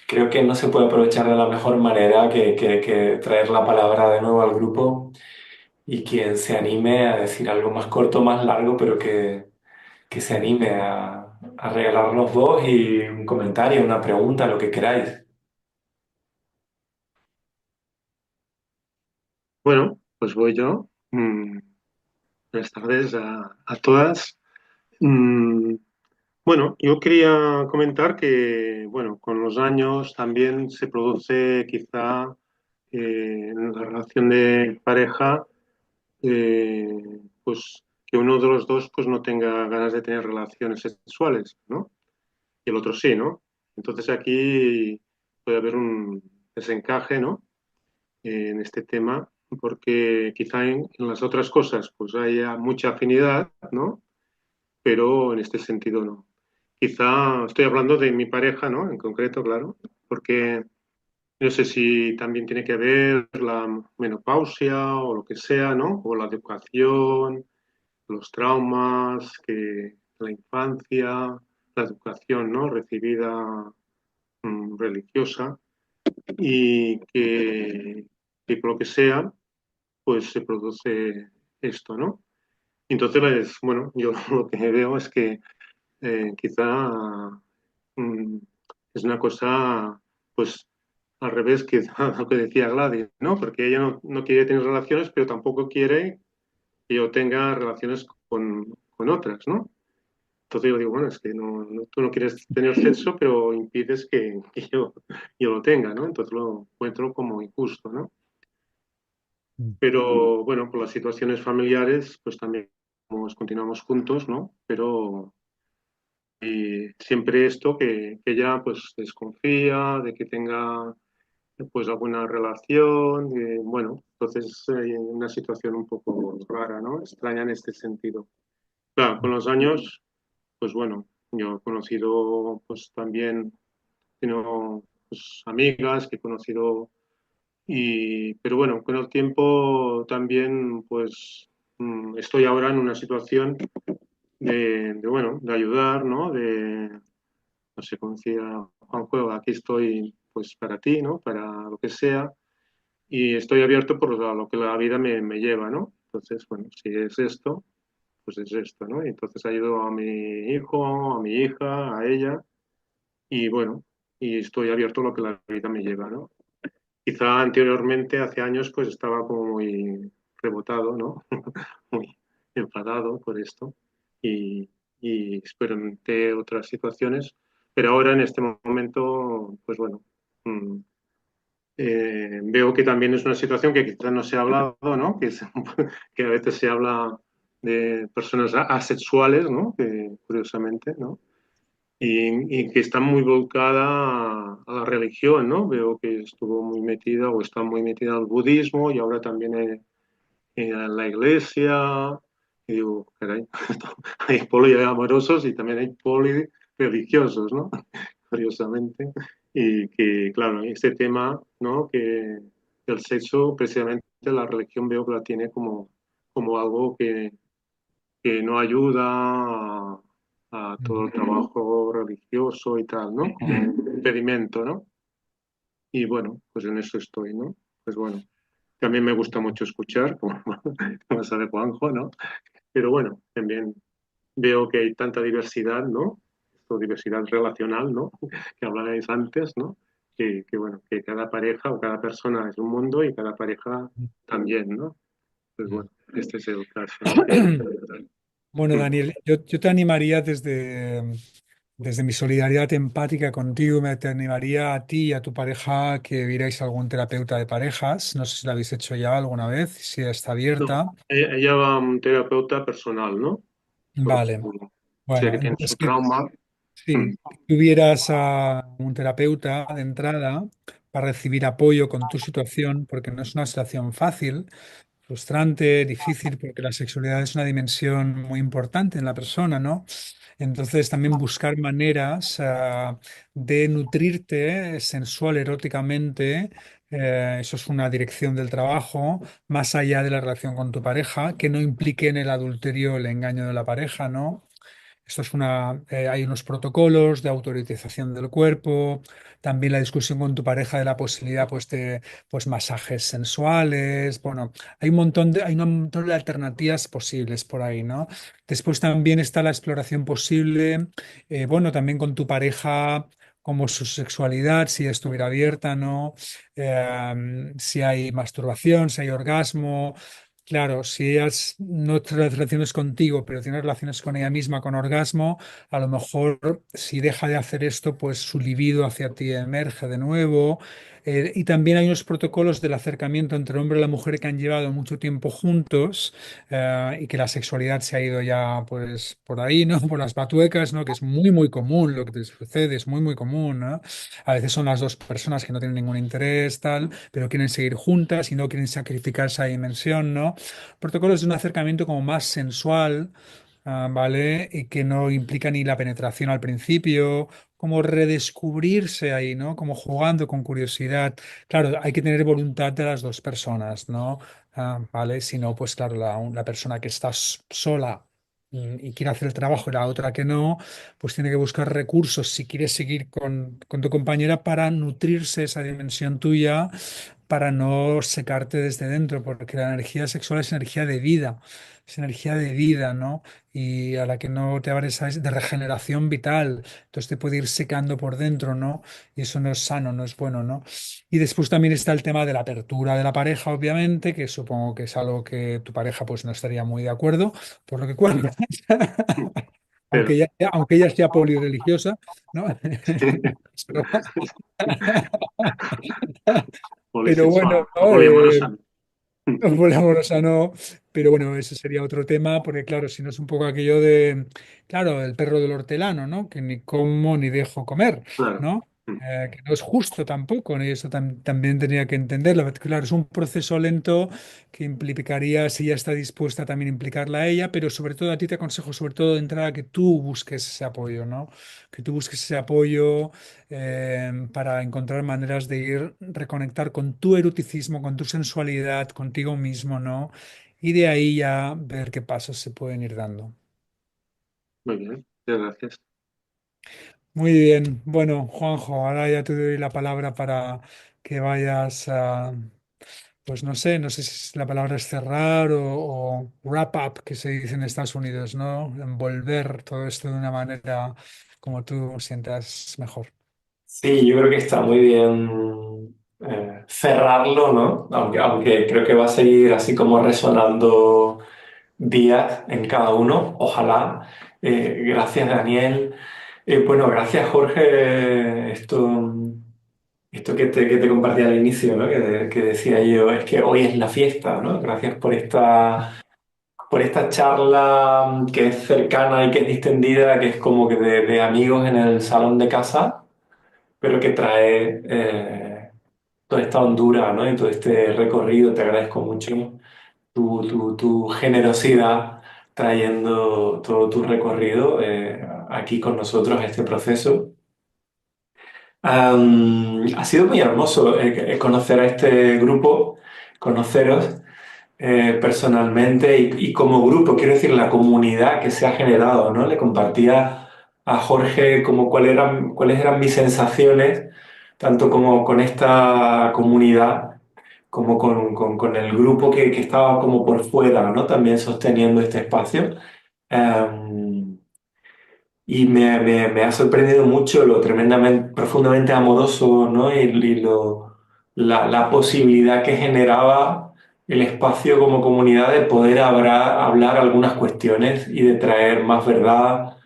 creo que no se puede aprovechar de la mejor manera que traer la palabra de nuevo al grupo y quien se anime a decir algo más corto, más largo, pero que se anime a regalarnos voz y un comentario, una pregunta, lo que queráis. Bueno, pues voy yo. Buenas tardes a todas. Mm, bueno, yo quería comentar que, bueno, con los años también se produce quizá en la relación de pareja, pues que uno de los dos pues no tenga ganas de tener relaciones sexuales, ¿no? Y el otro sí, ¿no? Entonces aquí puede haber un desencaje, ¿no? En este tema, porque quizá en las otras cosas pues haya mucha afinidad, ¿no? Pero en este sentido no. Quizá estoy hablando de mi pareja, ¿no? En concreto, claro, porque no sé si también tiene que ver la menopausia o lo que sea, ¿no? O la educación, los traumas, que la infancia, la educación, ¿no? Recibida religiosa y que por lo que sea, pues se produce esto, ¿no? Entonces, bueno, yo lo que veo es que quizá mm, es una cosa, pues, al revés que lo que decía Gladys, ¿no? Porque ella no quiere tener relaciones, pero tampoco quiere que yo tenga relaciones con otras, ¿no? Entonces yo digo, bueno, es que tú no quieres tener sexo, pero impides que yo lo tenga, ¿no? Entonces lo encuentro como injusto, ¿no? Pero bueno, por las situaciones familiares, pues también continuamos juntos, ¿no? Pero siempre esto que ella pues desconfía de que tenga pues alguna relación, bueno, entonces hay una situación un poco rara, ¿no? Extraña en este sentido. Claro, con los años, pues bueno, yo he conocido pues también, pues, amigas que he conocido pero bueno, con el tiempo también pues estoy ahora en una situación bueno, de ayudar, ¿no? No sé, como decía Juanjo, aquí estoy pues para ti, ¿no? Para lo que sea y estoy abierto por lo que la vida me lleva, ¿no? Entonces, bueno, si es esto, pues es esto, ¿no? Y entonces ayudo a mi hijo, a mi hija, a ella y bueno, y estoy abierto a lo que la vida me lleva, ¿no? Quizá anteriormente, hace años, pues estaba como muy rebotado, ¿no? Muy enfadado por esto y experimenté otras situaciones, pero ahora en este momento, pues bueno, mm, veo que también es una situación que quizás no se ha hablado, ¿no? Que a veces se habla de personas asexuales, ¿no? Que, curiosamente, ¿no? Y que está muy volcada a la religión, ¿no? Veo que estuvo muy metida o está muy metida al budismo y ahora también en la iglesia. Y digo, caray, hay poliamorosos y también hay polireligiosos, ¿no? Curiosamente. Y que, claro, este tema, ¿no? Que el sexo, precisamente la religión veo que la tiene como algo que no ayuda a todo el trabajo religioso y tal, ¿no? Como un impedimento, ¿no? Y bueno, pues en eso estoy, ¿no? Pues bueno, también me gusta mucho escuchar, como sabe Juanjo, ¿no? Pero bueno, también veo que hay tanta diversidad, ¿no? Esto, diversidad relacional, ¿no? Que hablabais antes, ¿no? Bueno, que cada pareja o cada persona es un mundo y cada pareja también, ¿no? Pues bueno, este es el caso, ¿no? Bueno, Daniel, yo te animaría desde mi solidaridad empática contigo, te animaría a ti y a tu pareja a que vierais algún terapeuta de parejas. No sé si lo habéis hecho ya alguna vez, si está No, abierta. ella va a un terapeuta personal, ¿no? porque Vale. si hay Bueno, que tienes entonces un trauma. sí, si tuvieras a un terapeuta de entrada para recibir apoyo con tu situación, porque no es una situación fácil, frustrante, difícil, porque la sexualidad es una dimensión muy importante en la persona, ¿no? Entonces también buscar maneras de nutrirte sensual, eróticamente, eso es una dirección del trabajo, más allá de la relación con tu pareja, que no implique en el adulterio el engaño de la pareja, ¿no? Esto es hay unos protocolos de autoritización del cuerpo, también la discusión con tu pareja de la posibilidad pues masajes sensuales, bueno, hay un montón de alternativas posibles por ahí, ¿no? Después también está la exploración posible, bueno, también con tu pareja, como su sexualidad, si estuviera abierta, ¿no? Si hay masturbación, si hay orgasmo. Claro, si ella no tiene relaciones contigo, pero tiene relaciones con ella misma, con orgasmo, a lo mejor si deja de hacer esto, pues su libido hacia ti emerge de nuevo. Y también hay unos protocolos del acercamiento entre el hombre y la mujer que han llevado mucho tiempo juntos y que la sexualidad se ha ido ya pues por ahí, ¿no? Por las batuecas, ¿no? Que es muy, muy común lo que te sucede, es muy, muy común, ¿no? A veces son las dos personas que no tienen ningún interés, tal, pero quieren seguir juntas y no quieren sacrificar esa dimensión, ¿no? Protocolos de un acercamiento como más sensual, ¿vale? Y que no implica ni la penetración al principio, como redescubrirse ahí, ¿no? Como jugando con curiosidad. Claro, hay que tener voluntad de las dos personas, ¿no? ¿Vale? Si no, pues claro, la persona que está sola y quiere hacer el trabajo y la otra que no, pues tiene que buscar recursos si quieres seguir con tu compañera para nutrirse esa dimensión tuya para no secarte desde dentro, porque la energía sexual es energía de vida, ¿no? Y a la que no te abres es de regeneración vital, entonces te puede ir secando por dentro, ¿no? Y eso no es sano, no es bueno, ¿no? Y después también está el tema de la apertura de la pareja, obviamente, que supongo que es algo que tu pareja pues no estaría muy de acuerdo, por lo que cuentas, Pero, aunque ella sea polireligiosa, ¿no? Pero, pero bueno, polisexual o ¿no? poliamorosa. Por amorosa no, pero bueno, ese sería otro tema, porque claro, si no es un poco aquello de, claro, el perro del hortelano, ¿no? Que ni como ni dejo comer, Claro. ¿no? Que no es justo tampoco, ¿no? Y eso también tendría que entenderlo. Claro, es un proceso lento que implicaría, si ya está dispuesta, también implicarla a ella, pero sobre todo a ti te aconsejo, sobre todo de entrada, que tú busques ese apoyo, ¿no? Que tú busques ese apoyo para encontrar maneras de ir reconectar con tu eroticismo, con tu sensualidad, contigo mismo, ¿no? Y de ahí ya ver qué pasos se pueden ir dando. Muy bien, muchas gracias. Muy bien, bueno, Juanjo, ahora ya te doy la palabra para que vayas a, pues no sé si la palabra es cerrar o wrap up, que se dice en Estados Unidos, ¿no? Envolver todo esto de una manera como tú sientas mejor. Sí, yo creo que está muy bien cerrarlo, ¿no? Aunque creo que va a seguir así como resonando días en cada uno, ojalá. Gracias, Daniel. Bueno, gracias, Jorge. Esto que te compartí al inicio, ¿no? Que decía yo, es que hoy es la fiesta, ¿no? Gracias por esta charla que es cercana y que es distendida, que es como que de amigos en el salón de casa, pero que trae toda esta hondura, ¿no? Y todo este recorrido. Te agradezco mucho tu generosidad trayendo todo tu recorrido aquí con nosotros a este proceso. Ha sido muy hermoso conocer a este grupo, conoceros personalmente y como grupo, quiero decir, la comunidad que se ha generado, ¿no? Le compartía a Jorge como cuáles eran mis sensaciones, tanto como con esta comunidad, como con el grupo que estaba como por fuera, ¿no? También sosteniendo este espacio. Y me ha sorprendido mucho lo tremendamente, profundamente amoroso, ¿no? La posibilidad que generaba el espacio como comunidad de poder hablar algunas cuestiones y de traer más verdad,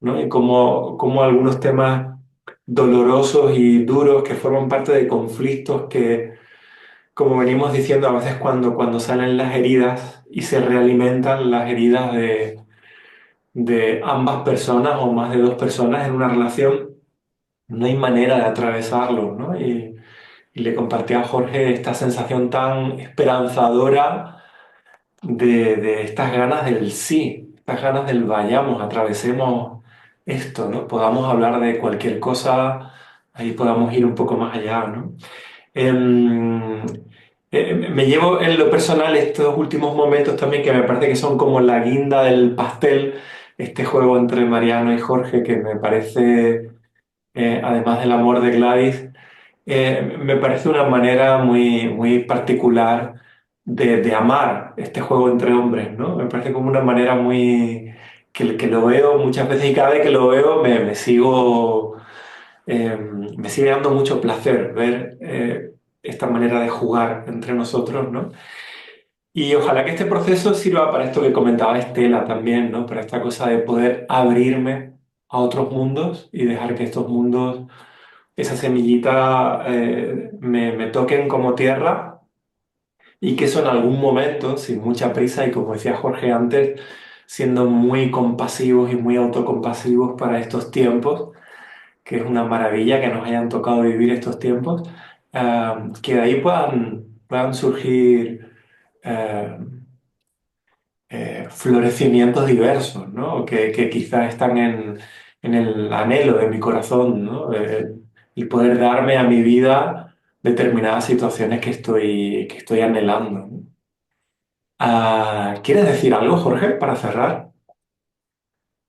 ¿no? Y como algunos temas dolorosos y duros que forman parte de conflictos que, como venimos diciendo, a veces cuando salen las heridas y se realimentan las heridas de ambas personas o más de dos personas en una relación, no hay manera de atravesarlo, ¿no? Y le compartí a Jorge esta sensación tan esperanzadora de estas ganas del sí, estas ganas del vayamos, atravesemos esto, ¿no? Podamos hablar de cualquier cosa, ahí podamos ir un poco más allá, ¿no? Em, Me llevo en lo personal estos últimos momentos también que me parece que son como la guinda del pastel, este juego entre Mariano y Jorge que me parece, además del amor de Gladys, me parece una manera muy particular de amar este juego entre hombres, ¿no? Me parece como una manera muy que lo veo muchas veces y cada vez que lo veo me sigue dando mucho placer ver esta manera de jugar entre nosotros, ¿no? Y ojalá que este proceso sirva para esto que comentaba Estela también, ¿no? Para esta cosa de poder abrirme a otros mundos y dejar que estos mundos, esa semillita, me toquen como tierra y que eso en algún momento, sin mucha prisa y como decía Jorge antes, siendo muy compasivos y muy autocompasivos para estos tiempos, que es una maravilla que nos hayan tocado vivir estos tiempos, que de ahí puedan surgir eh, florecimientos diversos, ¿no? Que quizás están en el anhelo de mi corazón, ¿no? Y poder darme a mi vida determinadas situaciones que estoy anhelando, ¿no? ¿Quieres decir algo, Jorge, para cerrar?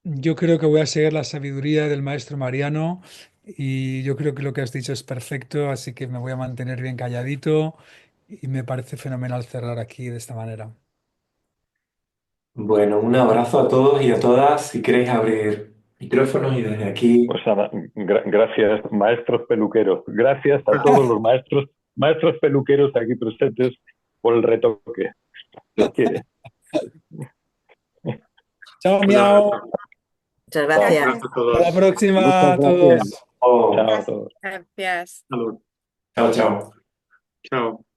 Yo creo que voy a seguir la sabiduría del maestro Mariano y yo creo que lo que has dicho es perfecto, así que me voy a mantener bien calladito y me parece fenomenal cerrar aquí de esta manera. Bueno, un abrazo a todos y a todas. Si queréis abrir micrófonos y desde aquí. Pues nada, gracias, maestros peluqueros. Gracias a todos los maestros peluqueros aquí presentes por el retoque. Los quiere. Chao, Un miau. abrazo. Muchas Chao. gracias. Gracias a Hasta la todos. próxima Muchas a gracias. todos. Oh, Chao a todos. Gracias. Salud. chao, chao. Chao.